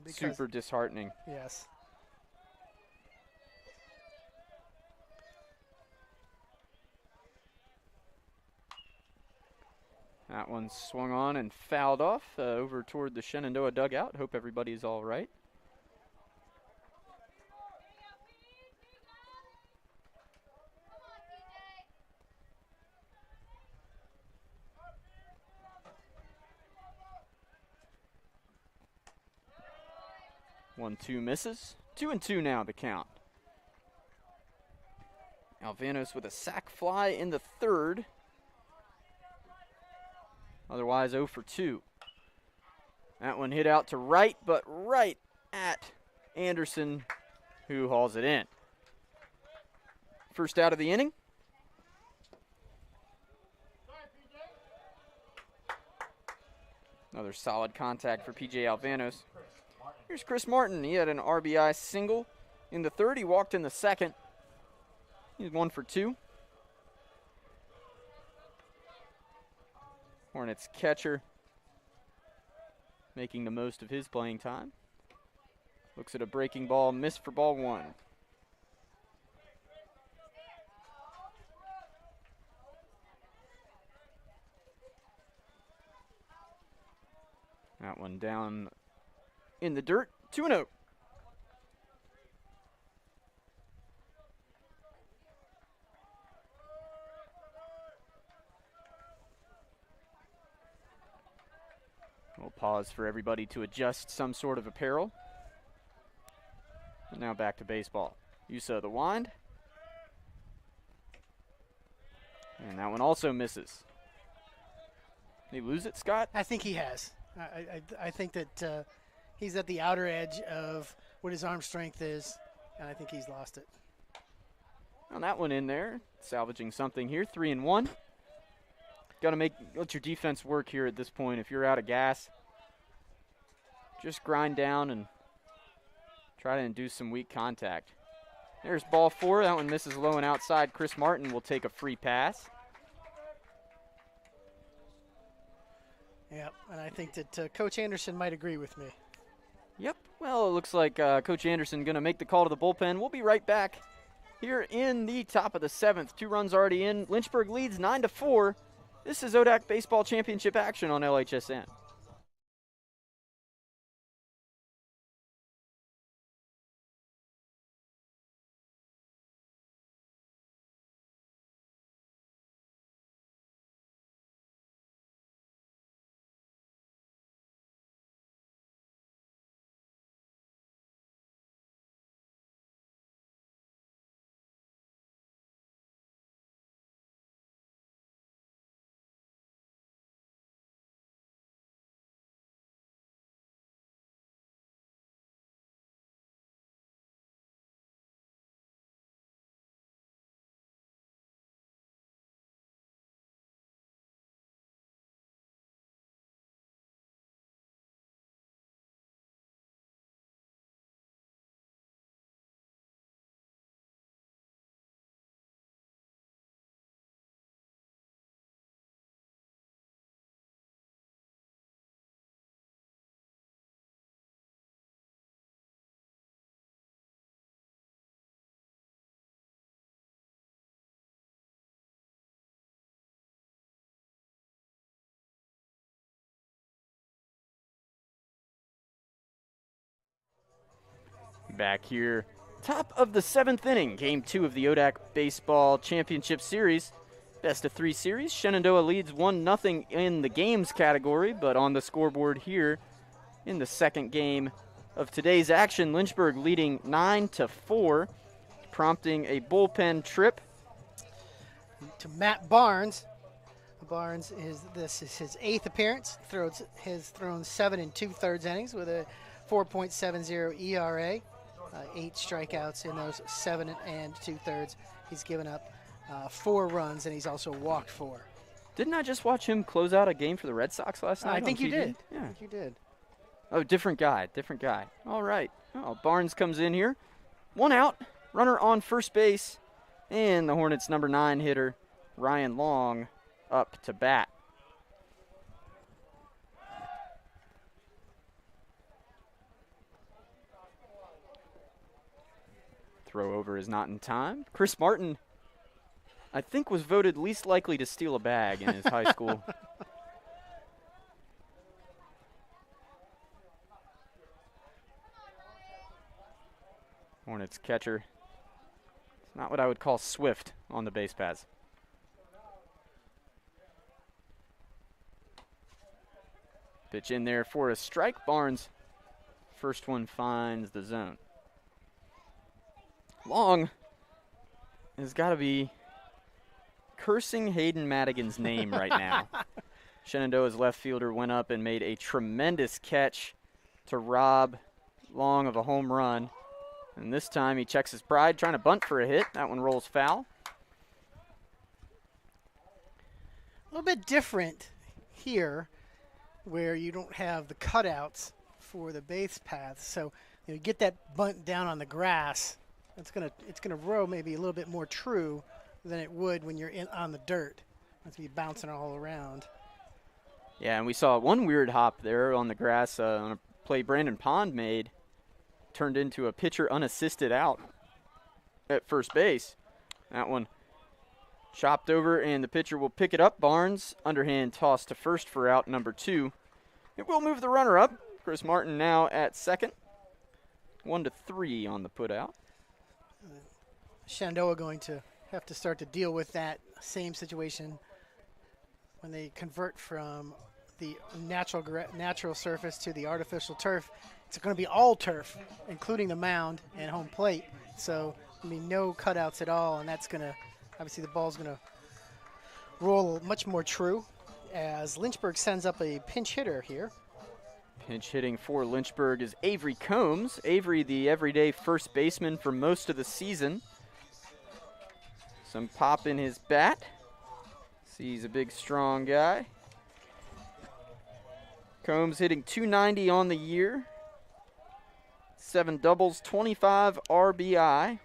Super disheartening. Yes. That one swung on and fouled off over toward the Shenandoah dugout. Hope everybody's all right. One, two misses. 2-2 now the count. Alvanos with a sac fly in the third. Otherwise 0 for 2. That one hit out to right, but right at Anderson, who hauls it in. First out of the inning. Another solid contact for PJ Alvanos. Here's Chris Martin. He had an RBI single in the third. He walked in the second. He's 1 for 2. Hornets catcher making the most of his playing time. Looks at a breaking ball, missed for ball 1. That one down in the dirt, 2-0. We'll pause for everybody to adjust some sort of apparel. And now back to baseball. Yusa the wind. And that one also misses. Did he lose it, Scott? I think he has. I think that he's at the outer edge of what his arm strength is, and I think he's lost it. Well, that one in there, salvaging something here, 3-1. Got to let your defense work here at this point. If you're out of gas, just grind down and try to induce some weak contact. There's ball 4. That one misses low and outside. Chris Martin will take a free pass. Yep, and I think that Coach Anderson might agree with me. Yep, well, it looks like Coach Anderson going to make the call to the bullpen. We'll be right back here in the top of the 7th. 2 runs already in. Lynchburg leads 9-4. This is ODAC Baseball Championship action on LHSN. Back here, top of the 7th inning, game 2 of the ODAC Baseball Championship Series. Best of 3 series. Shenandoah leads 1-0 in the games category, but on the scoreboard here, in the second game of today's action. Lynchburg leading 9-4, prompting a bullpen trip to Matt Barnes. Barnes this is his 8th appearance. Has thrown 7 2/3 innings with a 4.70 ERA. 8 strikeouts in those 7 2/3. He's given up 4 runs, and he's also walked 4. Didn't I just watch him close out a game for the Red Sox last night? I think you did. Yeah. I think you did. Oh, different guy. All right. Oh, Barnes comes in here. 1 out, runner on first base, and the Hornets' number 9 hitter, Ryan Long, up to bat. Throw over is not in time. Chris Martin, I think, was voted least likely to steal a bag in his high school. Hornets catcher. It's not what I would call swift on the base paths. Pitch in there for a strike. Barnes, first one finds the zone. Long has got to be cursing Hayden Madigan's name right now. Shenandoah's left fielder went up and made a tremendous catch to rob Long of a home run. And this time he checks his pride, trying to bunt for a hit. That one rolls foul. A little bit different here, where you don't have the cutouts for the base paths. So you get that bunt down on the grass. It's gonna row maybe a little bit more true than it would when you're on the dirt. It's gonna be bouncing all around. Yeah, and we saw one weird hop there on the grass on a play Brandon Pond made. Turned into a pitcher unassisted out at first base. That one chopped over, and the pitcher will pick it up. Barnes, underhand toss to first for out number 2. It will move the runner up. Chris Martin now at second. 1-3 on the putout. Shenandoah going to have to start to deal with that same situation when they convert from the natural surface to the artificial turf. It's going to be all turf, including the mound and home plate. So, no cutouts at all, and that's going to, obviously the ball's going to roll much more true as Lynchburg sends up a pinch hitter here. Pinch hitting for Lynchburg is Avery Combs. Avery, the everyday first baseman for most of the season. Some pop in his bat. He's a big, strong guy. Combs hitting .290 on the year. 7 doubles, 25 RBI.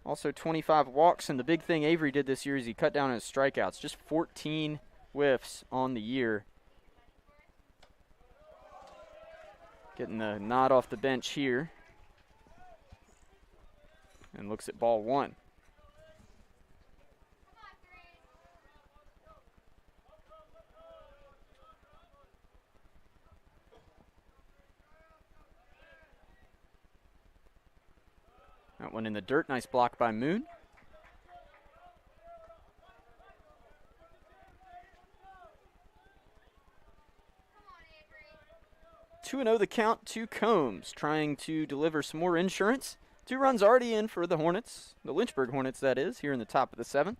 Also 25 walks, and the big thing Avery did this year is he cut down his strikeouts. Just 14 whiffs on the year. Getting the nod off the bench here. And looks at ball 1. That one in the dirt. Nice block by Moon. 2-0 the count to Combs, trying to deliver some more insurance. 2 runs already in for the Hornets, the Lynchburg Hornets, that is, here in the top of the 7th.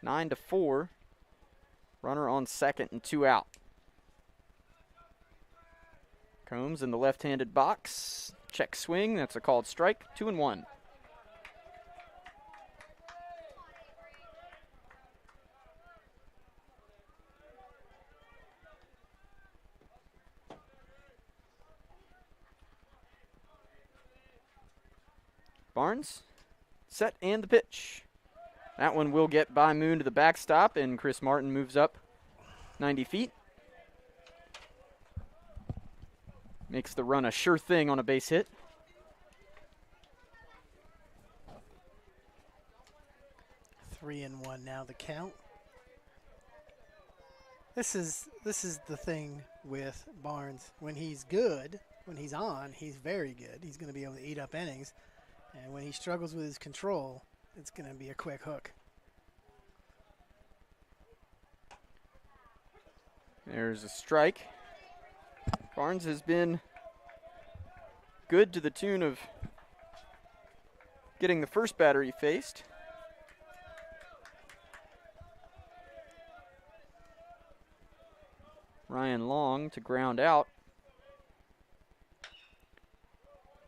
9-4. Runner on second and 2 out. Combs in the left-handed box. Check swing. That's a called strike. 2-1. Barnes, set and the pitch. That one will get by Moon to the backstop, and Chris Martin moves up 90 feet. Makes the run a sure thing on a base hit. Three and one now the count. This is the thing with Barnes. When he's good, when he's on, he's very good. He's going to be able to eat up innings. And when he struggles with his control, it's going to be a quick hook. There's a strike. Barnes has been good to the tune of getting the first batter he faced. Ryan Long to ground out.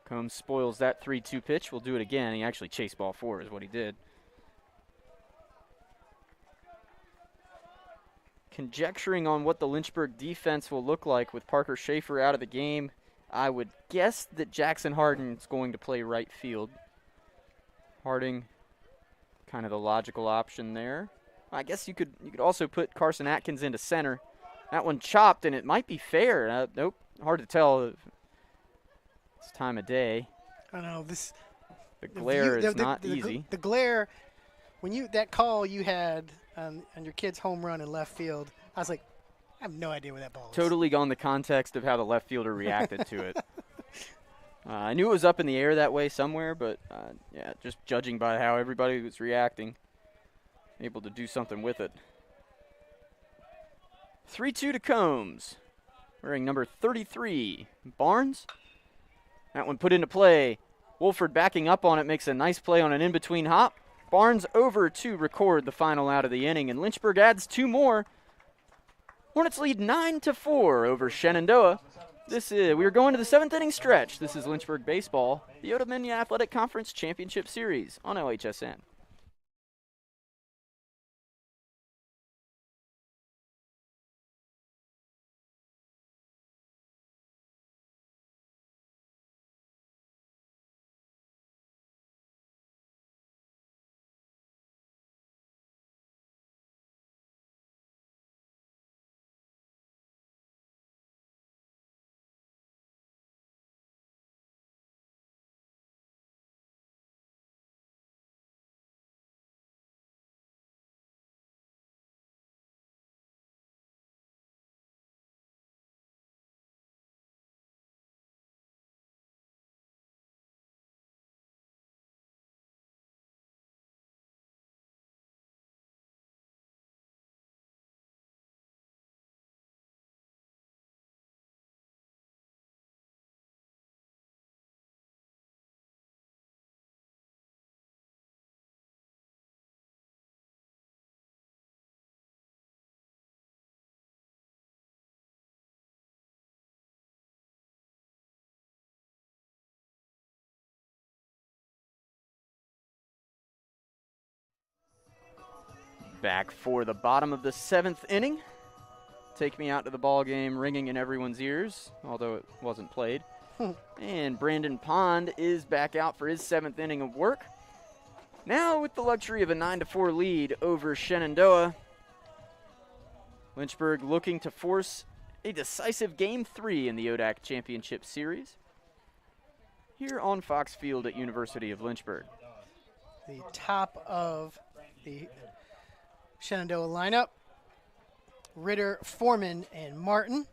Combs spoils that 3-2 pitch. We'll do it again. He actually chased ball 4 is what he did. Conjecturing on what the Lynchburg defense will look like with Parker Schaefer out of the game, I would guess that Jackson Harding is going to play right field. Harding, kind of the logical option there. I guess you could also put Carson Atkins into center. That one chopped, and it might be fair. Nope, hard to tell. It's time of day. I know The glare is not easy. The glare, when that call you had on your kid's home run in left field, I was like, I have no idea where that ball is. Totally on the context of how the left fielder reacted to it. I knew it was up in the air that way somewhere, but yeah, just judging by how everybody was reacting, able to do something with it. 3-2 to Combs, wearing number 33. Barnes, that one put into play. Wolford backing up on it, makes a nice play on an in-between hop. Barnes over to record the final out of the inning, and Lynchburg adds 2 more. Hornets lead 9-4 over Shenandoah. We are going to the 7th inning stretch. This is Lynchburg Baseball, the Oda Mini Athletic Conference Championship Series on OHSN. Back for the bottom of the 7th inning. Take Me Out to the Ball Game ringing in everyone's ears, although it wasn't played. And Brandon Pond is back out for his 7th inning of work. Now with the luxury of a 9-4 lead over Shenandoah, Lynchburg looking to force a decisive Game 3 in the ODAC Championship Series here on Fox Field at University of Lynchburg. The top of the Shenandoah lineup: Ritter, Foreman, and Martin.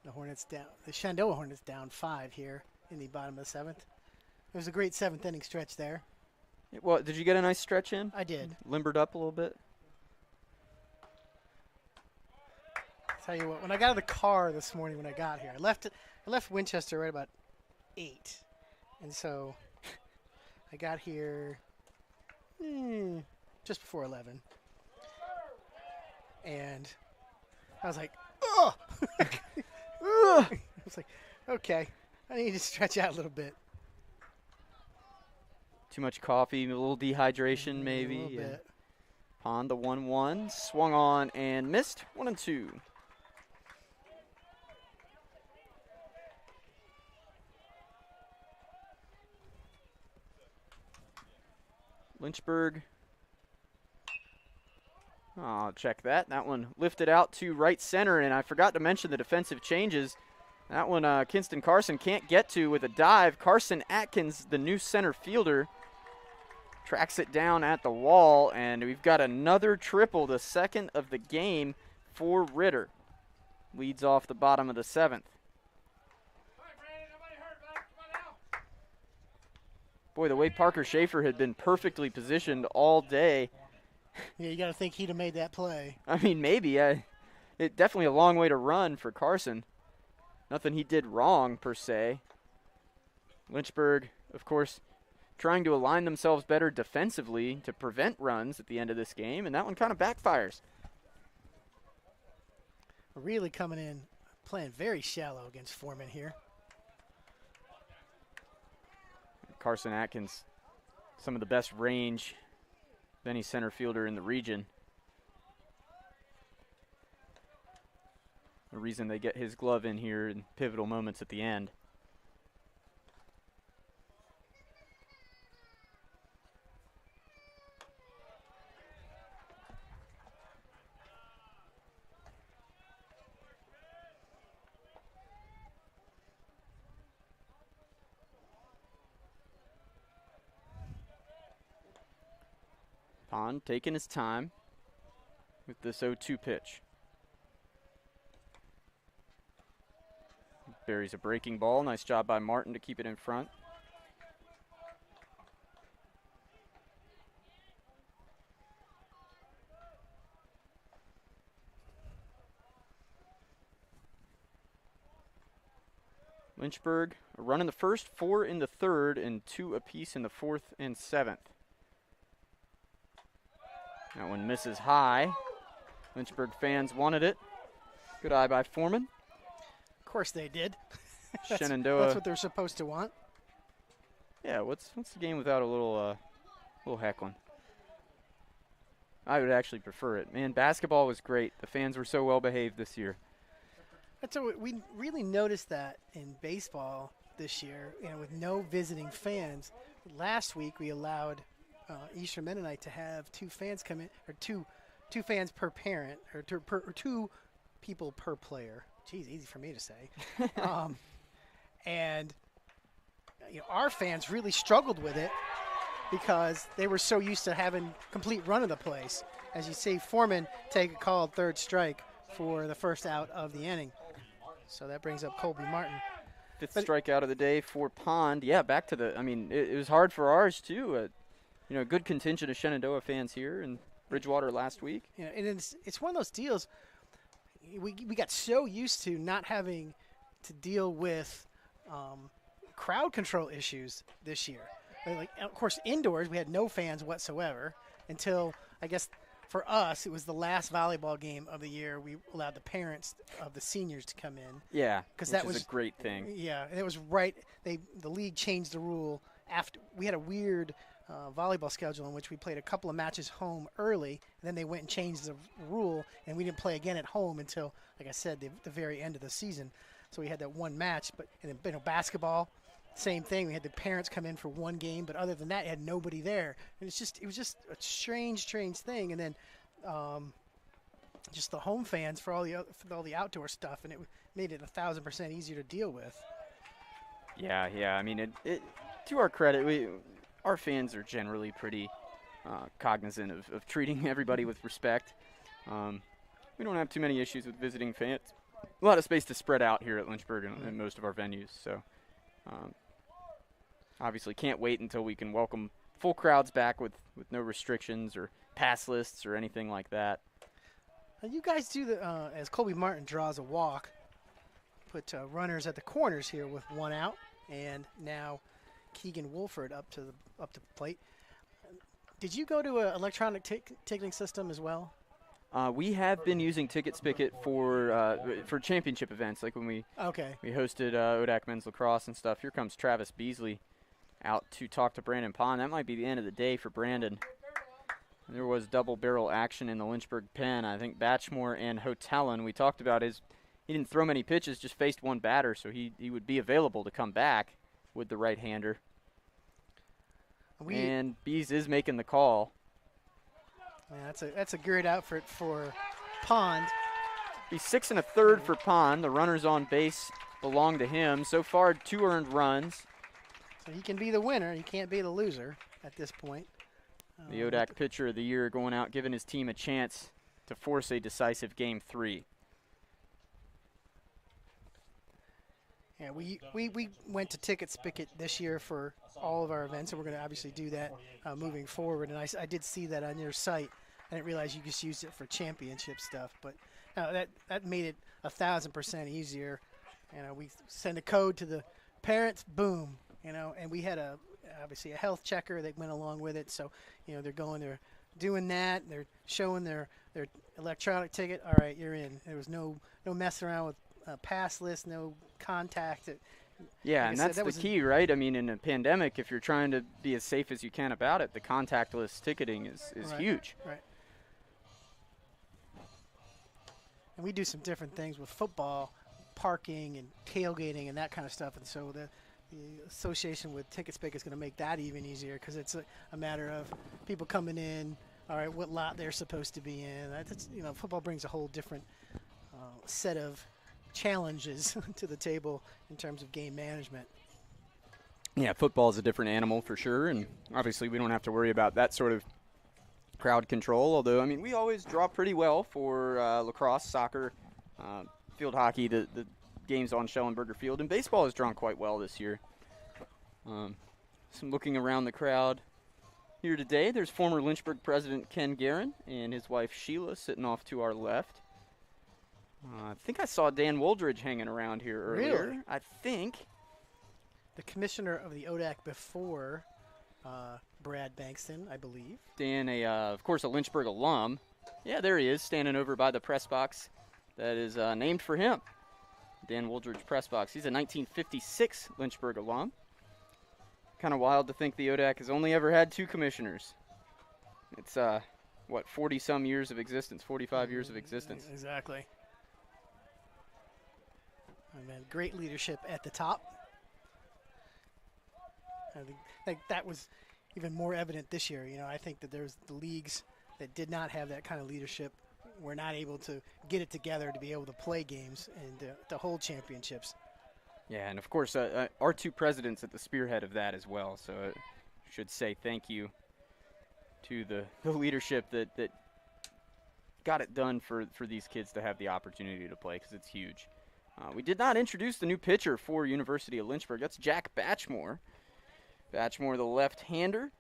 The Shenandoah Hornets down 5 here in the bottom of the 7th. It was a great 7th inning stretch there. Well, did you get a nice stretch in? I did. Limbered up a little bit? Tell you what, when I got out of the car this morning when I got here, I left Winchester right about 8. And so I got here just before 11. And I was like, oh! I was like, okay, I need to stretch out a little bit. Too much coffee, a little dehydration maybe. A little bit. Pond the 1-1, swung on and missed. 1-2. Lynchburg. Oh, check that. That one lifted out to right center, and I forgot to mention the defensive changes. That one Kinston Carson can't get to with a dive. Carson Atkins, the new center fielder, tracks it down at the wall, and we've got another triple, the 2nd of the game for Ritter. Leads off the bottom of the 7th. Boy, the way Parker Schaefer had been perfectly positioned all day. Yeah, you got to think he'd have made that play. I mean, maybe. definitely a long way to run for Carson. Nothing he did wrong, per se. Lynchburg, of course, trying to align themselves better defensively to prevent runs at the end of this game, and that one kind of backfires. Really coming in, playing very shallow against Foreman here. Carson Atkins, some of the best range of any center fielder in the region. The reason they get his glove in here in pivotal moments at the end. Pond taking his time with this 0-2 pitch. Buries a breaking ball. Nice job by Martin to keep it in front. Lynchburg, a run in the first, 4 in the third, and 2 apiece in the fourth and seventh. That one misses high. Lynchburg fans wanted it. Good eye by Foreman. Of course they did. Shenandoah. That's what they're supposed to want. Yeah, what's the game without a little heckling? I would actually prefer it. Man, basketball was great. The fans were so well behaved this year. That's what we really noticed that in baseball this year, with no visiting fans. Last week we allowed Eastern Mennonite to have 2 fans come in, or two fans per parent, or 2 people per player. Geez, easy for me to say. And our fans really struggled with it because they were so used to having complete run of the place. As you see, Foreman take a called third strike for the first out of the inning. So that brings up Colby Martin. 5th strikeout of the day for Pond. Yeah, back to the, it was hard for ours too. A good contingent of Shenandoah fans here in Bridgewater last week. And it's one of those deals. We got so used to not having to deal with crowd control issues this year. Like, of course, indoors we had no fans whatsoever until, I guess, for us it was the last volleyball game of the year. We allowed the parents of the seniors to come in. Yeah, because that was a great thing. Yeah, and it was right. The league changed the rule after we had a weird volleyball schedule in which we played a couple of matches home early, and then they went and changed the rule, and we didn't play again at home until, like I said, the very end of the season. So we had that one match, but and then, basketball, same thing. We had the parents come in for one game, but other than that, had nobody there. And it was just a strange thing. And then just the home fans for all the outdoor stuff, and it made it 1,000% easier to deal with. Yeah. It to our credit, our fans are generally pretty cognizant of treating everybody with respect. We don't have too many issues with visiting fans. A lot of space to spread out here at Lynchburg and most of our venues. So obviously can't wait until we can welcome full crowds back with no restrictions or pass lists or anything like that. You guys do as Colby Martin draws a walk, put runners at the corners here with 1 out, and now Keegan Wolford up to the plate. Did you go to an electronic ticketing system as well? We have been using Ticket Spicket for championship events, like when we hosted ODAC men's lacrosse and stuff. Here comes Travis Beasley out to talk to Brandon Pond. That might be the end of the day for Brandon. There was double barrel action in the Lynchburg pen. I think Batchmore and Hotelin, we talked about he didn't throw many pitches, just faced one batter, so he would be available to come back with the right-hander. And Bees is making the call. Yeah, that's a great outfit for Pond. He's 6 1/3 for Pond. The runners on base belong to him. So far, 2 earned runs. So he can be the winner. He can't be the loser at this point. The ODAC pitcher of the year going out, giving his team a chance to force a decisive Game 3. Yeah, we went to Ticket Spicket this year for all of our events, and we're going to obviously do that moving forward. And I did see that on your site. I didn't realize you just used it for championship stuff, but That made it 1,000% easier. We send a code to the parents, boom, and we had obviously a health checker that went along with it. So, they're doing that. They're showing their electronic ticket. All right, you're in. There was no messing around with pass list, no contact. Yeah, like and I said, that's that the was key, right? I mean, in a pandemic, if you're trying to be as safe as you can about it, the contactless ticketing is Right. huge. Right. And we do some different things with football, parking and tailgating and that kind of stuff. And so the association with TicketSpick is going to make that even easier because it's a matter of people coming in, all right, what lot they're supposed to be in. Football brings a whole different set of challenges to the table in terms of game management. Yeah, football is a different animal for sure, and obviously we don't have to worry about that sort of crowd control, although, I mean, we always draw pretty well for lacrosse, soccer, field hockey, the games on Schellenberger Field, and baseball has drawn quite well this year. Some looking around the crowd here today, there's former Lynchburg president Ken Guerin and his wife Sheila sitting off to our left. I think I saw Dan Woldridge hanging around here earlier. Really? I think. The commissioner of the ODAC before Brad Bankston, I believe. Dan, of course, a Lynchburg alum. Yeah, there he is, standing over by the press box that is named for him. Dan Woldridge press box. He's a 1956 Lynchburg alum. Kind of wild to think the ODAC has only ever had 2 commissioners. It's, 40-some years of existence, 45 years of existence. Exactly. And then great leadership at the top. I think that was even more evident this year. I think that there's the leagues that did not have that kind of leadership were not able to get it together to be able to play games and to hold championships. Yeah, and of course, our 2 presidents at the spearhead of that as well. So I should say thank you to the leadership that got it done for these kids to have the opportunity to play, because it's huge. We did not introduce the new pitcher for University of Lynchburg. That's Jack Batchmore. Batchmore, the left-hander,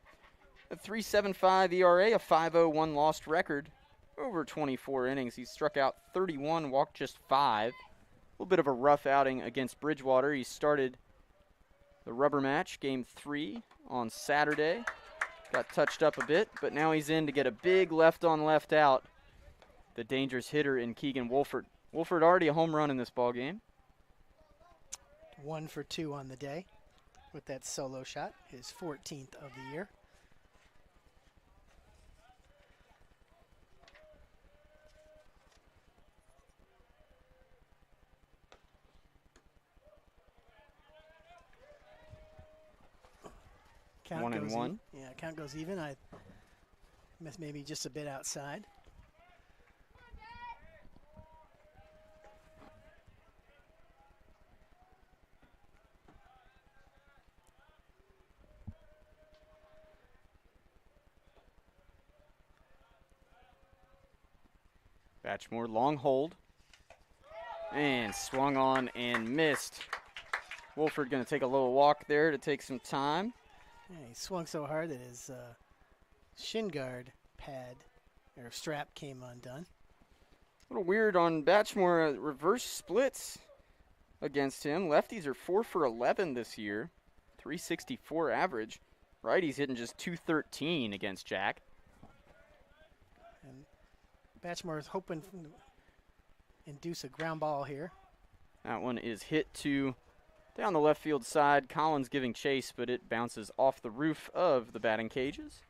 a 3.75 ERA, a 5.01 lost record over 24 innings. He struck out 31, walked just 5. A little bit of a rough outing against Bridgewater. He started the rubber match, game 3 on Saturday. Got touched up a bit, but now he's in to get a big left-on-left out. The dangerous hitter in Keegan Wolford. Wolford already a home run in this ball game. 1 for 2 on the day with that solo shot, his 14th of the year. Count 1-1. Yeah, count goes even. I missed maybe just a bit outside. Batchmore, long hold. And swung on and missed. Wolford going to take a little walk there to take some time. Yeah, he swung so hard that his shin guard pad or strap came undone. A little weird on Batchmore. Reverse splits against him. Lefties are 4 for 11 this year. 364 average. Righties hitting just 213 against Jack. And Batchmore is hoping to induce a ground ball here. That one is hit to down the left field side. Collins giving chase, but it bounces off the roof of the batting cages.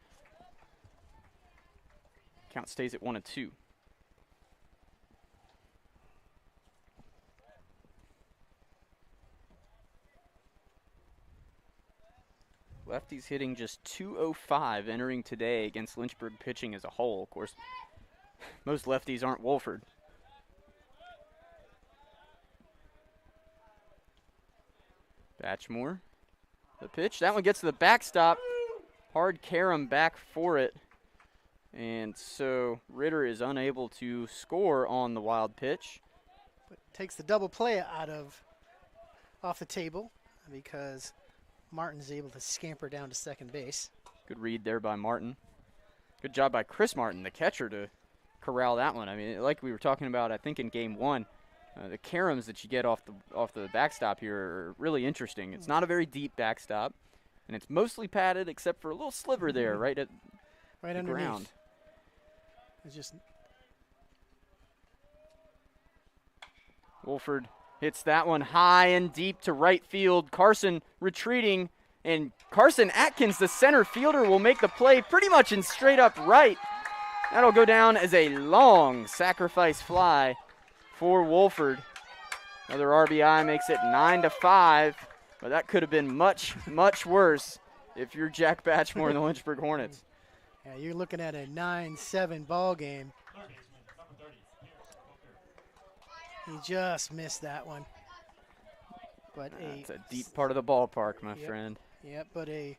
Count stays at 1-2. Lefties hitting just 205 entering today against Lynchburg pitching as a whole. Of course, most lefties aren't Wolford. Batchmore, the pitch. That one gets to the backstop. Hard carom back for it. And so Ritter is unable to score on the wild pitch. But takes the double play off the table because Martin's able to scamper down to second base. Good read there by Martin. Good job by Chris Martin, the catcher, to corral that one. I mean, like we were talking about, I think in game 1, the caroms that you get off the backstop here are really interesting. It's not a very deep backstop, and it's mostly padded except for a little sliver there, right at right the underneath. ground. It's just Wolford hits that one high and deep to right field. Carson retreating, and Carson Atkins, the center fielder, will make the play pretty much in straight up right. That'll go down as a long sacrifice fly for Wolford. Another RBI makes it 9-5, but that could have been much, much worse if you're Jack Batchmore and the Lynchburg Hornets. yeah, you're looking at a 9-7 ball game. He just missed that one. But It's a deep part of the ballpark, my Yep. friend. yeah, but a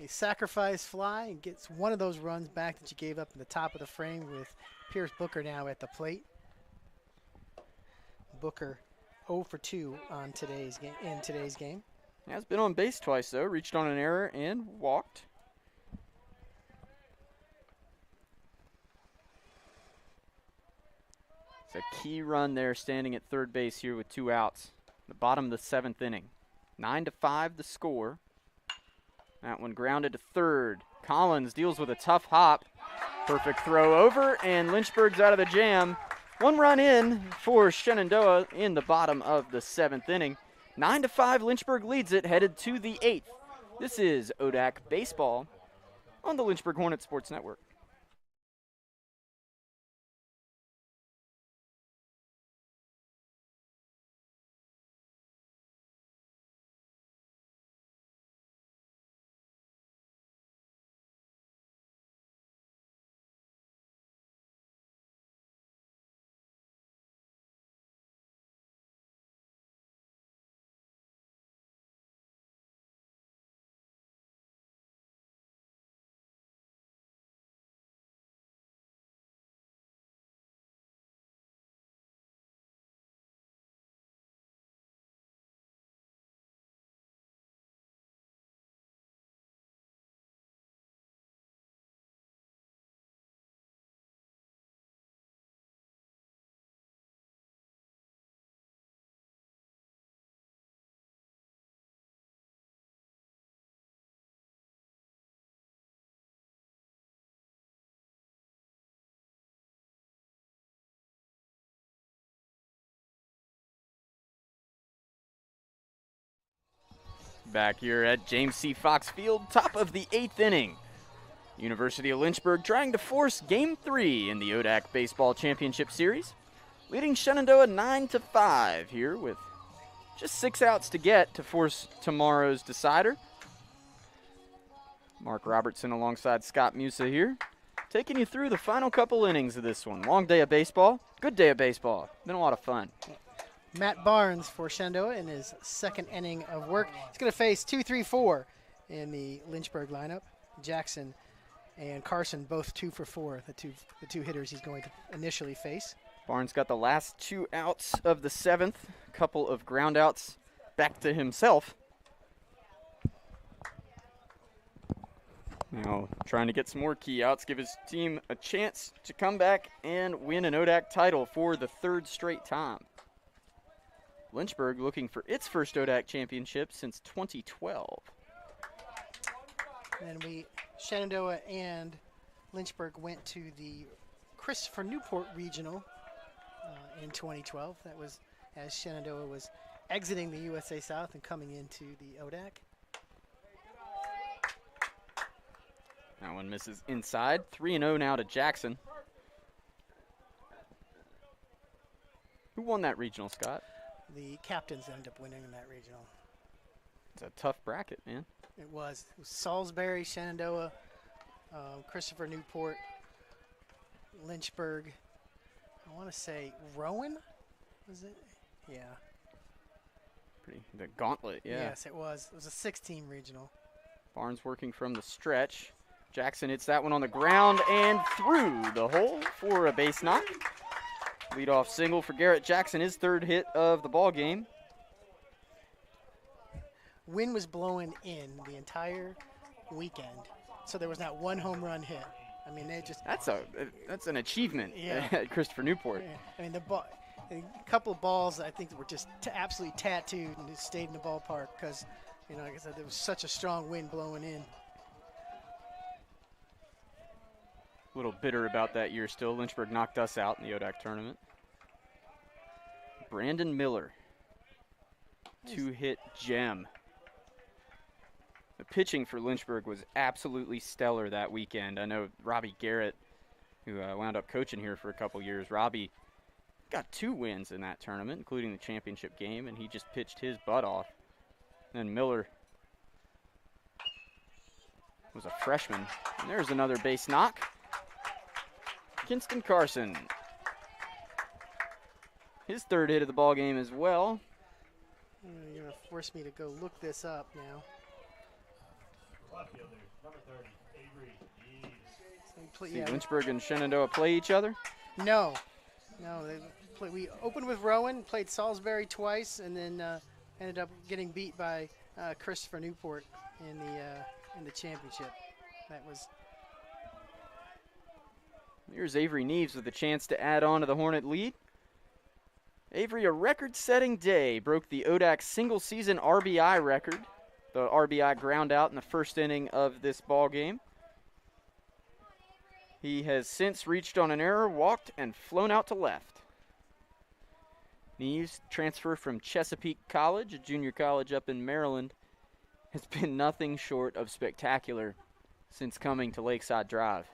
sacrifice fly and gets one of those runs back that you gave up in the top of the frame with Pierce Booker now at the plate. Booker 0 for 2 on today's game. Has been on base twice, though. Reached on an error and walked. It's a key run there, standing at third base here with 2 outs. The bottom of the 7th inning. 9-5 the score. That one grounded to third. Collins deals with a tough hop. Perfect throw over, and Lynchburg's out of the jam. 1 run in for Shenandoah in the bottom of the 7th inning. 9-5, Lynchburg leads it, headed to the 8th. This is ODAC Baseball on the Lynchburg Hornet Sports Network. Back here at James C. Fox Field, top of the 8th inning. University of Lynchburg trying to force Game 3 in the ODAC Baseball Championship Series, leading Shenandoah 9-5 here with just 6 outs to get to force tomorrow's decider. Mark Robertson alongside Scott Musa here, taking you through the final couple innings of this one. Long day of baseball, good day of baseball, been a lot of fun. Matt Barnes for Shenandoah in his 2nd inning of work. He's going to face 2, 3, 4 in the Lynchburg lineup. Jackson and Carson both 2 for 4, the two hitters he's going to initially face. Barnes got the last 2 outs of the 7th, couple of ground outs back to himself. Now trying to get some more key outs, give his team a chance to come back and win an ODAC title for the 3rd straight time. Lynchburg looking for its first ODAC championship since 2012. And Shenandoah and Lynchburg went to the Christopher Newport Regional in 2012. That was as Shenandoah was exiting the USA South and coming into the ODAC. That one misses inside. 3-0 now to Jackson. Who won that regional, Scott? The captains ended up winning in that regional. It's a tough bracket, man. It was Salisbury, Shenandoah, Christopher Newport, Lynchburg. I want to say Rowan, was it? Yeah. The gauntlet, yeah. Yes, it was. It was a 6-team regional. Barnes working from the stretch. Jackson hits that one on the ground and through the hole for a base knock. Leadoff single for Garrett Jackson, his 3rd hit of the ball game. Wind was blowing in the entire weekend, so there was not one home run hit. I mean, they just That's an achievement Yeah. at Christopher Newport. yeah. I mean, a couple of balls I think were just absolutely tattooed and just stayed in the ballpark because, like I said, there was such a strong wind blowing in. A little bitter about that year still. Lynchburg knocked us out in the ODAC tournament. Brandon Miller, 2-hit gem. The pitching for Lynchburg was absolutely stellar that weekend. I know Robbie Garrett, who wound up coaching here for a couple years, Robbie got 2 wins in that tournament, including the championship game, and he just pitched his butt off. And Miller was a freshman. And there's another base knock. Kinston Carson. His 3rd hit of the ball game as well. You're going to force me to go look this up now. Left fielder, number 30, Avery Eves. See Lynchburg and Shenandoah play each other? No. We opened with Rowan, played Salisbury twice, and then ended up getting beat by Christopher Newport in the championship. That was. Here's Avery Neves with a chance to add on to the Hornet lead. Avery, a record-setting day, broke the ODAC single-season RBI record. The RBI ground out in the 1st inning of this ball game. He has since reached on an error, walked, and flown out to left. Neves, transfer from Chesapeake College, a junior college up in Maryland, has been nothing short of spectacular since coming to Lakeside Drive.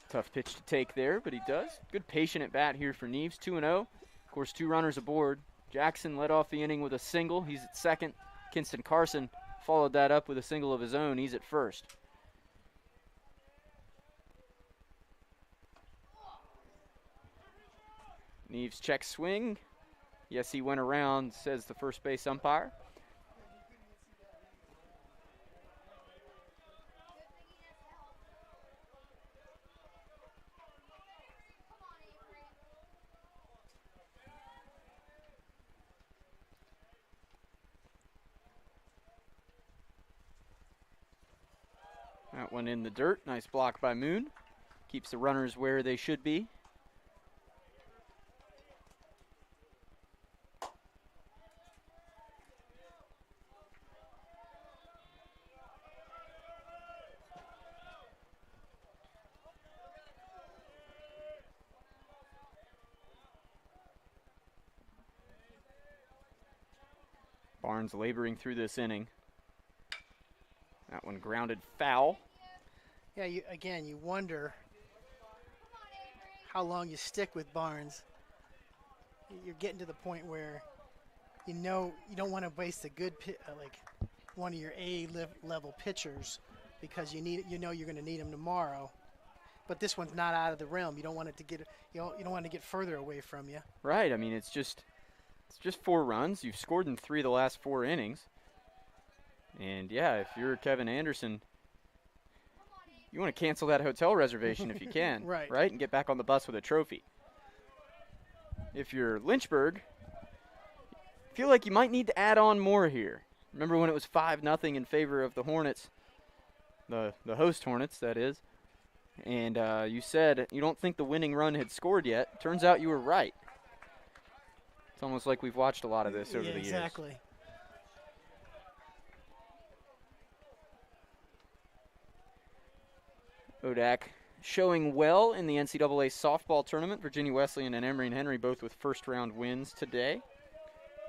Tough pitch to take there, but he does. Good patient at bat here for Neves, 2-0. Of course, 2 runners aboard. Jackson led off the inning with a single. He's at second. Kinston Carson followed that up with a single of his own. He's at first. Neves checks swing. Yes, he went around, says the first base umpire. That one in the dirt. Nice block by Moon. Keeps the runners where they should be. Barnes laboring through this inning. That one grounded foul. Yeah, you wonder how long you stick with Barnes. You're getting to the point where you don't want to waste a good like one of your level pitchers because you're going to need him tomorrow. But this one's not out of the realm. You don't want it to get you don't want to get further away from you. Right. I mean, it's just 4 runs. You've scored in 3 of the last 4 innings. And, yeah, if you're Kevin Anderson, you want to cancel that hotel reservation if you can. Right. And get back on the bus with a trophy. If you're Lynchburg, feel like you might need to add on more here. Remember when it was 5-0 in favor of the Hornets, the host Hornets, that is. And you said you don't think the winning run had scored yet. Turns out you were right. It's almost like we've watched a lot of this over the years. Exactly. ODAC showing well in the NCAA softball tournament. Virginia Wesleyan and Emory and Henry both with first-round wins today.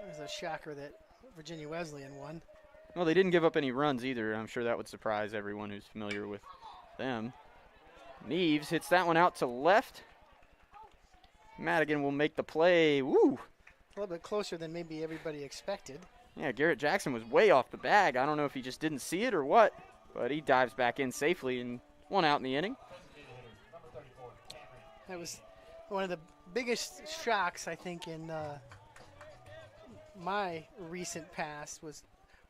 It was a shocker that Virginia Wesleyan won. Well, they didn't give up any runs either. I'm sure that would surprise everyone who's familiar with them. Neves hits that one out to left. Madigan will make the play. Woo! A little bit closer than maybe everybody expected. Yeah, Garrett Jackson was way off the bag. I don't know if he just didn't see it or what, but he dives back in safely and 1 out in the inning. That was one of the biggest shocks, I think, in my recent past was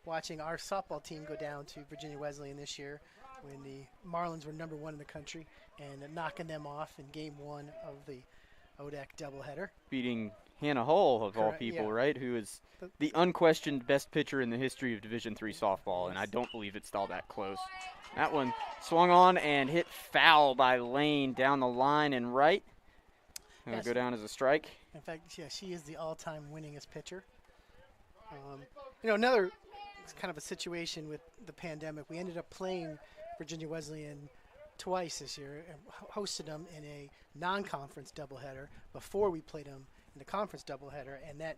watching our softball team go down to Virginia Wesleyan this year when the Marlins were #1 in the country and knocking them off in Game 1 of the ODAC doubleheader. Beating Hannah Hull, of all Correct, people, yeah. right? Who is the unquestioned best pitcher in the history of Division III softball, and I don't believe it's all that close. That one swung on and hit foul by Lane down the line and right. It'll Yes. go down as a strike. In fact, yeah, she is the all-time winningest pitcher. Another kind of a situation with the pandemic. We ended up playing Virginia Wesleyan twice this year and hosted them in a non-conference doubleheader before we played them in the conference doubleheader. And that,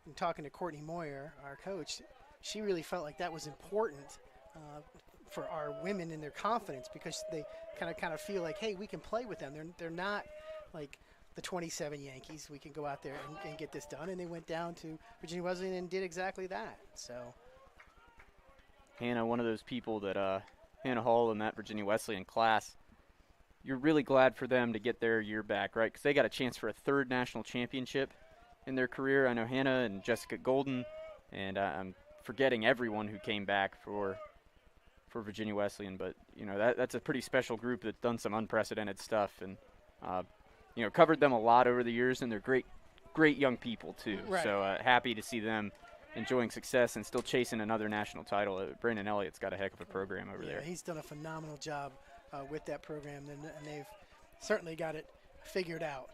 in talking to Courtney Moyer, our coach, she really felt like that was important for our women in their confidence, because they kind of feel like, hey, we can play with them. They're not like the 27 Yankees. We can go out there and get this done. And they went down to Virginia Wesleyan and did exactly that. So Hannah, one of those people that Hannah Hall and that Virginia Wesleyan class, you're really glad for them to get their year back, right? Because they got a chance for a third national championship in their career. I know Hannah and Jessica Golden, and I'm forgetting everyone who came back for Virginia Wesleyan, but that's a pretty special group that's done some unprecedented stuff, and covered them a lot over the years, and they're great young people too. Right. So happy to see them enjoying success and still chasing another national title. Brandon Elliott's got a heck of a program over there. He's done a phenomenal job with that program, and they've certainly got it figured out.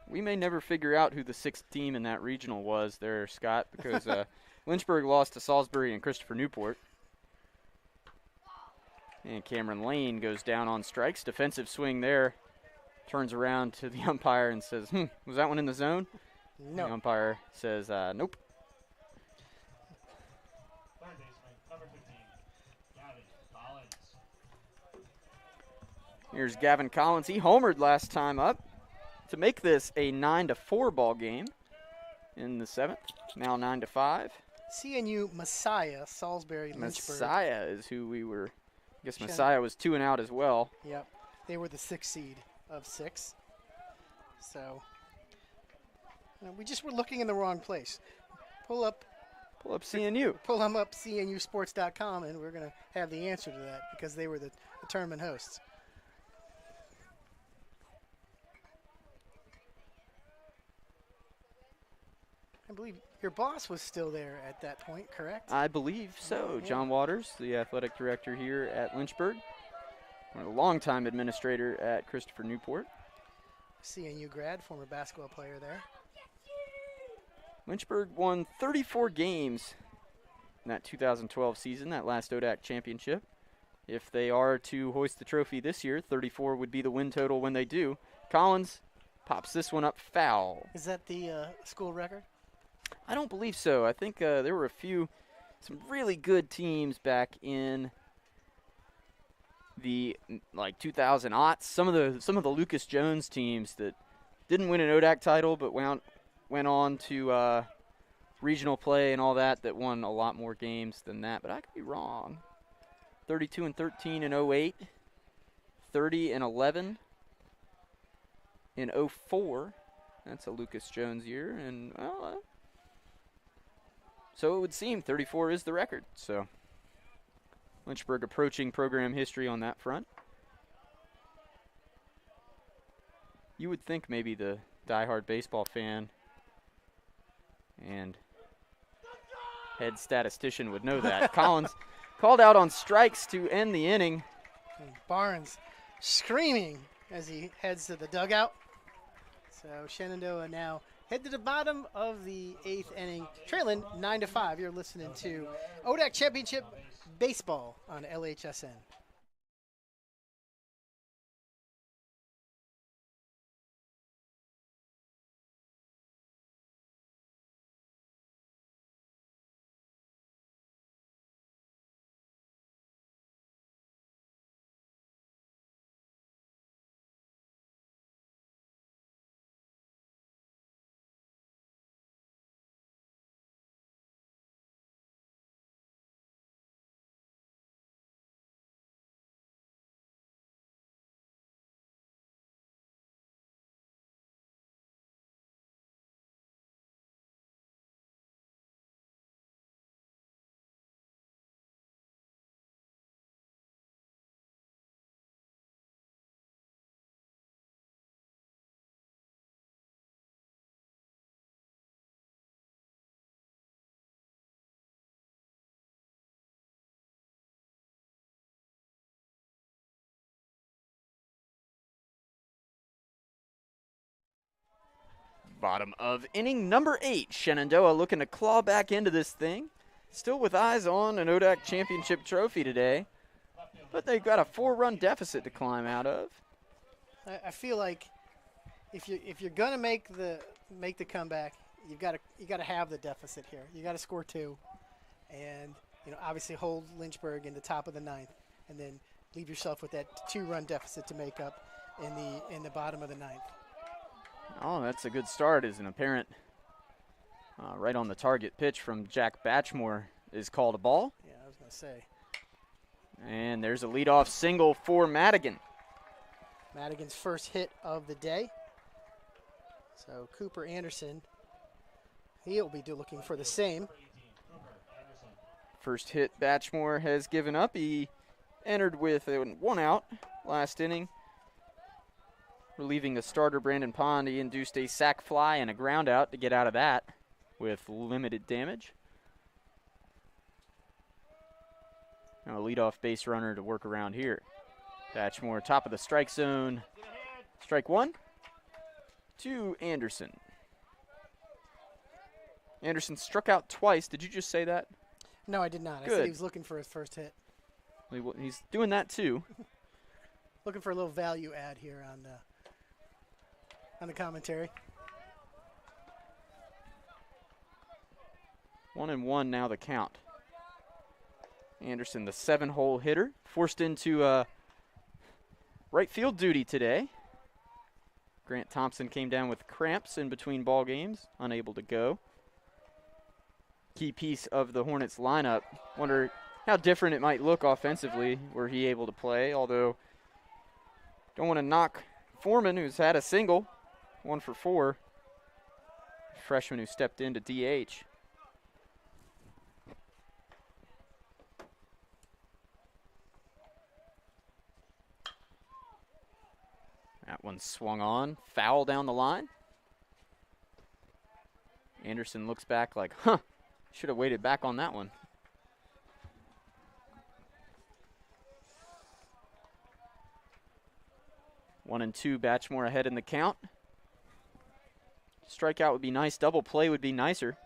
We may never figure out who the sixth team in that regional was there, Scott, because Lynchburg lost to Salisbury and Christopher Newport. And Cameron Lane goes down on strikes. Defensive swing there. Turns around to the umpire and says, was that one in the zone? No. The umpire says, nope. Third baseman, number 15, Gavin Collins. Here's Gavin Collins. He homered last time up to make this a 9-4 ball game in the seventh. Now 9-5. CNU Messiah, Salisbury, Lynchburg. Messiah is who we were. I guess Messiah was 2 and out as well. Yep. They were the 6th seed of 6. So we just were looking in the wrong place. Pull up CNU. Pull them up, cnusports.com, and we're going to have the answer to that, because they were the tournament hosts. I believe your boss was still there at that point, correct? I believe so. Yeah. John Waters, the athletic director here at Lynchburg, a longtime administrator at Christopher Newport. CNU grad, former basketball player there. Lynchburg won 34 games in that 2012 season, that last ODAC championship. If they are to hoist the trophy this year, 34 would be the win total when they do. Collins pops this one up foul. Is that the school record? I don't believe so. I think there were some really good teams back in the 2000 aughts. Some of the Lucas Jones teams that didn't win an ODAC title but went on to regional play and all that won a lot more games than that. But I could be wrong. 32-13 in 08, 30-11 in 04. That's a Lucas Jones year, and so it would seem 34 is the record. So Lynchburg approaching program history on that front. You would think maybe the diehard baseball fan and head statistician would know that. Collins called out on strikes to end the inning. And Barnes screaming as he heads to the dugout. So Shenandoah now head to the bottom of the 8th inning, trailing 9-5. You're listening to ODAC Championship Baseball on LHSN. Bottom of inning number 8. Shenandoah looking to claw back into this thing. Still with eyes on an ODAC championship trophy today. But they've got a 4-run deficit to climb out of. I feel like if you're gonna make the comeback, you gotta have the deficit here. You gotta score 2, and obviously hold Lynchburg in the top of the 9th, and then leave yourself with that 2-run deficit to make up in the bottom of the 9th. Oh, that's a good start. Is an apparent right on the target pitch from Jack Batchmore is called a ball. Yeah, I was gonna say. And there's a leadoff single for Madigan. Madigan's first hit of the day. So Cooper Anderson, he'll be looking for the same. First hit Batchmore has given up. He entered with 1 out last inning. Relieving the starter Brandon Pond, he induced a sac fly and a ground out to get out of that with limited damage. Now a leadoff base runner to work around here. Batchmore top of the strike zone. Strike 1 to Anderson. Anderson struck out twice. Did you just say that? No, I did not. Good. I said he was looking for his first hit. He's doing that too. Looking for a little value add here on the commentary. 1-1 now the count. Anderson, the 7-hole hitter, forced into right field duty today. Grant Thompson came down with cramps in between ball games, unable to go. Key piece of the Hornets lineup. Wonder how different it might look offensively were he able to play, although don't want to knock Foreman, who's had a single, 1 for 4. Freshman who stepped into DH. That one swung on, foul down the line. Anderson looks back like, should have waited back on that one. One and 2, Batchmore ahead in the count. Strikeout would be nice, double play would be nicer.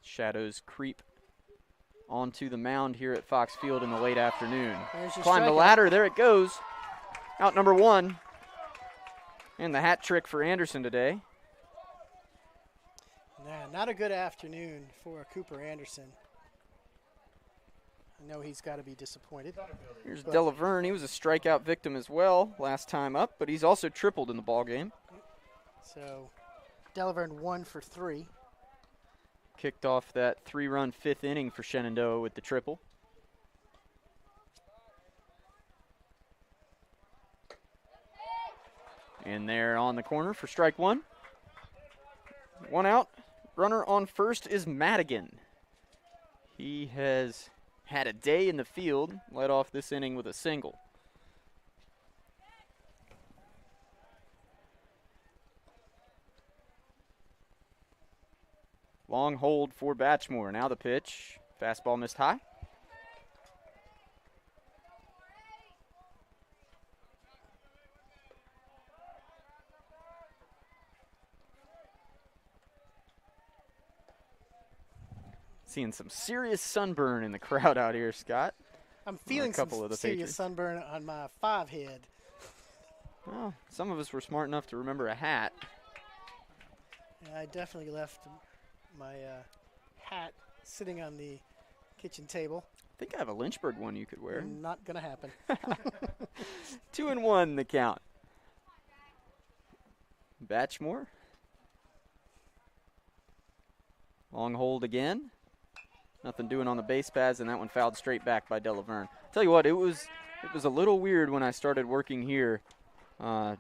Shadows creep onto the mound here at Fox Field in the late afternoon. Climb the ladder, there it goes. Out number 1. And the hat trick for Anderson today. Nah, not a good afternoon for Cooper Anderson. I know he's got to be disappointed. Here's Delaverne. He was a strikeout victim as well last time up, but he's also tripled in the ball game. So Delaverne 1 for 3. Kicked off that 3-run 5th inning for Shenandoah with the triple. And there on the corner for strike 1. 1 out. Runner on first is Madigan. He has had a day in the field, led off this inning with a single. Long hold for Batchmore. Now the pitch. Fastball missed high. Seeing some serious sunburn in the crowd out here, Scott. I'm feeling some serious Patriots. sunburn on my 5 head. Well, some of us were smart enough to remember a hat. Yeah, I definitely left my hat sitting on the kitchen table. I think I have a Lynchburg one you could wear. Not going to happen. 2-1 the count. Batchmore. Long hold again. Nothing doing on the base paths, and that one fouled straight back by Delaverne. Tell you what, it was a little weird when I started working here to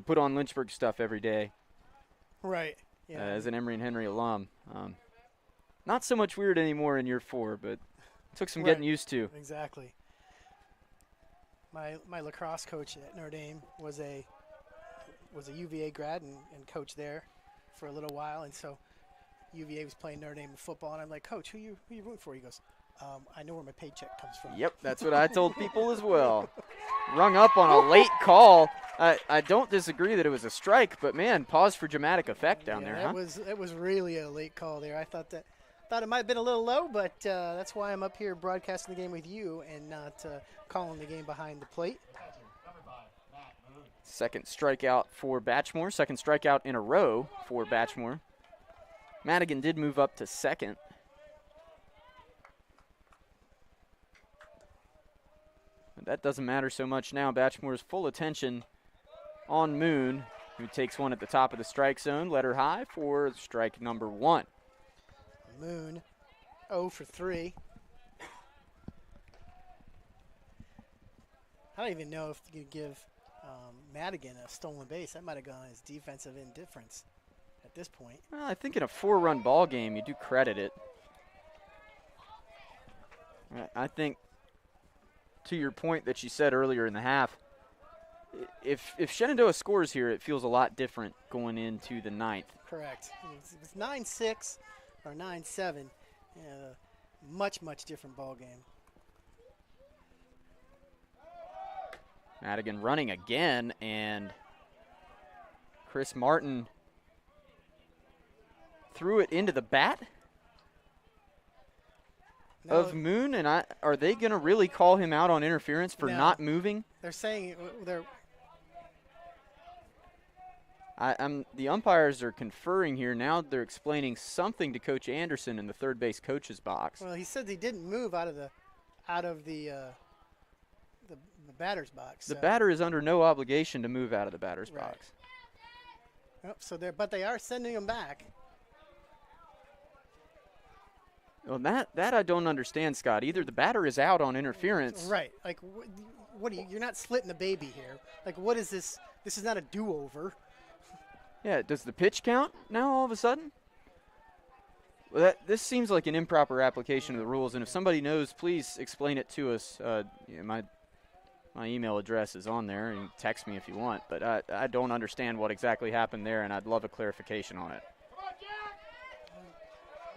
put on Lynchburg stuff every day. Right. Yeah. As an Emory and Henry alum. Not so much weird anymore in year 4, but took some getting used to. Exactly. My lacrosse coach at Notre Dame was a UVA grad and coached there for a little while, and so UVA was playing Notre Dame in football, and I'm like, Coach, who you rooting for? He goes, I know where my paycheck comes from. Yep, that's what I told people as well. Rung up on a late call. I don't disagree that it was a strike, but man, pause for dramatic effect down there, huh? That was really a late call there. I thought it might have been a little low, but that's why I'm up here broadcasting the game with you and not calling the game behind the plate. Second strikeout for Batchmore. Second strikeout in a row for Batchmore. Madigan did move up to second. But that doesn't matter so much now. Batchmore's full attention on Moon, who takes one at the top of the strike zone. Letter high for strike number 1. Moon 0 for 3. I don't even know if you could give Madigan a stolen base. That might have gone as defensive indifference at this point. Well, I think in a 4-run ball game, you do credit it. I think, to your point that you said earlier in the half, if Shenandoah scores here, it feels a lot different going into the 9th. Correct. If it's 9-6 or 9-7, much, much different ball game. Madigan running again, and Chris Martin threw it into the bat of Moon, and are they going to really call him out on interference for not moving? They're saying the umpires are conferring here. Now they're explaining something to Coach Anderson in the third base coach's box. Well, he said he didn't move out of the batter's box. The batter is under no obligation to move out of the batter's box. Yep, but they are sending him back. Well, that I don't understand, Scott. Either the batter is out on interference. Right. Like, what you're not splitting the baby here. Like, what is this? This is not a do-over. Yeah, does the pitch count now all of a sudden? Well, this seems like an improper application of the rules, and if somebody knows, please explain it to us. My email address is on there, and you can text me if you want, but I don't understand what exactly happened there, and I'd love a clarification on it.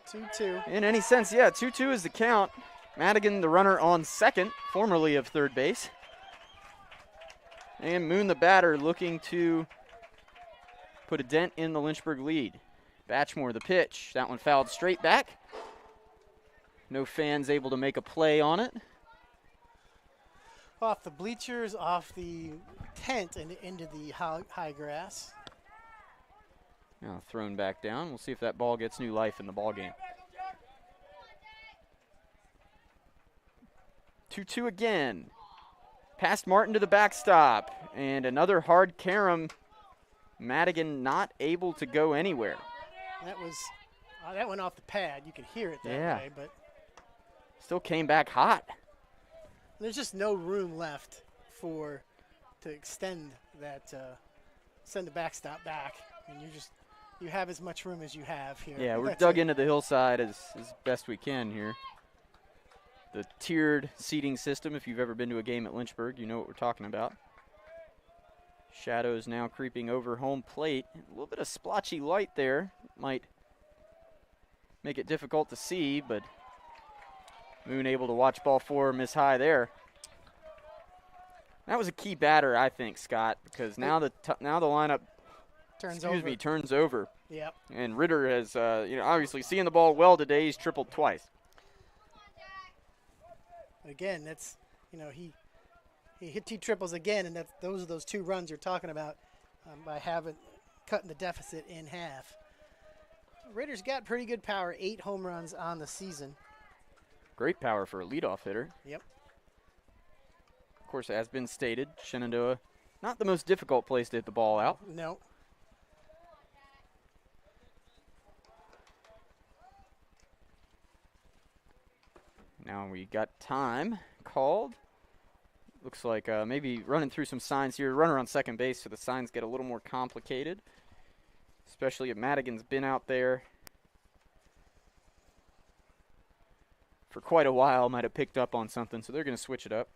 2-2. In any sense, yeah, 2-2 is the count. Madigan, the runner on second, formerly of third base. And Moon, the batter, looking to put a dent in the Lynchburg lead. Batchmore, the pitch. That one fouled straight back. No fans able to make a play on it. Off the bleachers, off the tent, and into the high grass. Now thrown back down. We'll see if that ball gets new life in the ball game. 2-2 again. Past Martin to the backstop. And another hard carom. Madigan not able to go anywhere. That went off the pad. You could hear it that way, but still came back hot. There's just no room left to extend that, send the backstop back, and you have as much room as you have here. Yeah, we're dug into the hillside as best we can here. The tiered seating system, if you've ever been to a game at Lynchburg, you know what we're talking about. Shadows now creeping over home plate. A little bit of splotchy light there. Might make it difficult to see, but Moon able to watch ball 4 miss high there. That was a key batter, I think, Scott, because now the lineup turns over. Yep. And Ritter has, obviously seeing the ball well today. He's tripled twice. Again, that's, he hit 2 triples again, and those are those 2 runs you're talking about by cutting the deficit in half. Ritter's got pretty good power, 8 home runs on the season. Great power for a leadoff hitter. Yep. Of course, as been stated, Shenandoah, not the most difficult place to hit the ball out. No. Now we got time called. Looks like maybe running through some signs here. Runner on second base, so the signs get a little more complicated, especially if Madigan's been out there for quite a while, might have picked up on something, so they're going to switch it up.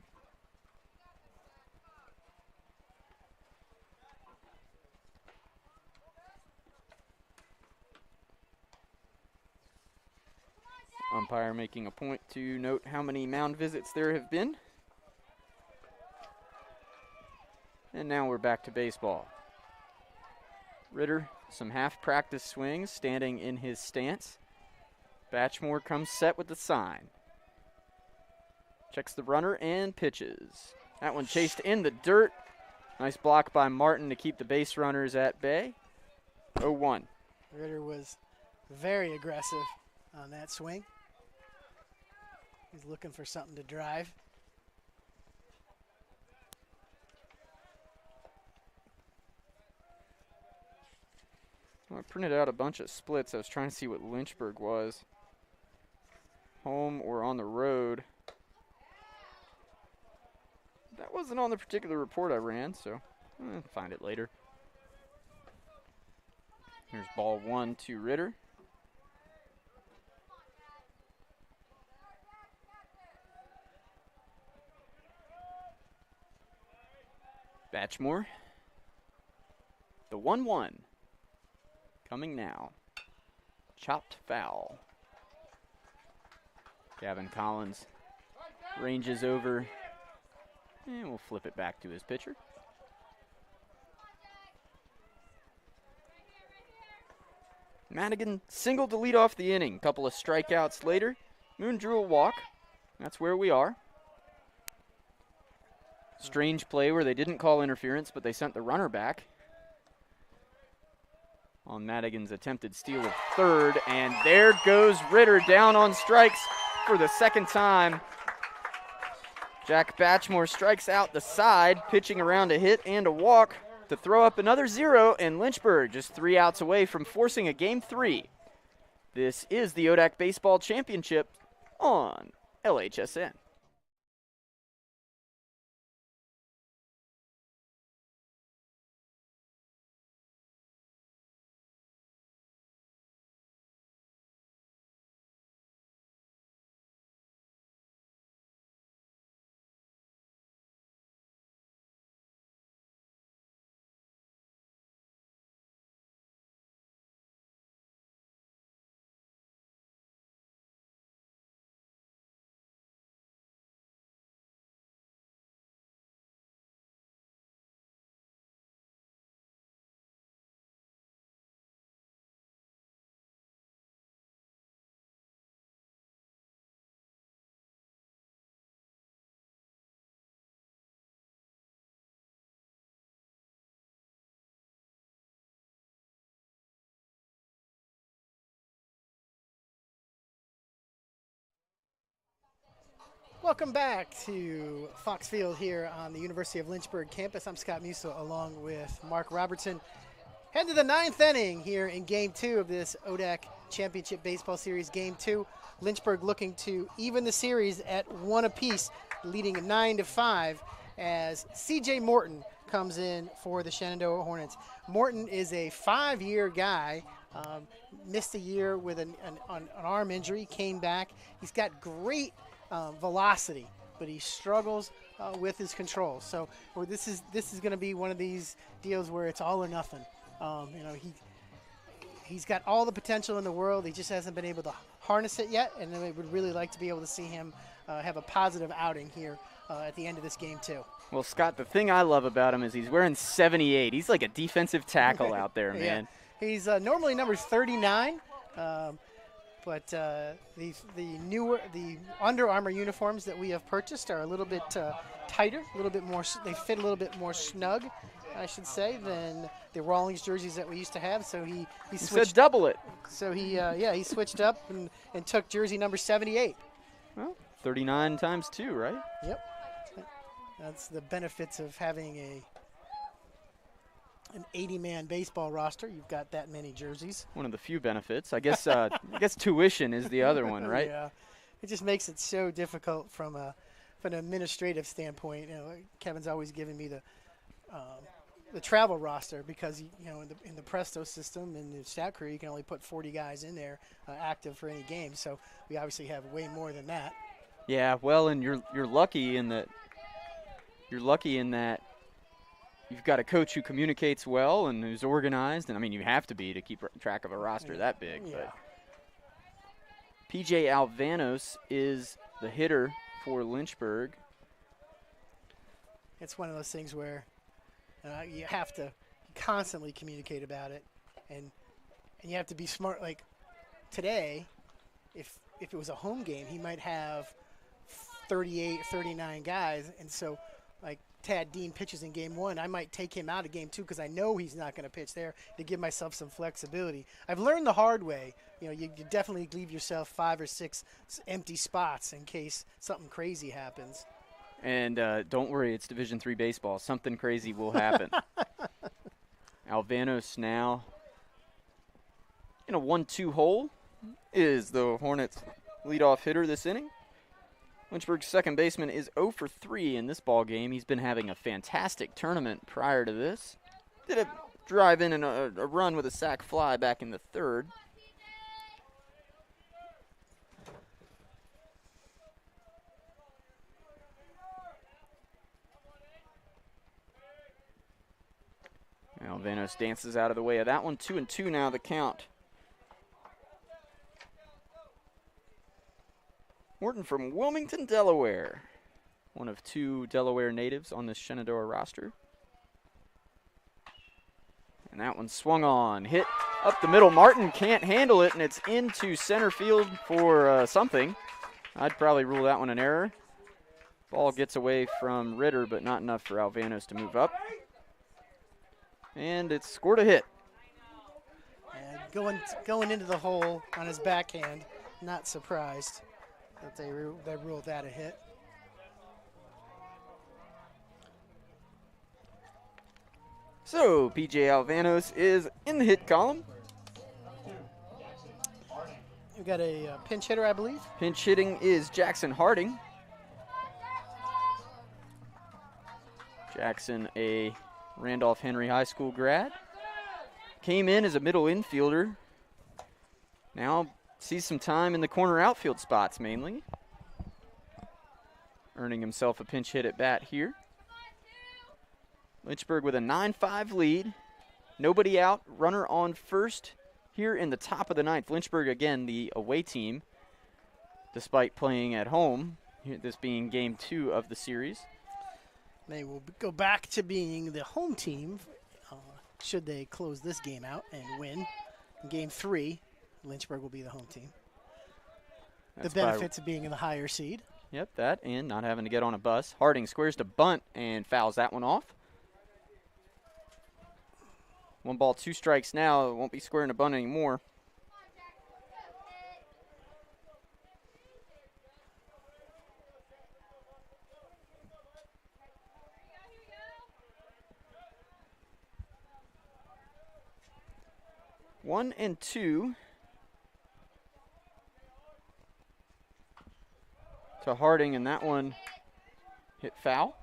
Umpire making a point to note how many mound visits there have been. And now we're back to baseball. Ritter, some half-practice swings, standing in his stance. Batchmore comes set with the sign. Checks the runner and pitches. That one chased in the dirt. Nice block by Martin to keep the base runners at bay. 0-1. Ritter was very aggressive on that swing. He's looking for something to drive. Well, I printed out a bunch of splits. I was trying to see what Lynchburg was. Home or on the road. That wasn't on the particular report I ran, so I'll find it later. Here's ball 1 to Ritter. Batchmore. The 1-1. Coming now. Chopped foul. Gavin Collins ranges over. And we'll flip it back to his pitcher. Madigan singled to lead off the inning. Couple of strikeouts later. Moon drew a walk. That's where we are. Strange play where they didn't call interference, but they sent the runner back on Madigan's attempted steal of third. And there goes Ritter down on strikes for the second time. Jack Batchmore strikes out the side, pitching around a hit and a walk to throw up another 0, and Lynchburg just 3 outs away from forcing a Game 3. This is the ODAC Baseball Championship on LHSN. Welcome back to Fox Field here on the University of Lynchburg campus. I'm Scott Musil along with Mark Robertson. Head to the 9th inning here in Game 2 of this ODAC Championship Baseball Series Game 2. Lynchburg looking to even the series at 1 apiece, leading 9-5 as C.J. Morton comes in for the Shenandoah Hornets. Morton is a 5-year guy. Missed a year with an arm injury, came back. He's got great velocity, but he struggles with his control. So this is going to be one of these deals where it's all or nothing. He's got all the potential in the world. He just hasn't been able to harness it yet, and I would really like to be able to see him have a positive outing here at the end of this game too. Well, Scott, the thing I love about him is he's wearing 78. He's like a defensive tackle out there, man. Yeah. He's normally number 39. But the Under Armour uniforms that we have purchased are a little bit tighter, a little bit more. They fit a little bit more snug, I should say, than the Rawlings jerseys that we used to have. So he switched. Said double it. So he switched up and took jersey number 78. Well, 39 times 2, right? Yep. That's the benefits of having an 80-man baseball roster. You've got that many jerseys. One of the few benefits. I guess tuition is the other one, right? Yeah. It just makes it so difficult from an administrative standpoint. Kevin's always giving me the travel roster because in the Presto system and the stat crew you can only put 40 guys in there active for any game. So we obviously have way more than that. Yeah, well, and you're lucky in that you've got a coach who communicates well and who's organized, and I mean you have to be to keep track of a roster that big. Yeah. But PJ Alvanos is the hitter for Lynchburg. It's one of those things where you have to constantly communicate about it, and you have to be smart. Like today, if it was a home game, he might have 38, 39 guys, and so like Tad Dean pitches in game 1, I might take him out of game 2 because I know he's not going to pitch there to give myself some flexibility. I've learned the hard way. You definitely leave yourself 5 or 6 empty spots in case something crazy happens. And don't worry, it's Division III baseball. Something crazy will happen. Alvanos now in a 1-2 hole is the Hornets' leadoff hitter this inning. Lynchburg's second baseman is 0 for 3 in this ball game. He's been having a fantastic tournament prior to this. Did a drive in and a run with a sac fly back in the third. Alvanos dances out of the way of that one. 2-2 now the count. Morton from Wilmington, Delaware. One of 2 Delaware natives on this Shenandoah roster. And that one swung on. Hit up the middle. Martin can't handle it, and it's into center field for something. I'd probably rule that one an error. Ball gets away from Ritter, but not enough for Alvanos to move up. And it's scored a hit. And going into the hole on his backhand, not surprised that they ruled that a hit. So PJ Alvanos is in the hit column. We've got a pinch hitter, I believe. Pinch hitting is Jackson Harding. Jackson, a Randolph Henry High School grad. Came in as a middle infielder. Now sees some time in the corner outfield spots mainly. Earning himself a pinch hit at bat here. Lynchburg with a 9-5 lead. Nobody out. Runner on first here in the top of the 9th. Lynchburg, again, the away team, despite playing at home, this being game 2 of the series. They will go back to being the home team should they close this game out and win. In game 3, Lynchburg will be the home team. That's the benefits of being in the higher seed. Yep, that and not having to get on a bus. Harding squares to bunt and fouls that one off. 1 ball, 2 strikes now. It won't be squaring a bunt anymore. One and 2 to Harding, and that one hit foul.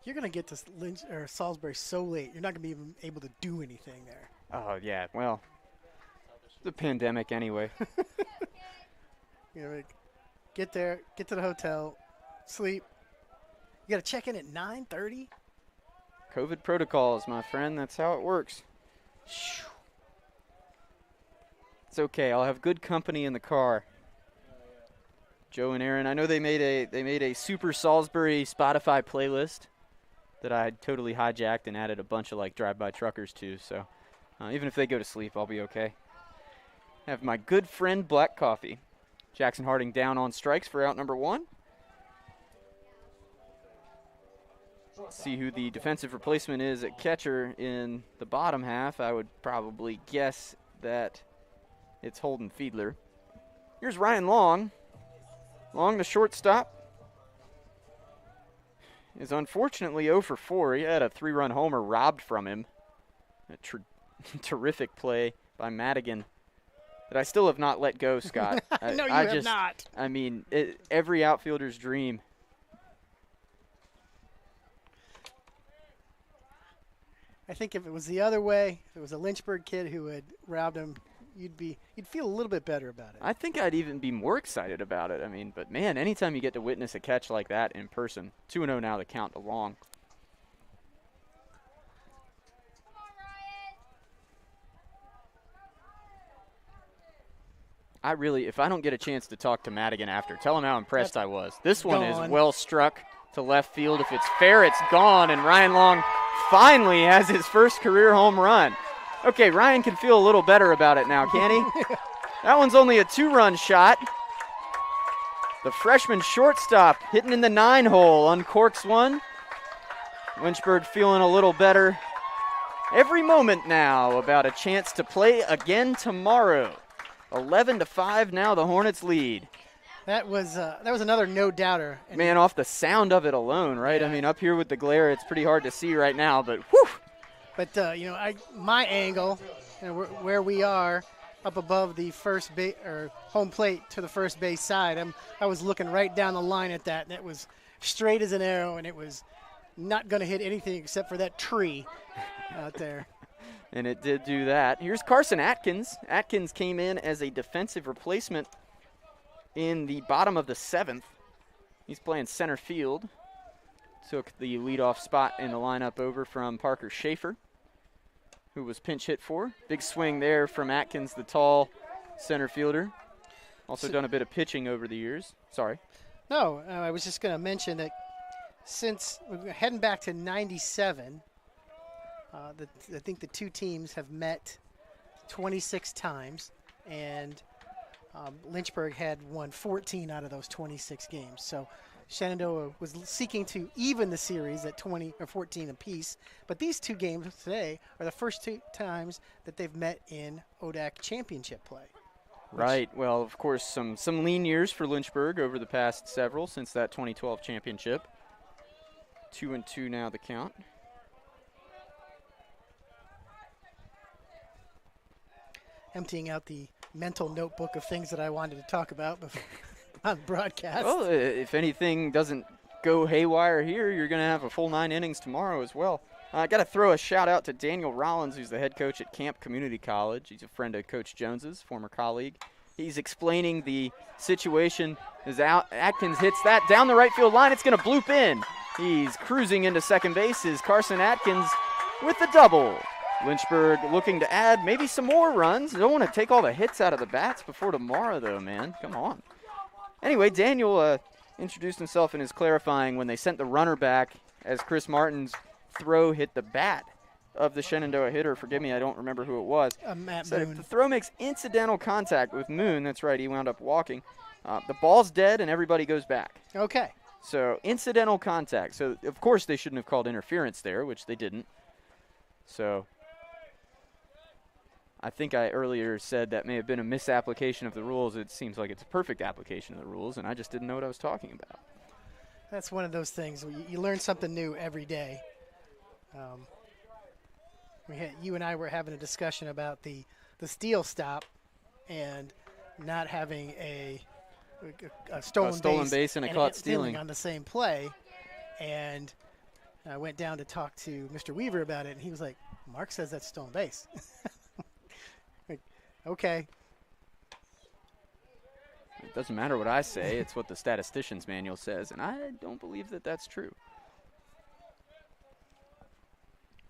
You're going to get to Salisbury so late, you're not going to be even able to do anything there. Oh, yeah, well, the pandemic anyway. Get there, get to the hotel, sleep. You got to check in at 9:30. COVID protocols, my friend. That's how it works. It's okay. I'll have good company in the car. Joe and Aaron. I know they made a Super Salisbury Spotify playlist that I totally hijacked and added a bunch of like drive-by truckers to. So even if they go to sleep, I'll be okay. Have my good friend Black Coffee. Jackson Harding down on strikes for out number 1. Let's see who the defensive replacement is at catcher in the bottom half. I would probably guess that it's Holden Fiedler. Here's Ryan Long. Long, the shortstop, is unfortunately 0 for 4. He had a 3-run homer robbed from him. A terrific play by Madigan that I still have not let go, Scott. No, you have not. I mean, every outfielder's dream. I think if it was the other way, if it was a Lynchburg kid who had robbed him, you'd feel a little bit better about it. I think I'd even be more excited about it. I mean, but man, anytime you get to witness a catch like that in person, 2-0 now the count to Long. if I don't get a chance to talk to Madigan after, tell him how impressed I was. This one is Gone. well struck to left field. If it's fair, it's gone, and Ryan Long finally has his first career home run. Okay, Ryan can feel a little better about it now, can he? That one's only a 2-run shot. The freshman shortstop hitting in the 9-hole uncorks one. Lynchburg feeling a little better every moment now about a chance to play again tomorrow. 11-5 now, the Hornets lead. That was another no-doubter. And Man, off the sound of it alone, right? Yeah. I mean, up here with the glare, it's pretty hard to see right now, but whew. But my angle, where we are, up above the first base or home plate to the first base side, I was looking right down the line at that, and it was straight as an arrow, and it was not going to hit anything except for that tree out there. And it did do that. Here's Carson Atkins. Atkins came in as a defensive replacement in the bottom of the 7th. He's playing center field. Took the leadoff spot in the lineup over from Parker Schaefer, who was pinch hit for. Big swing there from Atkins, the tall center fielder. Also done a bit of pitching over the years. Sorry. No, I was just going to mention that since we're heading back to 97, I think the two teams have met 26 times, and Lynchburg had won 14 out of those 26 games. So Shenandoah was seeking to even the series at 20 or 14 apiece. But these two games today are the first two times that they've met in ODAC championship play. Right. Well, of course, some lean years for Lynchburg over the past several since that 2012 championship. 2-2 now the count. Emptying out the mental notebook of things that I wanted to talk about on broadcast. Well, if anything doesn't go haywire here, you're going to have a full 9 innings tomorrow as well. I got to throw a shout out to Daniel Rollins, who's the head coach at Camp Community College. He's a friend of Coach Jones's, former colleague. He's explaining the situation as Atkins hits that down the right field line. It's going to bloop in. He's cruising into second base is Carson Atkins with the double. Lynchburg looking to add maybe some more runs. Don't want to take all the hits out of the bats before tomorrow, though, man. Come on. Anyway, Daniel introduced himself and is clarifying when they sent the runner back as Chris Martin's throw hit the bat of the Shenandoah hitter. Forgive me, I don't remember who it was. Matt So Moon. if the throw makes incidental contact with Moon, that's right, he wound up walking. The ball's dead and everybody goes back. Okay. So incidental contact. So, of course, they shouldn't have called interference there, which they didn't. So I think I earlier said that may have been a misapplication of the rules. It seems like it's a perfect application of the rules, and I just didn't know what I was talking about. That's one of those things where you learn something new every day. You and I were having a discussion about the steal stop and not having a stolen base and a caught stealing on the same play. And I went down to talk to Mr. Weaver about it, and he was like, Mark says that's stolen base. Like, okay. It doesn't matter what I say. It's what the statistician's manual says, and I don't believe that that's true.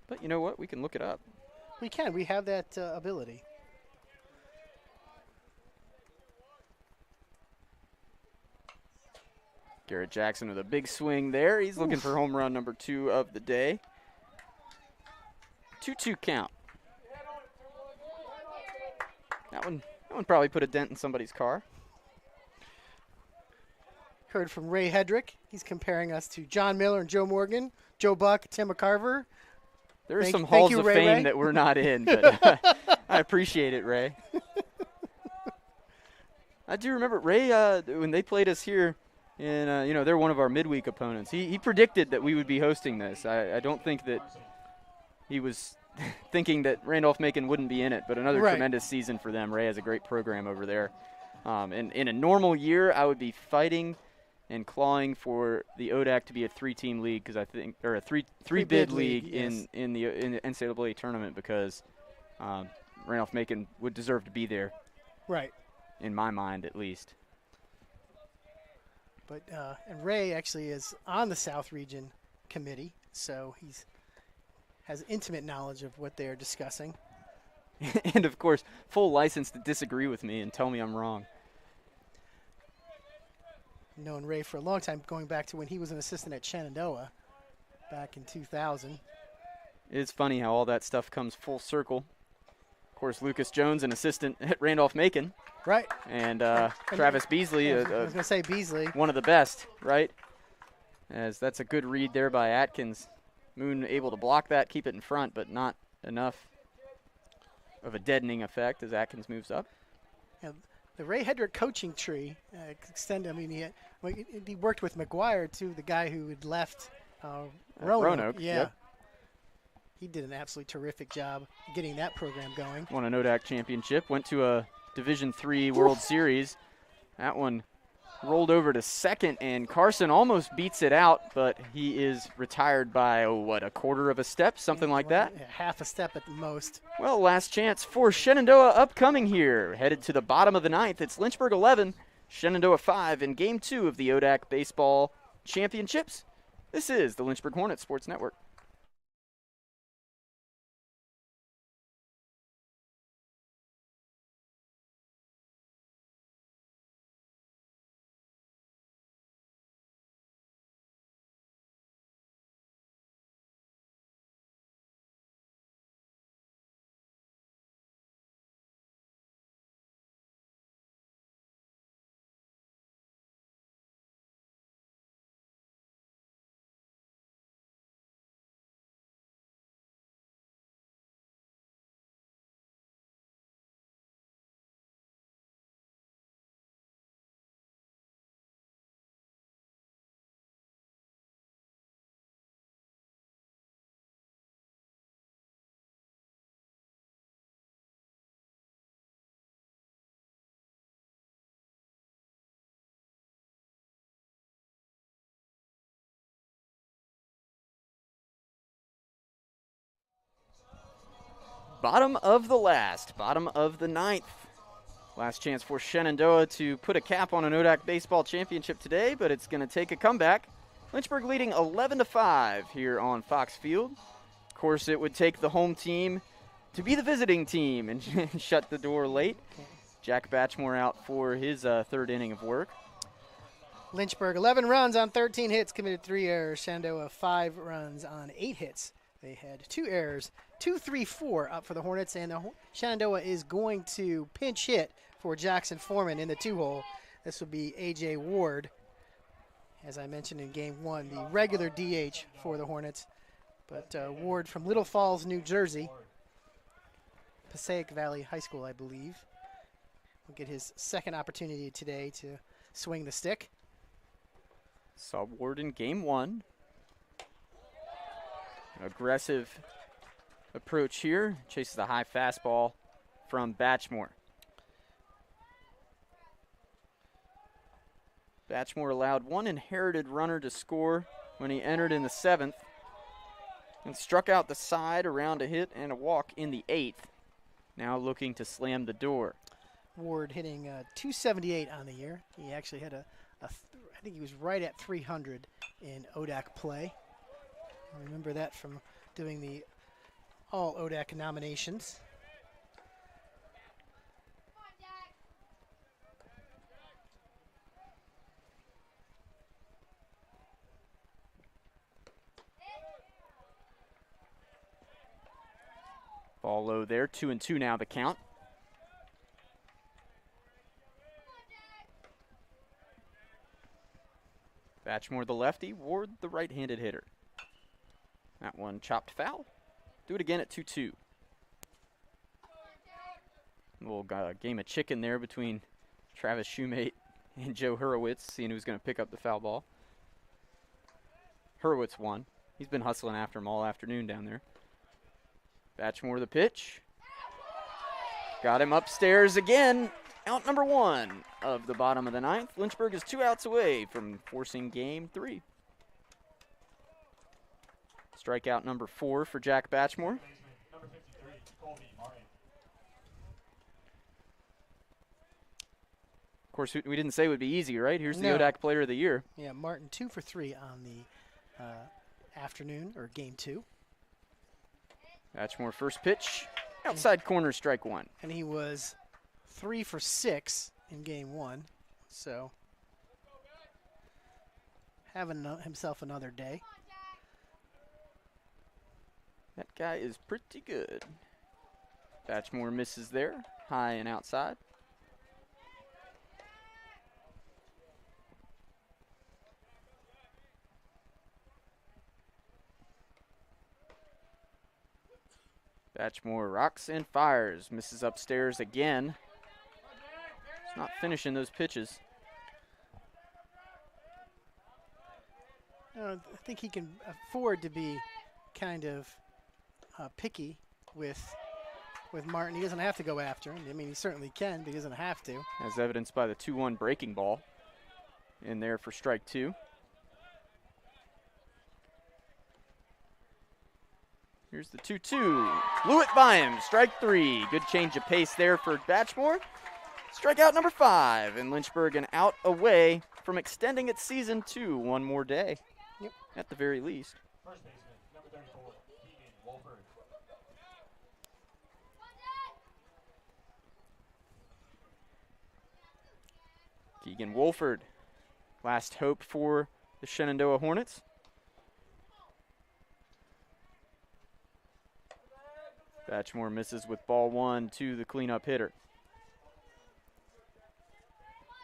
But you know what? We can look it up. We can. We have that ability. Garrett Jackson with a big swing there. He's looking for home run number 2 of the day. 2-2 count. That one probably put a dent in somebody's car. Heard from Ray Hedrick. He's comparing us to John Miller and Joe Morgan, Joe Buck, Tim McCarver. There's some halls of fame that we're not in, but I appreciate it, Ray. I do remember Ray when they played us here, and they're one of our midweek opponents. He predicted that we would be hosting this. I don't think that he was thinking that Randolph-Macon wouldn't be in it, but another tremendous season for them. Ray has a great program over there. And in a normal year, I would be fighting and clawing for the ODAC to be a 3-team league, because I think, or a three-bid league yes. in the NCAA tournament, because Randolph-Macon would deserve to be there. Right. In my mind, at least. But and Ray actually is on the South Region Committee, so has intimate knowledge of what they're discussing. and, of course, full license to disagree with me and tell me I'm wrong. Known Ray for a long time, going back to when he was an assistant at Shenandoah back in 2000. It's funny how all that stuff comes full circle. Of course, Lucas Jones, an assistant at Randolph-Macon. Right. And Travis Beasley, I was going to say Beasley. one of the best, right? As that's a good read there by Atkins. Moon able to block that, keep it in front, but not enough of a deadening effect as Atkins moves up. Yeah, the Ray Hedrick coaching tree extended. I mean, he worked with McGuire too, the guy who had left Roanoke. Yeah, yep. He did an absolutely terrific job getting that program going. Won an ODAC championship, went to a Division III World Series. That one rolled over to second, and Carson almost beats it out, but he is retired by, a quarter of a step, something like that? Yeah, half a step at the most. Well, last chance for Shenandoah upcoming here. Headed to the bottom of the ninth. It's Lynchburg 11, Shenandoah 5 in Game 2 of the ODAC Baseball Championships. This is the Lynchburg Hornets Sports Network. Bottom of the last, bottom of the ninth. Last chance for Shenandoah to put a cap on an ODAC baseball championship today, but it's going to take a comeback. Lynchburg leading 11-5 here on Fox Field. Of course, it would take the home team to be the visiting team and shut the door late. Jack Batchmore out for his third inning of work. Lynchburg, 11 runs on 13 hits, committed 3 errors. Shenandoah, 5 runs on 8 hits. They had 2 errors, 2-3-4 up for the Hornets, and Shenandoah is going to pinch hit for Jackson Foreman in the 2-hole. This will be A.J. Ward, as I mentioned in Game 1, the regular DH for the Hornets. But Ward from Little Falls, New Jersey, Passaic Valley High School, I believe, will get his second opportunity today to swing the stick. Saw Ward in Game 1. Aggressive approach here. Chases the high fastball from Batchmore. Batchmore allowed one inherited runner to score when he entered in the 7th and struck out the side around a hit and a walk in the 8th. Now looking to slam the door. Ward hitting 278 on the year. He actually had I think he was right at 300 in ODAC play. I remember that from doing the all ODAC nominations. Ball low there, 2-2 now the count. Batchmore the lefty, Ward the right-handed hitter. That one chopped foul. Do it again at 2-2. A little game of chicken there between Travis Shoemate and Joe Hurwitz, seeing who's going to pick up the foul ball. Hurwitz won. He's been hustling after him all afternoon down there. Batchmore the pitch. Got him upstairs again. Out number 1 of the bottom of the 9th. Lynchburg is 2 outs away from forcing Game 3. Strikeout number 4 for Jack Batchmore. Number 53, Colby Martin. Of course, we didn't say it would be easy, right? Here's the No. ODAC Player of the Year. Yeah, Martin 2 for 3 on the afternoon or Game 2. Batchmore first pitch. Outside corner, strike one. And he was 3 for 6 in game 1. So having himself another day. That guy is pretty good. Batchmore misses there, high and outside. Batchmore rocks and fires, misses upstairs again. He's not finishing those pitches. I think he can afford to be kind of picky with Martin. He doesn't have to go after him. I mean, he certainly can, but he doesn't have to. As evidenced by the 2-1 breaking ball in there for strike 2. Here's the 2-2. Blew it by him. Strike 3. Good change of pace there for Batchmore. Strikeout number 5. And Lynchburg an out away from extending its season to one more day. Yep. At the very least. First baseman, number 34, Keegan Wolford. Keegan Wolford. Last hope for the Shenandoah Hornets. Batchmore misses with ball 1 to the cleanup hitter.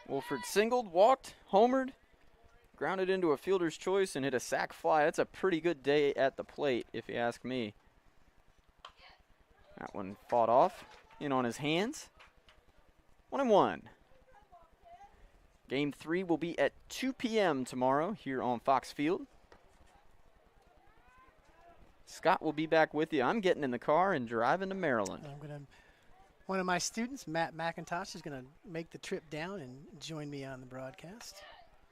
Wolford singled, walked, homered, grounded into a fielder's choice, and hit a sac fly. That's a pretty good day at the plate, if you ask me. That one fought off, in on his hands. 1-1. Game 3 will be at 2 p.m. tomorrow here on Fox Field. Scott will be back with you. I'm getting in the car and driving to Maryland. One of my students, Matt McIntosh, is going to make the trip down and join me on the broadcast.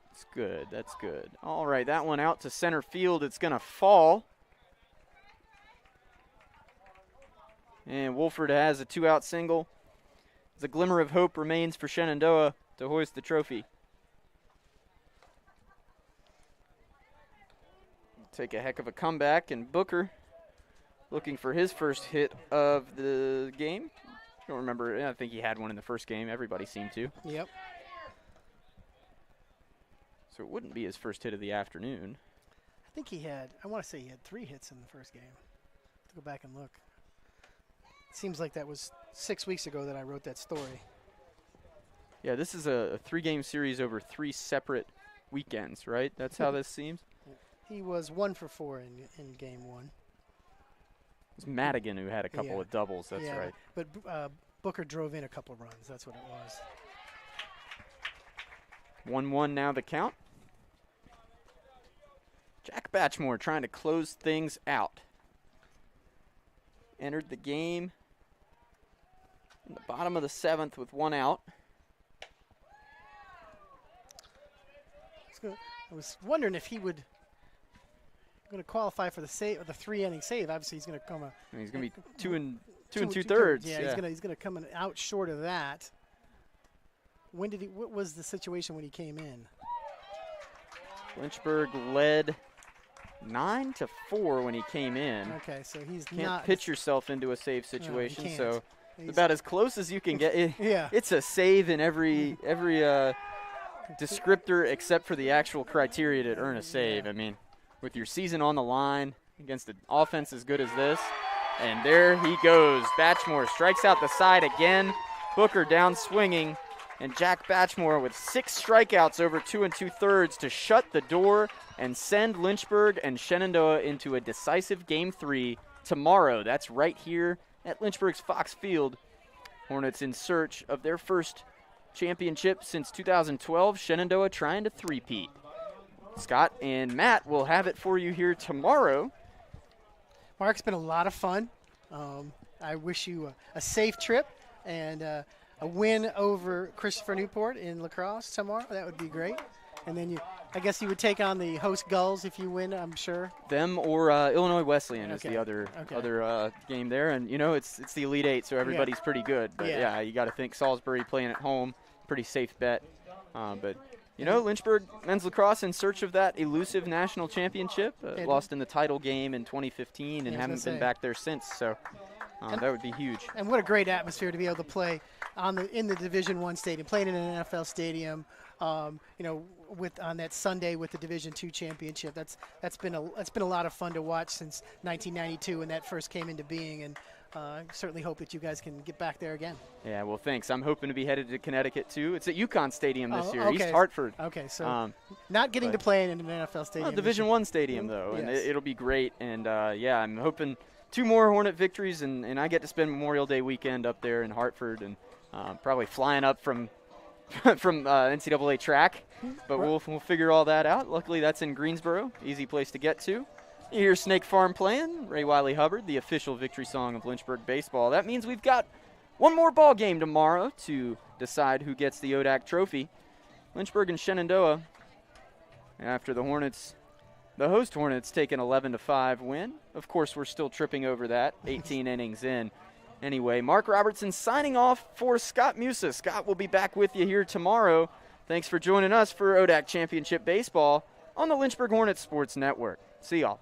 That's good. That's good. All right, that one out to center field. It's going to fall. And Wolford has a 2-out single. The glimmer of hope remains for Shenandoah to hoist the trophy. Take a heck of a comeback, and Booker looking for his first hit of the game. I don't remember. I think he had one in the first game. Everybody seemed to. Yep. So it wouldn't be his first hit of the afternoon. I think he had, I want to say he had 3 hits in the first game. I have to go back and look. It seems like that was 6 weeks ago that I wrote that story. Yeah, this is a 3-game series over 3 separate weekends, right? That's how this seems? He was 1 for 4 in game 1. It was Madigan who had a couple of doubles, that's right. But Booker drove in a couple runs, that's what it was. 1-1 now the count. Jack Batchmore trying to close things out. Entered the game in the bottom of the 7th with 1 out. I was wondering if he would going to qualify for the save or the 3-inning save. Obviously, he's going to come. He's going to be 2 and 2/3. Yeah, he's going to come out short of that. When did he? What was the situation when he came in? Lynchburg led 9-4 when he came in. Okay, so he's can't pitch yourself into a save situation. No, so it's about as close as you can get. Yeah, it's a save in every descriptor except for the actual criteria to earn a save. I mean, with your season on the line against an offense as good as this. And there he goes. Batchmore strikes out the side again. Booker down swinging. And Jack Batchmore with 6 strikeouts over 2 2/3 to shut the door and send Lynchburg and Shenandoah into a decisive Game 3 tomorrow. That's right here at Lynchburg's Fox Field. Hornets in search of their first championship since 2012. Shenandoah trying to three-peat. Scott and Matt will have it for you here tomorrow. Mark, it's been a lot of fun. I wish you a safe trip and a win over Christopher Newport in lacrosse tomorrow. That would be great. And then I guess you would take on the host Gulls if you win, I'm sure. Them or Illinois Wesleyan is the other game there. And, you know, it's the Elite Eight, so everybody's pretty good. But, yeah you got to think Salisbury playing at home, pretty safe bet. But, you know, Lynchburg men's lacrosse in search of that elusive national championship. Lost in the title game in 2015 and haven't been back there since. So That would be huge. And what a great atmosphere to be able to play in the Division I stadium, playing in an NFL stadium. On that Sunday with the Division II championship. That's been a lot of fun to watch since 1992 when that first came into being, and certainly hope that you guys can get back there again. Yeah, well, thanks. I'm hoping to be headed to Connecticut too. It's at UConn Stadium this year, okay. East Hartford. Okay, so not getting to play in an NFL stadium. Division I stadium though, and Yes. it'll be great. And I'm hoping 2 more Hornet victories, and I get to spend Memorial Day weekend up there in Hartford, and probably flying up from NCAA track, but we'll figure all that out. Luckily, that's in Greensboro, easy place to get to. You hear Snake Farm playing, Ray Wiley Hubbard, the official victory song of Lynchburg baseball. That means we've got one more ball game tomorrow to decide who gets the ODAC trophy. Lynchburg and Shenandoah, after the host Hornets take an 11-5 win. Of course, we're still tripping over that, 18 innings in. Anyway, Mark Robertson signing off for Scott Musa. Scott will be back with you here tomorrow. Thanks for joining us for ODAC Championship Baseball on the Lynchburg Hornets Sports Network. See y'all.